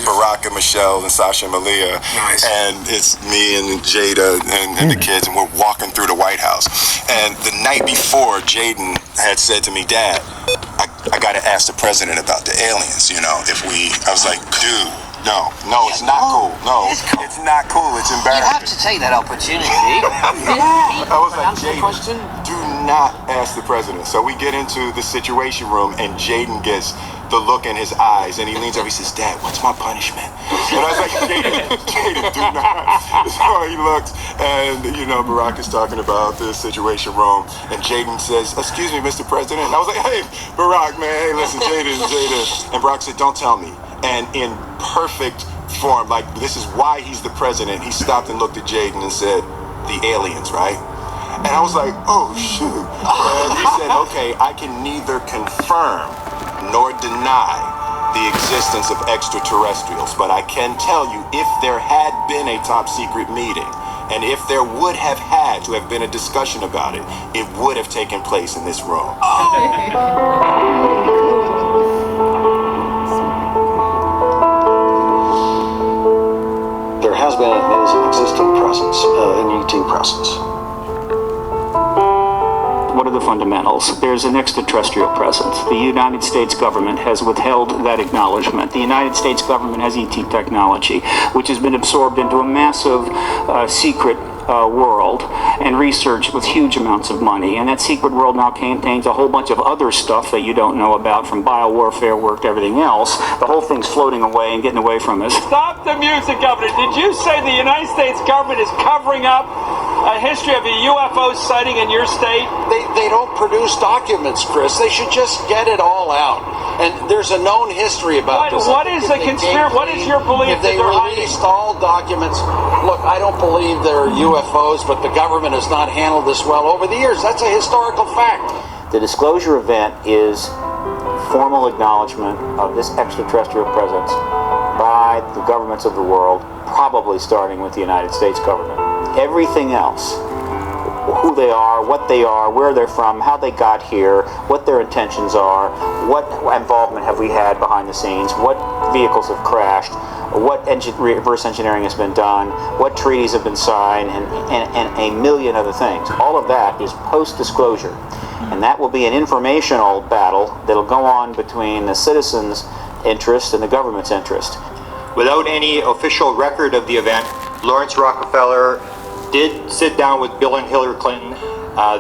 Barack and Michelle and Sasha and Malia. Nice. And it's me and Jada and the kids, and we're walking through the White House. And the night before, Jaden had said to me, Dad, I got to ask the president about the aliens, I was like, dude, no, it's not cool. No, it's not cool. It's embarrassing. You have to take that opportunity. I was like, Jaden, do not ask the president. So we get into the Situation Room, and Jaden gets the look in his eyes, and he leans over, he says, Dad, what's my punishment? And I was like, Jaden, do not. So he looks, and Barack is talking about the Situation Room, and Jaden says, excuse me, Mr. President. And I was like, hey, Barack, man, hey, listen, Jaden. And Barack said, don't tell me. And in perfect form, like, this is why he's the president, he stopped and looked at Jaden and said, the aliens, right? And I was like, oh, shoot. And he said, okay, I can neither confirm nor deny the existence of extraterrestrials, but I can tell you, if there had been a top secret meeting, and if there would have had to have been a discussion about it, it would have taken place in this room. There has been and is an existing presence, an ET presence. What are the fundamentals? There's an extraterrestrial presence. The United States government has withheld that acknowledgement. The United States government has ET technology, which has been absorbed into a massive secret world and research with huge amounts of money. And that secret world now contains a whole bunch of other stuff that you don't know about, from biowarfare work to everything else. The whole thing's floating away and getting away from us. Stop the music, Governor. Did you say the United States government is covering up a history of a UFO sighting in your state? They don't produce documents, Chris. They should just get it all out. And there's a known history about this. What is the conspiracy? What is your belief that they're released all documents? Look, I don't believe they're UFOs, but the government has not handled this well over the years. That's a historical fact. The disclosure event is formal acknowledgement of this extraterrestrial presence by the governments of the world, probably starting with the United States government. Everything else who they are, where they're from, how they got here, what their intentions are, what involvement have we had behind the scenes, what vehicles have crashed, what reverse engineering has been done, what treaties have been signed, and a million other things. All of that is post-disclosure. And that will be an informational battle that'll go on between the citizens' interest and the government's interest. Without any official record of the event, Lawrence Rockefeller did sit down with Bill and Hillary Clinton.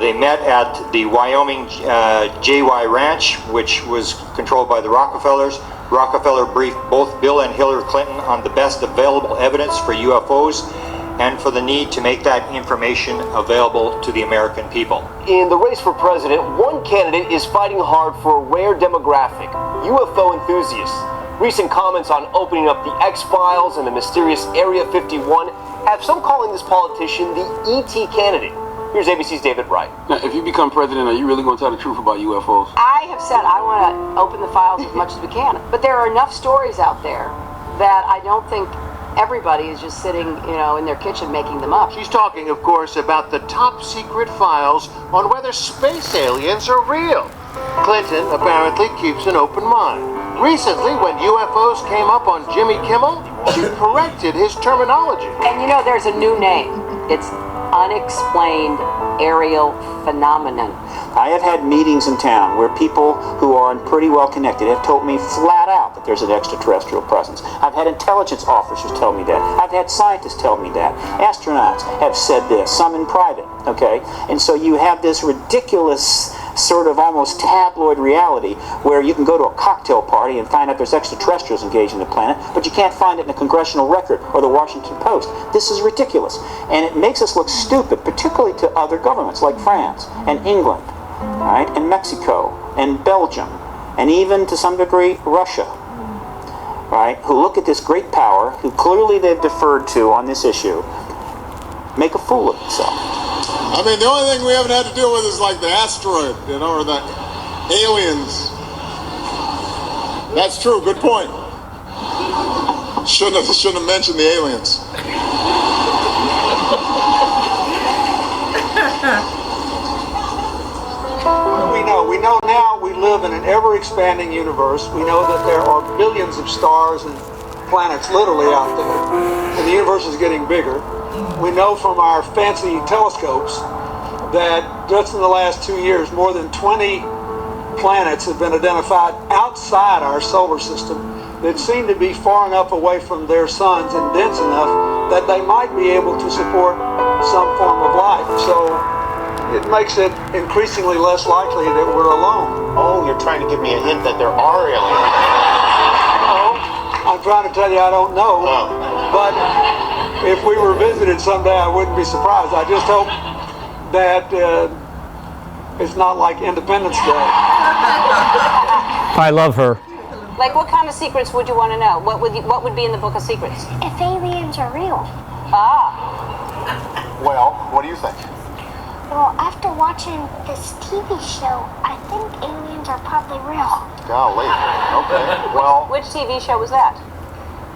They met at the Wyoming JY Ranch, which was controlled by the Rockefellers. Rockefeller briefed both Bill and Hillary Clinton on the best available evidence for UFOs and for the need to make that information available to the American people. In the race for president, one candidate is fighting hard for a rare demographic, UFO enthusiasts. Recent comments on opening up the X-Files and the mysterious Area 51 have some calling this politician the E.T. candidate. Here's ABC's David Wright. Now, if you become president, are you really going to tell the truth about UFOs? I have said I want to open the files as much as we can, but there are enough stories out there that I don't think everybody is just sitting, in their kitchen making them up. She's talking, of course, about the top secret files on whether space aliens are real. Clinton apparently keeps an open mind. Recently, when UFOs came up on Jimmy Kimmel, she corrected his terminology. And there's a new name. It's unexplained aerial phenomenon. I have had meetings in town where people who are pretty well connected have told me flat out that there's an extraterrestrial presence. I've had intelligence officers tell me that. I've had scientists tell me that. Astronauts have said this, some in private, okay? And so you have this ridiculous sort of almost tabloid reality where you can go to a cocktail party and find out there's extraterrestrials engaged in the planet, but you can't find it in the Congressional Record or the Washington Post. This is ridiculous. And it makes us look stupid, particularly to other governments like France and England, right, and Mexico and Belgium, and even to some degree Russia, right, who look at this great power, who clearly they've deferred to on this issue, make a fool of themselves. I mean, the only thing we haven't had to deal with is like the asteroid, or the aliens. That's true, good point. Shouldn't have mentioned the aliens. We know now we live in an ever-expanding universe. We know that there are billions of stars and planets literally out there, and the universe is getting bigger. We know from our fancy telescopes that just in the last 2 years, more than 20 planets have been identified outside our solar system that seem to be far enough away from their suns and dense enough that they might be able to support some form of life. So it makes it increasingly less likely that we're alone. Oh, you're trying to give me a hint that there are aliens. Oh, I'm trying to tell you I don't know. But if we were visited someday, I wouldn't be surprised. I just hope that it's not like Independence Day. I love her. Like, what kind of secrets would you want to know? What would be in the book of secrets? If aliens are real. Ah. Well, what do you think? Well, after watching this TV show, I think aliens are probably real. Golly. Okay. Well. Which TV show was that?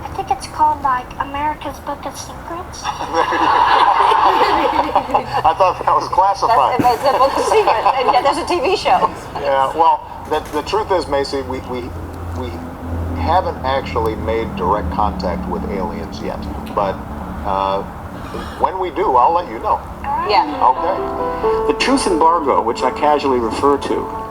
I think it's called, like, America's Book of Secrets. I thought that was classified. It's a book of secrets, and yeah, there's a TV show. Yeah, well, the truth is, Macy, we haven't actually made direct contact with aliens yet. But when we do, I'll let you know. Yeah. Okay. The truth embargo, which I casually refer to,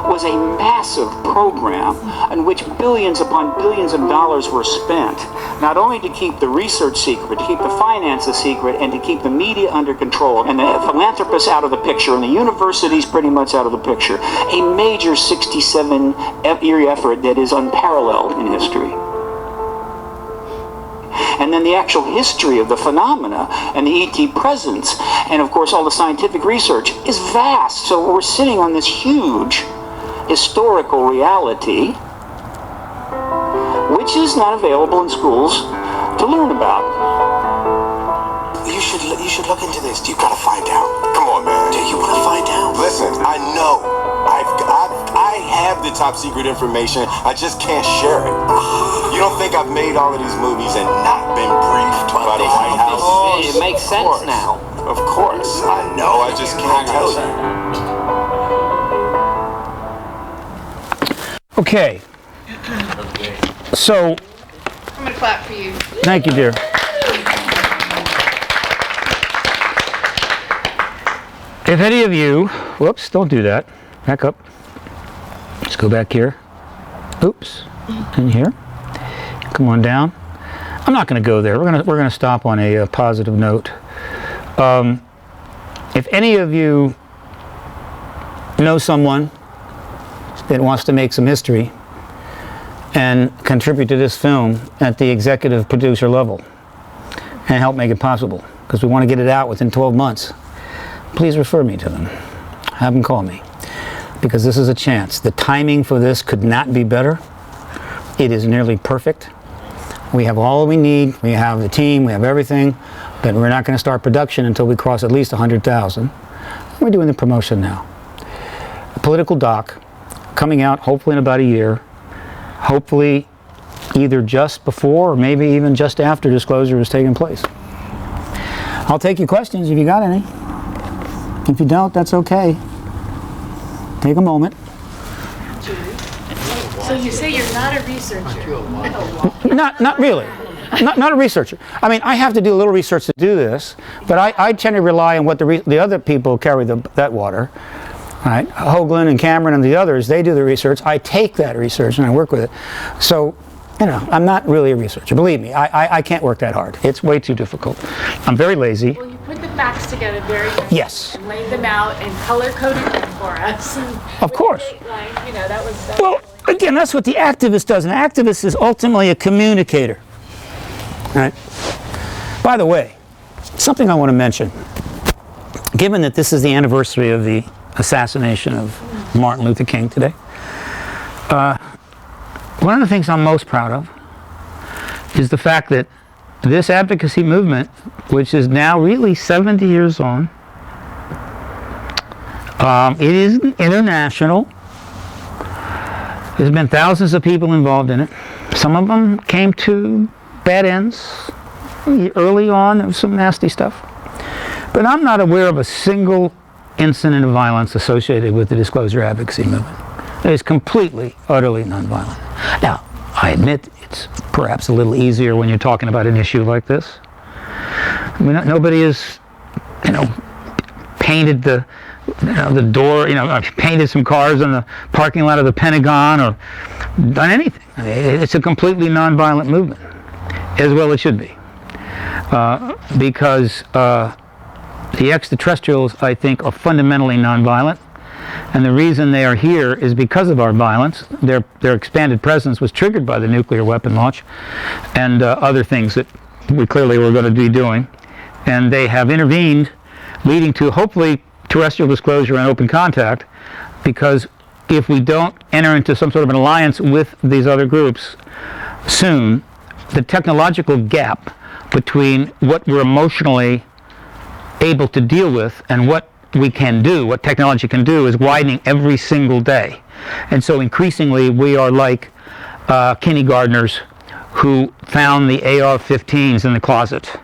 was a massive program in which billions upon billions of dollars were spent, not only to keep the research secret, to keep the finances secret, and to keep the media under control, and the philanthropists out of the picture, and the universities pretty much out of the picture. A major 67-year effort that is unparalleled in history. And then the actual history of the phenomena and the ET presence, and of course all the scientific research, is vast. So we're sitting on this huge historical reality, which is not available in schools to learn about. You should look into this. You gotta find out. Come on, man. Do you want to find out? Listen, I know. I have the top secret information. I just can't share it. You don't think I've made all of these movies and not been briefed by the White House? Oh, it makes sense now. Of course, I know. I just can't tell you. Okay. So. I'm gonna clap for you. Thank you, dear. If any of you, whoops, don't do that. Back up. Let's go back here. Oops. In here. Come on down. I'm not going to go there. We're going to stop on a positive note. If any of you know someone that wants to make some history and contribute to this film at the executive producer level and help make it possible, because we want to get it out within 12 months, please refer me to them. Have them call me, because this is a chance. The timing for this could not be better. It is nearly perfect. We have all we need. We have the team. We have everything. But we're not going to start production until we cross at least 100,000. We're doing the promotion now. A political doc coming out hopefully in about a year. Hopefully either just before or maybe even just after disclosure has taken place. I'll take your questions if you got any. If you don't, that's okay. Take a moment. So you say you're not a researcher? Not really. Not a researcher. I mean, I have to do a little research to do this, but I tend to rely on what the other people carry that water. Right? Hoagland and Cameron and the others, they do the research. I take that research and I work with it. So, you know, I'm not really a researcher. Believe me, I can't work that hard. It's way too difficult. I'm very lazy. Well, you put the facts together very nicely. Yes. And laid them out and color-coded them for us. Of course. Like, you know, that was well, again, that's what the activist does. An activist is ultimately a communicator. Right? By the way, something I want to mention. Given that this is the anniversary of the assassination of Martin Luther King today, one of the things I'm most proud of is the fact that this advocacy movement, which is now really 70 years on, it is international. There's been thousands of people involved in it. Some of them came to bad ends. Early on, there was some nasty stuff. But I'm not aware of a single incident of violence associated with the disclosure advocacy movement. It is completely, utterly nonviolent. Now, I admit it's perhaps a little easier when you're talking about an issue like this. I mean, nobody has, painted the door, painted some cars in the parking lot of the Pentagon or done anything. I mean, it's a completely nonviolent movement, as well it should be, because the extraterrestrials, I think, are fundamentally nonviolent, and the reason they are here is because of our violence. Their expanded presence was triggered by the nuclear weapon launch and other things that we clearly were going to be doing, and they have intervened, leading to hopefully terrestrial disclosure and open contact, because if we don't enter into some sort of an alliance with these other groups soon, the technological gap between what we're emotionally able to deal with and what we can do, what technology can do, is widening every single day. And so increasingly we are like kindergartners who found the AR-15s in the closet.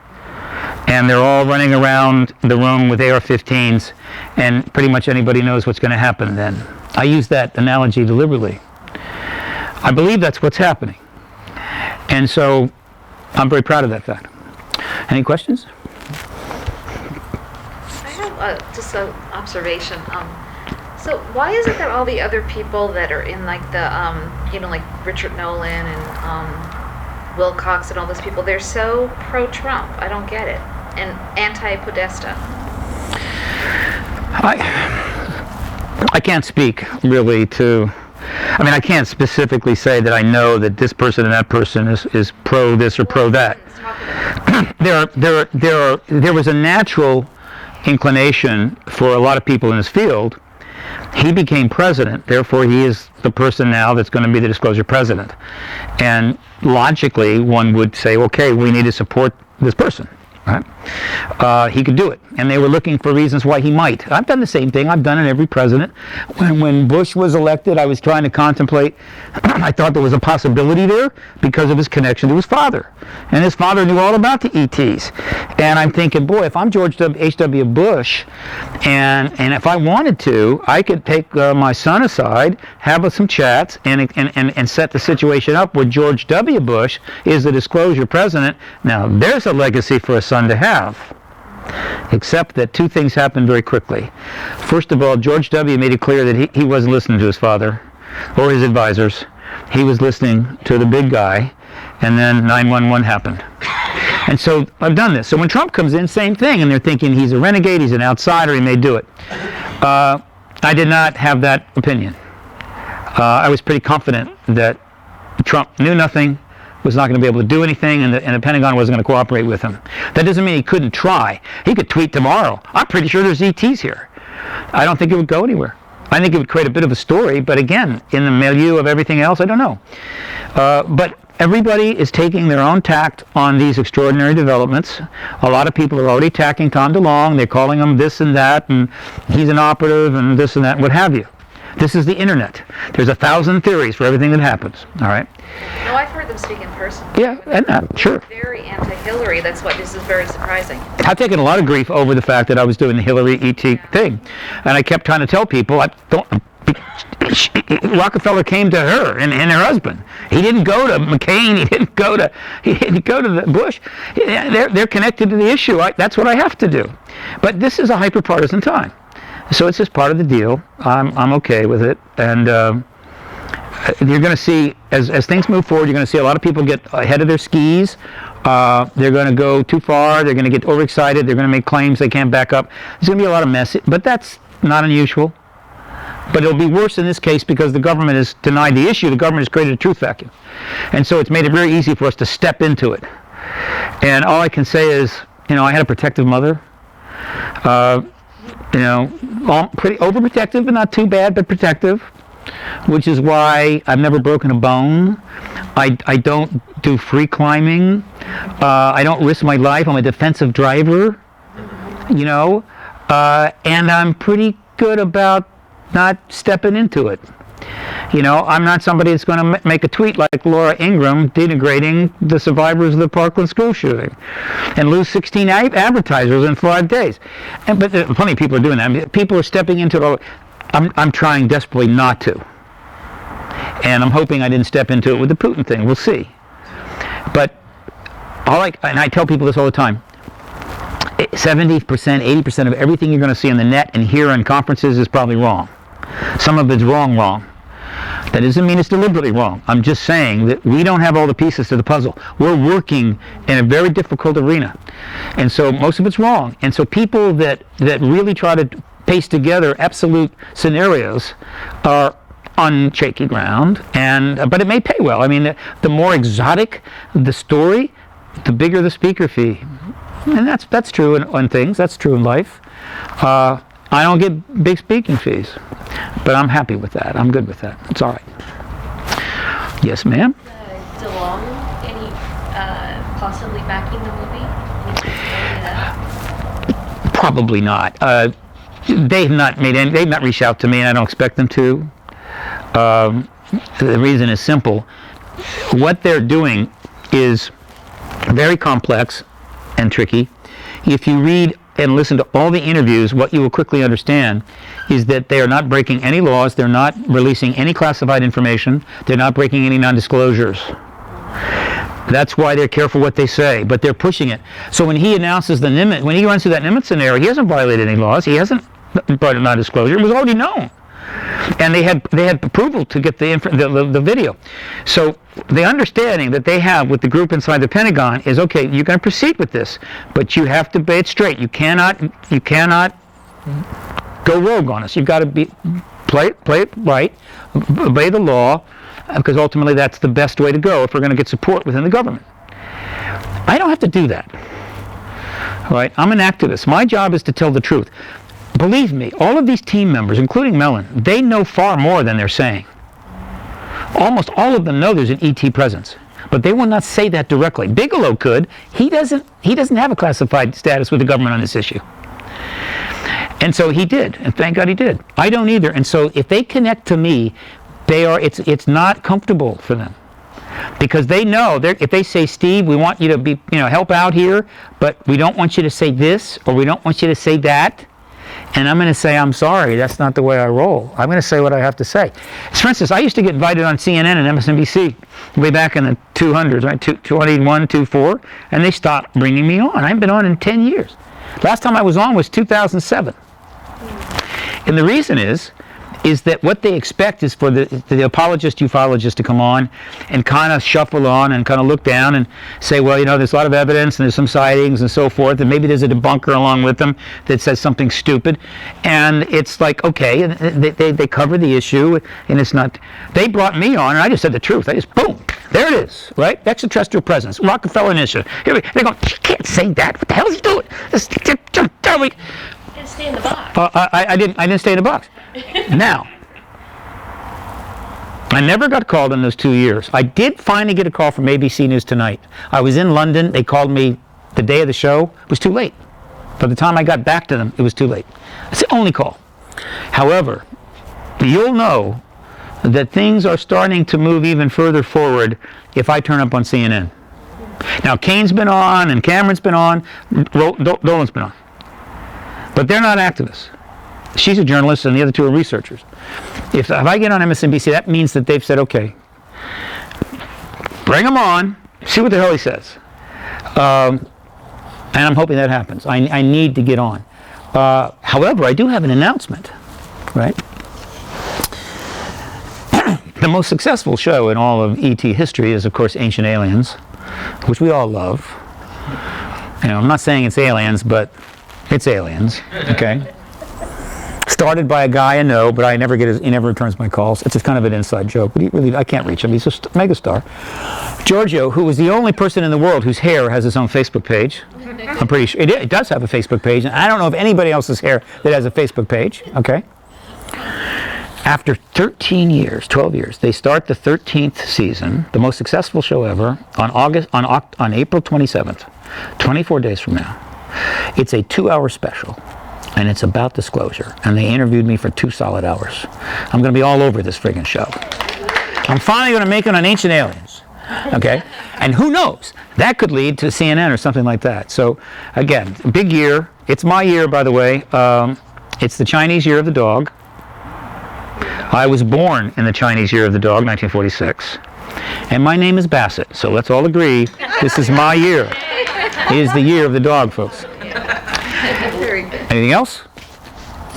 And they're all running around the room with AR-15s, and pretty much anybody knows what's going to happen then. I use that analogy deliberately. I believe that's what's happening. And so I'm very proud of that fact. Any questions? I have just an observation. So why is it that all the other people that are in like the, like Richard Nolan and Wilcox and all those people, they're so pro-Trump? I don't get it. And anti-Podesta. I can't speak really to, I can't specifically say that I know that this person and that person is pro this or pro that. There was a natural inclination for a lot of people in this field. He became president, therefore he is the person now that's going to be the disclosure president. And logically, one would say, okay, we need to support this person, right? he could do it. And they were looking for reasons why he might. I've done the same thing. I've done it every president. When Bush was elected, I was trying to contemplate. I thought there was a possibility there because of his connection to his father. And his father knew all about the ETs. And I'm thinking, boy, if I'm George H.W. Bush, and if I wanted to, I could take my son aside, have some chats, and set the situation up where George W. Bush is the disclosure president. Now, there's a legacy for a son to have. Except that two things happened very quickly. First of all, George W. made it clear that he wasn't listening to his father or his advisors. He was listening to the big guy, and then 9/11 happened. And so I've done this. So when Trump comes in, same thing, and they're thinking he's a renegade, he's an outsider, he may do it. I did not have that opinion. I was pretty confident that Trump knew nothing, was not going to be able to do anything, and the Pentagon wasn't going to cooperate with him. That doesn't mean he couldn't try. He could tweet tomorrow, I'm pretty sure there's ETs here. I don't think it would go anywhere. I think it would create a bit of a story, but again, in the milieu of everything else, I don't know. But everybody is taking their own tact on these extraordinary developments. A lot of people are already attacking Tom DeLonge. They're calling him this and that, and he's an operative, and this and that, what have you. This is the internet. There's 1,000 theories for everything that happens, all right? No, I've heard them speak in person. Yeah, and sure. Very anti-Hillary. That's why this is very surprising. I've taken a lot of grief over the fact that I was doing the Hillary ET thing. And I kept trying to tell people, Rockefeller came to her and her husband. He didn't go to McCain. He didn't go to the Bush. They're connected to the issue. That's what I have to do. But this is a hyper-partisan time. So it's just part of the deal. I'm okay with it. And you're going to see, as things move forward, you're going to see a lot of people get ahead of their skis. They're going to go too far. They're going to get overexcited. They're going to make claims they can't back up. There's going to be a lot of mess. But that's not unusual. But it'll be worse in this case because the government has denied the issue. The government has created a truth vacuum. And so it's made it very easy for us to step into it. And all I can say is, I had a protective mother. Pretty overprotective, but not too bad, but protective, which is why I've never broken a bone. I don't do free climbing. I don't risk my life. I'm a defensive driver, and I'm pretty good about not stepping into it. I'm not somebody that's going to make a tweet like Laura Ingraham denigrating the survivors of the Parkland school shooting and lose 16 advertisers in 5 days. But plenty of people are doing that. People are stepping into it. I'm trying desperately not to. And I'm hoping I didn't step into it with the Putin thing. We'll see. But and I tell people this all the time, 70%, 80% of everything you're going to see on the net and hear on conferences is probably wrong. Some of it's wrong. That doesn't mean it's deliberately wrong. I'm just saying that we don't have all the pieces to the puzzle. We're working in a very difficult arena. And so most of it's wrong. And so people that really try to paste together absolute scenarios are on shaky ground. But it may pay well. I mean, the more exotic the story, the bigger the speaker fee. And that's true on things. That's true in life. I don't get big speaking fees, but I'm happy with that. I'm good with that. It's all right. Yes, ma'am? DeLonge, any possibly backing the movie? Probably not. They've not reached out to me, and I don't expect them to. The reason is simple. What they're doing is very complex and tricky. If you read and listen to all the interviews, what you will quickly understand is that they are not breaking any laws, they're not releasing any classified information, they're not breaking any non-disclosures. That's why they're careful what they say, but they're pushing it. So when he announces when he runs through that Nimitz scenario, he hasn't violated any laws, he hasn't brought a non-disclosure, it was already known. And they had approval to get the video. So the understanding that they have with the group inside the Pentagon is, okay, you're going to proceed with this, but you have to play it straight. You cannot go rogue on us. You've got to play it right, obey the law, because ultimately that's the best way to go if we're going to get support within the government. I don't have to do that. All right? I'm an activist. My job is to tell the truth. Believe me, all of these team members, including Mellon, they know far more than they're saying. Almost all of them know there's an ET presence, But they will not say that directly. Bigelow could. He doesn't have a classified status with the government on this issue. And so he did, and thank God he did. I don't either. And so if they connect to me, it's not comfortable for them. Because they know, if they say, Steve, we want you to be, help out here, but we don't want you to say this, or we don't want you to say that, and I'm going to say, I'm sorry, that's not the way I roll. I'm going to say what I have to say. For instance, I used to get invited on CNN and MSNBC way back in the 200s, right? 281, 24, and they stopped bringing me on. I haven't been on in 10 years. Last time I was on was 2007. And the reason is that what they expect is for the apologist, ufologist to come on and kind of shuffle on and kind of look down and say, well, there's a lot of evidence and there's some sightings and so forth, and maybe there's a debunker along with them that says something stupid. And it's like, okay, they cover the issue, and it's not. They brought me on, and I just said the truth. I just, boom, there it is, right? Extraterrestrial presence, Rockefeller Initiative. Here they go, you can't say that. What the hell is he doing? Tell me. Didn't stay in the box. I didn't stay in the box. Now, I never got called in those 2 years. I did finally get a call from ABC News Tonight. I was in London. They called me the day of the show. It was too late. By the time I got back to them, it was too late. It's the only call. However, you'll know that things are starting to move even further forward if I turn up on CNN. Now, Kane's been on, and Cameron's been on, Dolan's been on. But they're not activists. She's a journalist, and the other two are researchers. If I get on MSNBC, that means that they've said, okay, bring him on, see what the hell he says. And I'm hoping that happens. I need to get on. However, I do have an announcement, right? The most successful show in all of ET history is, of course, Ancient Aliens, which we all love. I'm not saying it's aliens, but it's aliens, okay? Started by a guy I know, but he never returns my calls. It's just kind of an inside joke, but I can't reach him. He's a megastar. Giorgio, who is the only person in the world whose hair has his own Facebook page. I'm pretty sure it does have a Facebook page, and I don't know of anybody else's hair that has a Facebook page, okay? After 13 years, 12 years, they start the 13th season, the most successful show ever, on April 27th, 24 days from now. It's a 2-hour special, and it's about disclosure. And they interviewed me for 2 solid hours. I'm going to be all over this friggin' show. I'm finally going to make it on Ancient Aliens, okay? And who knows? That could lead to CNN or something like that. So, again, big year. It's my year, by the way. It's the Chinese Year of the Dog. I was born in the Chinese Year of the Dog, 1946. And my name is Bassett, so let's all agree this is my year. It is the year of the dog, folks. Very good. Anything else?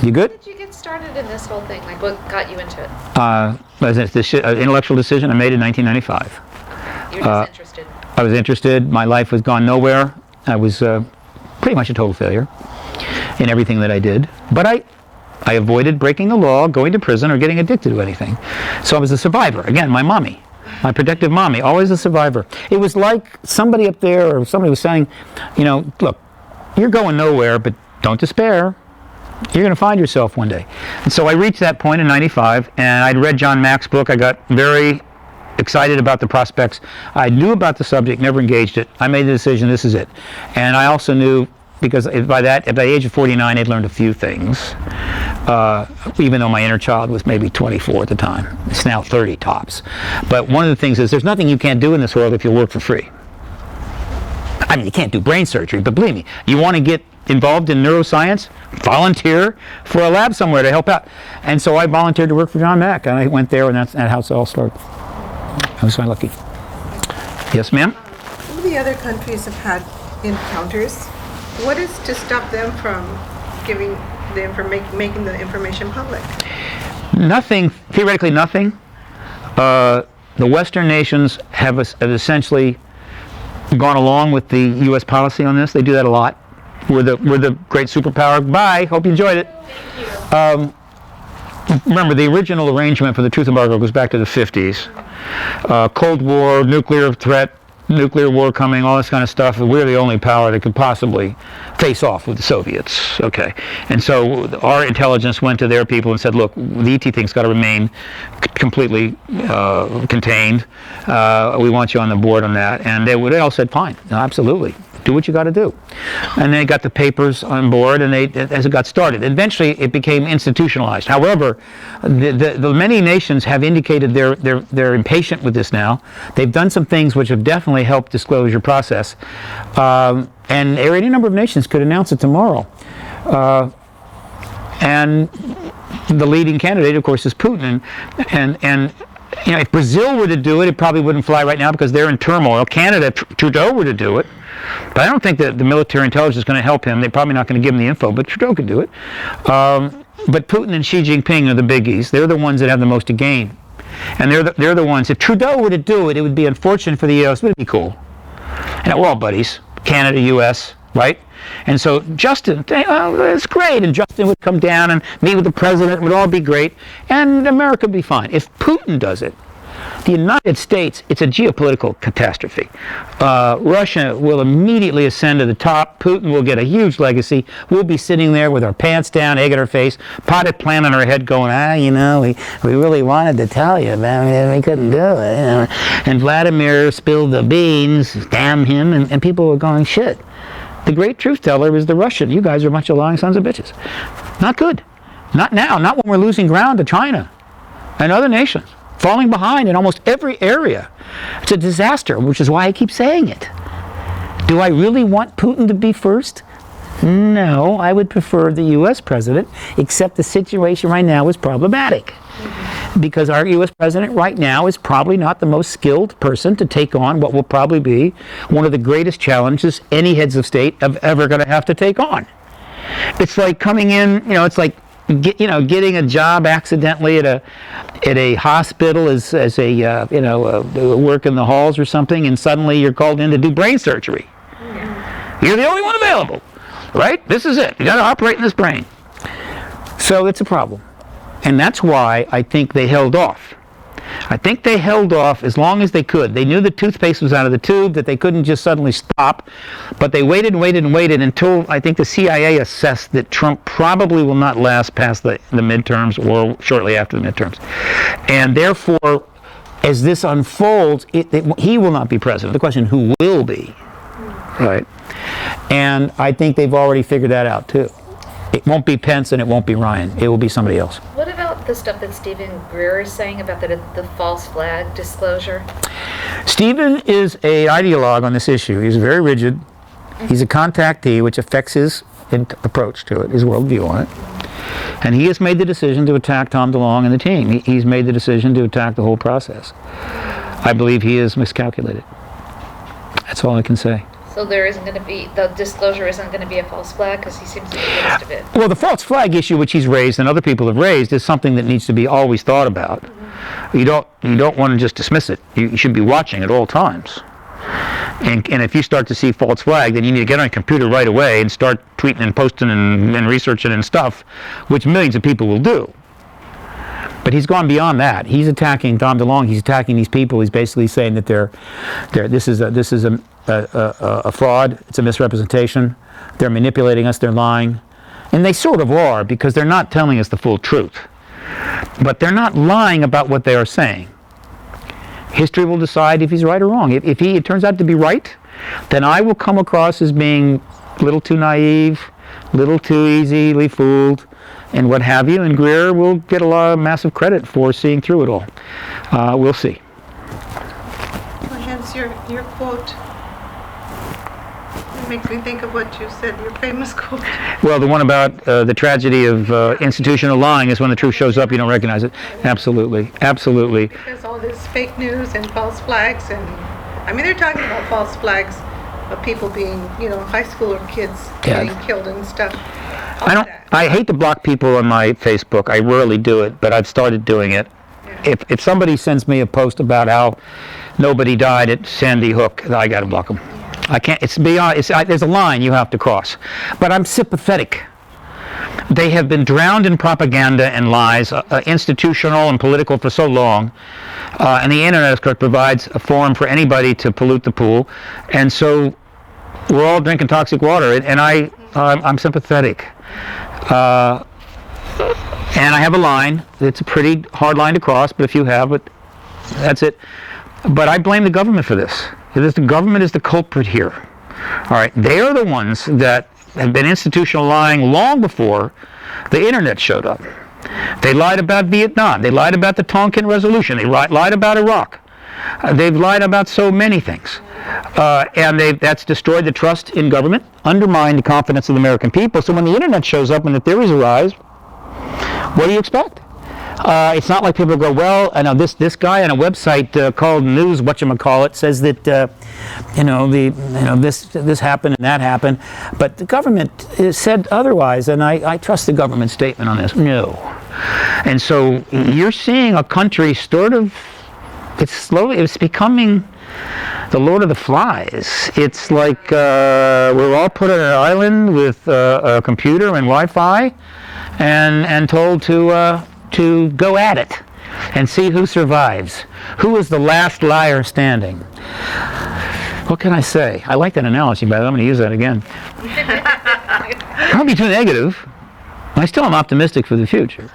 You good? How did you get started in this whole thing? Like, what got you into it? An intellectual decision I made in 1995. You were just interested. I was interested. My life was gone nowhere. I was pretty much a total failure in everything that I did. But I avoided breaking the law, going to prison, or getting addicted to anything. So I was a survivor. Again, my mommy. My protective mommy, always a survivor. It was like somebody up there or somebody was saying, look, you're going nowhere, but don't despair. You're going to find yourself one day. And so I reached that point in 95, and I'd read John Mack's book. I got very excited about the prospects. I knew about the subject, never engaged it. I made the decision, this is it. And I also knew, because at the age of 49, I'd learned a few things, even though my inner child was maybe 24 at the time. It's now 30 tops. But one of the things is there's nothing you can't do in this world if you work for free. I mean, you can't do brain surgery, but believe me, you want to get involved in neuroscience, volunteer for a lab somewhere to help out. And so I volunteered to work for John Mack, and I went there, and that's how it all started. I was so lucky. Yes, ma'am? Some of the other countries have had encounters. What is to stop them from making the information public? Nothing, theoretically nothing. The Western nations have essentially gone along with the U.S. policy on this. They do that a lot. We're the great superpower. Bye. Hope you enjoyed it. Remember, the original arrangement for the truth embargo goes back to the 50s. Cold War, nuclear threat, nuclear war coming, all this kind of stuff. We're the only power that could possibly face off with the Soviets. Okay, and so our intelligence went to their people and said, look, the ET thing's got to remain completely contained. We want you on the board on that. And they all said, fine, no, absolutely. Do what you got to do. And they got the papers on board, and as it got started. Eventually, it became institutionalized. However, the many nations have indicated they're impatient with this now. They've done some things which have definitely helped disclosure process. And any number of nations could announce it tomorrow. And the leading candidate, of course, is Putin. And you know, if Brazil were to do it, it probably wouldn't fly right now because they're in turmoil. Canada, Trudeau were to do it. But I don't think that the military intelligence is going to help him. They're probably not going to give him the info, but Trudeau could do it. But Putin and Xi Jinping are the biggies. They're the ones that have the most to gain. And they're the ones, if Trudeau were to do it, it would be unfortunate for the U.S., but it'd be cool. And we're all buddies, Canada, U.S., right? And so Justin, it's great, and Justin would come down and meet with the president, it would all be great, and America would be fine. If Putin does it, the United States, it's a geopolitical catastrophe. Russia will immediately ascend to the top. Putin will get a huge legacy. We'll be sitting there with our pants down, egg at our face, potted plant on our head going, you know, we really wanted to tell you, but we couldn't do it. You know? And Vladimir spilled the beans, damn him, and people were going, shit. The great truth teller is the Russian. You guys are a bunch of lying sons of bitches. Not good. Not now. Not when we're losing ground to China and other nations. Falling behind in almost every area. It's a disaster, which is why I keep saying it. Do I really want Putin to be first? No, I would prefer the U.S. president, except the situation right now is problematic. Because our U.S. president right now is probably not the most skilled person to take on what will probably be one of the greatest challenges any heads of state are ever going to have to take on. It's like coming in, you know, it's like getting a job accidentally at a hospital as a work in the halls or something, and suddenly you're called in to do brain surgery. You're the only one available, right? This is it. You got to operate in this brain. So it's a problem, and that's why I think they held off. I think they held off as long as they could. They knew the toothpaste was out of the tube, that they couldn't just suddenly stop, but they waited and waited and waited until I think the CIA assessed that Trump probably will not last past the midterms or shortly after the midterms. And therefore, as this unfolds, he will not be president. The question, who will be? Right? And I think they've already figured that out too. It won't be Pence and it won't be Ryan. It will be somebody else. What about the stuff that Stephen Greer is saying about the false flag disclosure? Stephen is an ideologue on this issue. He's very rigid. He's a contactee, which affects his approach to it, his worldview on it. And he has made the decision to attack Tom DeLonge and the team. He's made the decision to attack the whole process. I believe he is miscalculated. That's all I can say. So there isn't going to be, the disclosure isn't going to be a false flag because he seems to be against of it. Well, the false flag issue, which he's raised and other people have raised, is something that needs to be always thought about. Mm-hmm. You don't want to just dismiss it. You should be watching at all times. And if you start to see false flag, then you need to get on a computer right away and start tweeting and posting and researching and stuff, which millions of people will do. But he's gone beyond that. He's attacking Tom DeLonge. He's attacking these people. He's basically saying that this is a fraud. It's a misrepresentation. They're manipulating us. They're lying, and they sort of are because they're not telling us the full truth. But they're not lying about what they are saying. History will decide if he's right or wrong. If it turns out to be right, then I will come across as being a little too naive, a little too easily fooled, and what have you, and Greer will get a lot of massive credit for seeing through it all. We'll see. Well, hence your quote. It makes me think of what you said, your famous quote. Well, the one about the tragedy of institutional lying is when the truth shows up, you don't recognize it. Absolutely, absolutely. Because all this fake news and false flags, and I mean, they're talking about false flags of people being, high schooler kids getting killed and stuff. I hate to block people on my Facebook. I rarely do it, but I've started doing it. Yeah. If somebody sends me a post about how nobody died at Sandy Hook, I got to block them. I can't. It's beyond. There's a line you have to cross. But I'm sympathetic. they have been drowned in propaganda and lies, institutional and political for so long. And the internet, of course, provides a forum for anybody to pollute the pool. And so we're all drinking toxic water. And I'm sympathetic. And I have a line. It's a pretty hard line to cross, but if you have it, that's it. But I blame the government for this. The government is the culprit here. All right, they are the ones that have been institutional lying long before the internet showed up. They lied about Vietnam. They lied about the Tonkin Resolution. They lied about Iraq. They've lied about so many things. And that's destroyed the trust in government, undermined the confidence of the American people. So when the internet shows up and the theories arise, what do you expect? It's not like people go, well, I know this guy on a website called News Whatchamacallit says that this happened and that happened, but the government said otherwise, and I trust the government statement on this. No, and so you're seeing a country it's becoming the Lord of the Flies. It's like we're all put on an island with a computer and Wi-Fi, and told to go at it and see who survives. Who is the last liar standing? What can I say? I like that analogy, but I'm going to use that again. Don't be too negative. I still am optimistic for the future.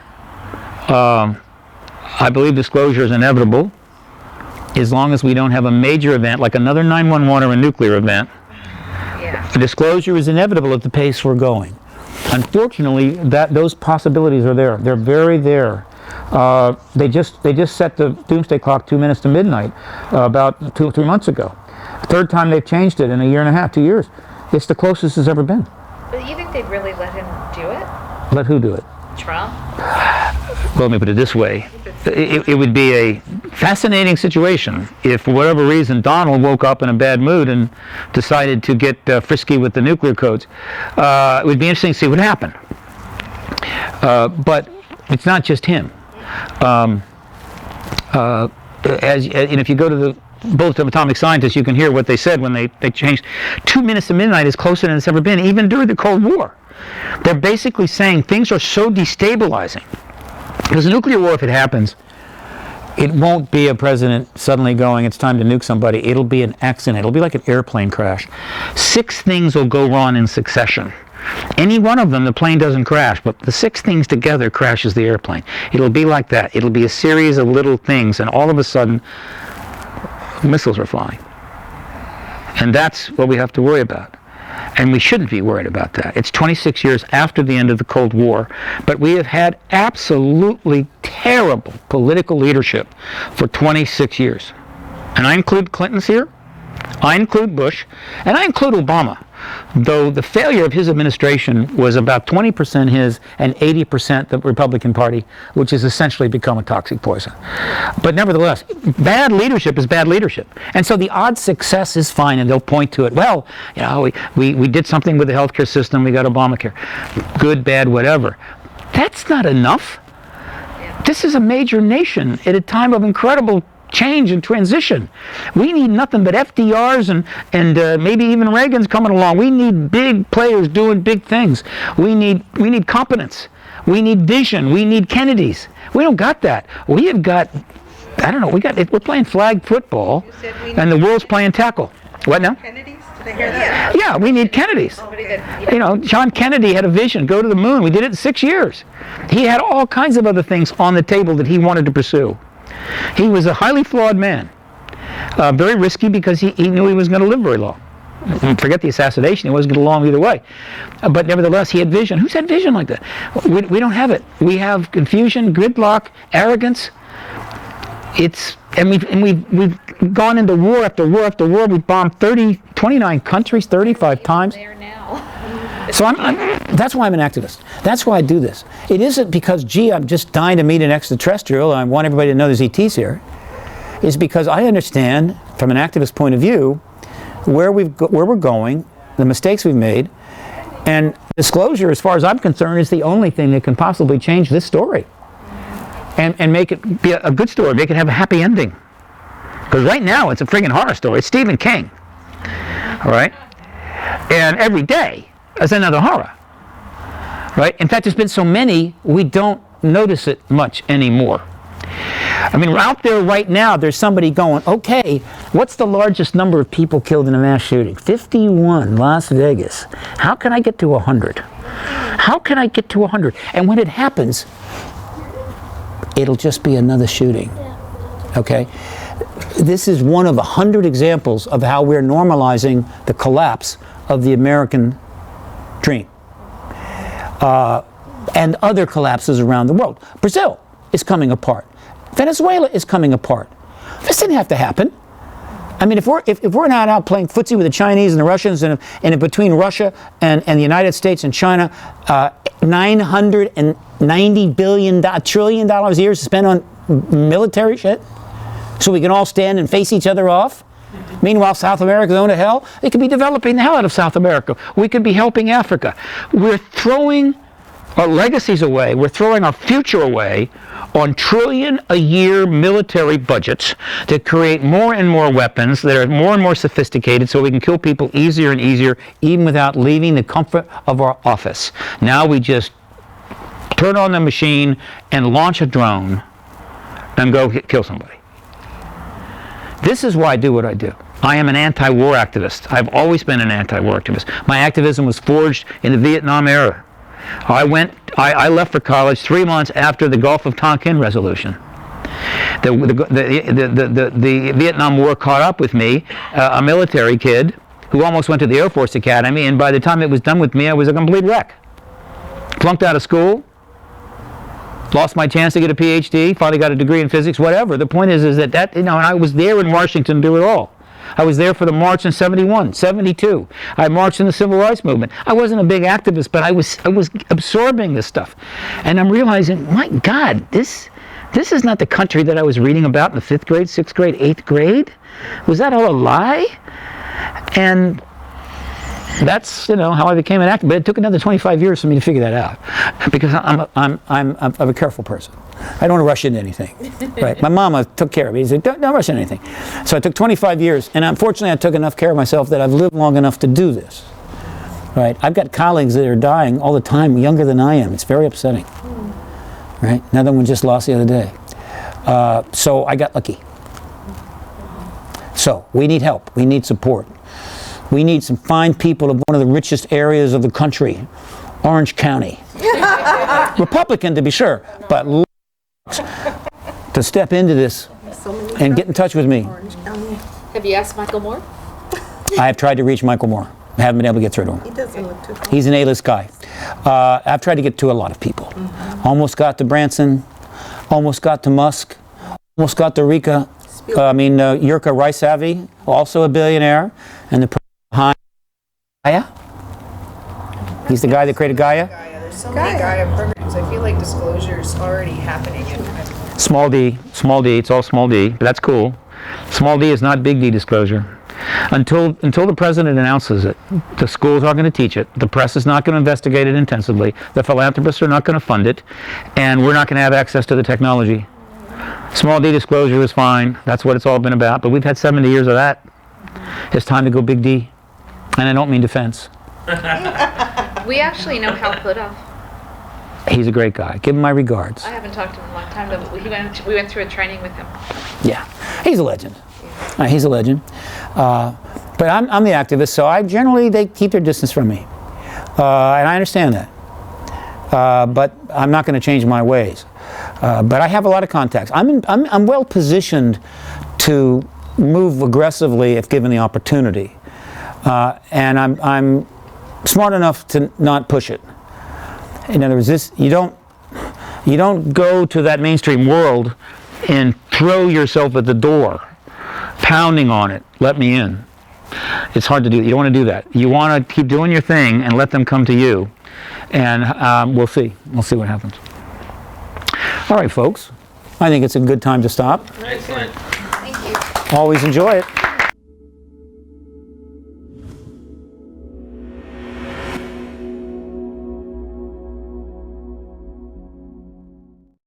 I believe disclosure is inevitable as long as we don't have a major event like another 9/11 or a nuclear event. Yeah. Disclosure is inevitable at the pace we're going. Unfortunately, those possibilities are there. They're very there. They just set the doomsday clock 2 minutes to midnight about 2 or 3 months ago. Third time they've changed it in a year and a half, 2 years. It's the closest it's ever been. But you think they'd really let him do it? Let who do it? Trump? Well, let me put it this way. It would be a fascinating situation if, for whatever reason, Donald woke up in a bad mood and decided to get frisky with the nuclear codes. It would be interesting to see what happened. But it's not just him. And if you go to the Bulletin of Atomic Scientists, you can hear what they said when they changed. 2 minutes to midnight is closer than it's ever been, even during the Cold War. They're basically saying things are so destabilizing. Because a nuclear war, if it happens, it won't be a president suddenly going, it's time to nuke somebody. It'll be an accident. It'll be like an airplane crash. 6 things will go wrong in succession. Any one of them, the plane doesn't crash, but the 6 things together crashes the airplane. It'll be like that. It'll be a series of little things, and all of a sudden, missiles are flying. And that's what we have to worry about. And we shouldn't be worried about that. It's 26 years after the end of the Cold War, but we have had absolutely terrible political leadership for 26 years. And I include Clinton's here, I include Bush, and I include Obama. Though the failure of his administration was about 20% his and 80% the Republican Party, which has essentially become a toxic poison. But nevertheless, bad leadership is bad leadership. And so the odd success is fine, and they'll point to it. Well, you know, we did something with the healthcare system, we got Obamacare. Good, bad, whatever. That's not enough. This is a major nation at a time of incredible change and transition. We need nothing but FDRs and maybe even Reagan's coming along. We need big players doing big things. We need competence. We need vision. We need Kennedys. We don't got that. We have got, I don't know, we're playing flag football and the world's playing tackle. What now? Kennedys? Did I hear that? Yeah, we need Kennedys. You know, John Kennedy had a vision, go to the moon. We did it in 6 years. He had all kinds of other things on the table that he wanted to pursue. He was a highly flawed man, very risky because he knew he was going to live very long. Forget the assassination, he wasn't going to live long either way. But nevertheless, he had vision. Who's had vision like that? We don't have it. We have confusion, gridlock, arrogance. We've gone into war after war after war. We've bombed 29 countries, 35 times. So that's why I'm an activist. That's why I do this. It isn't because, gee, I'm just dying to meet an extraterrestrial and I want everybody to know there's ETs here. It's because I understand, from an activist point of view, where we're going, the mistakes we've made, and disclosure, as far as I'm concerned, is the only thing that can possibly change this story and make it be a good story, make it have a happy ending. Because right now, it's a friggin' horror story. It's Stephen King. All right? And every day, it's another horror. right? In fact, there's been so many, we don't notice it much anymore. I mean, out there right now, there's somebody going, okay, what's the largest number of people killed in a mass shooting? 51, Las Vegas. How can I get to 100? How can I get to 100? And when it happens, it'll just be another shooting, okay? This is one of 100 examples of how we're normalizing the collapse of the American dream. And other collapses around the world. Brazil is coming apart. Venezuela is coming apart. This didn't have to happen. I mean, if we're not out playing footsie with the Chinese and the Russians, and between Russia and the United States and China, $990 trillion a year is spent on military shit, so we can all stand and face each other off. Meanwhile, South America's going to hell. They could be developing the hell out of South America. We could be helping Africa. We're throwing our legacies away. We're throwing our future away on trillion-a-year military budgets that create more and more weapons that are more and more sophisticated so we can kill people easier and easier, even without leaving the comfort of our office. Now we just turn on the machine and launch a drone and go kill somebody. This is why I do what I do. I am an anti-war activist. I've always been an anti-war activist. My activism was forged in the Vietnam era. I left for college 3 months after the Gulf of Tonkin resolution. The Vietnam War caught up with me, a military kid who almost went to the Air Force Academy, and by the time it was done with me, I was a complete wreck. Flunked out of school, lost my chance to get a PhD, finally got a degree in physics, whatever. The point is that and I was there in Washington to do it all. I was there for the march in 71, 72. I marched in the Civil Rights Movement. I wasn't a big activist, but I was absorbing this stuff. And I'm realizing, my God, this is not the country that I was reading about in the 5th grade, 6th grade, 8th grade. Was that all a lie? And that's how I became an activist. But it took another 25 years for me to figure that out, because I'm a careful person. I don't want to rush into anything. Right? My mama took care of me. She said, don't rush into anything. So it took 25 years, and unfortunately I took enough care of myself that I've lived long enough to do this. Right? I've got colleagues that are dying all the time, younger than I am. It's very upsetting. Right? Another one just lost the other day. So I got lucky. So we need help. We need support. We need some fine people of one of the richest areas of the country, Orange County. Republican to be sure, but to step into this and get in touch with me. Have you asked Michael Moore? I have tried to reach Michael Moore. I haven't been able to get through to him. He doesn't look too far. He's an A-list guy. I've tried to get to a lot of people. Almost got to Branson, almost got to Musk, almost got to Yurka Raisavi, also a billionaire, and the behind Gaia. He's the guy that created Gaia. There's so many Gaia programs. I feel like disclosure is already happening. Small d, it's all small d, but that's cool. Small d is not big D disclosure. Until the president announces it, the schools aren't going to teach it, the press is not going to investigate it intensively, the philanthropists are not going to fund it, and we're not going to have access to the technology. Small d disclosure is fine, that's what it's all been about, but we've had 70 years of that. It's time to go big D. And I don't mean defense. We actually know Hal Puthoff. He's a great guy. Give him my regards. I haven't talked to him in a long time, but we went through a training with him. Yeah, he's a legend. He's a legend. But I'm the activist, so they keep their distance from me. And I understand that. But I'm not going to change my ways. But I have a lot of contacts. I'm well positioned to move aggressively if given the opportunity. And I'm smart enough to not push it. In other words, you don't go to that mainstream world and throw yourself at the door, pounding on it, let me in. It's hard to do. You don't want to do that. You want to keep doing your thing and let them come to you. And we'll see. We'll see what happens. All right, folks. I think it's a good time to stop. Excellent. Thank you. Always enjoy it.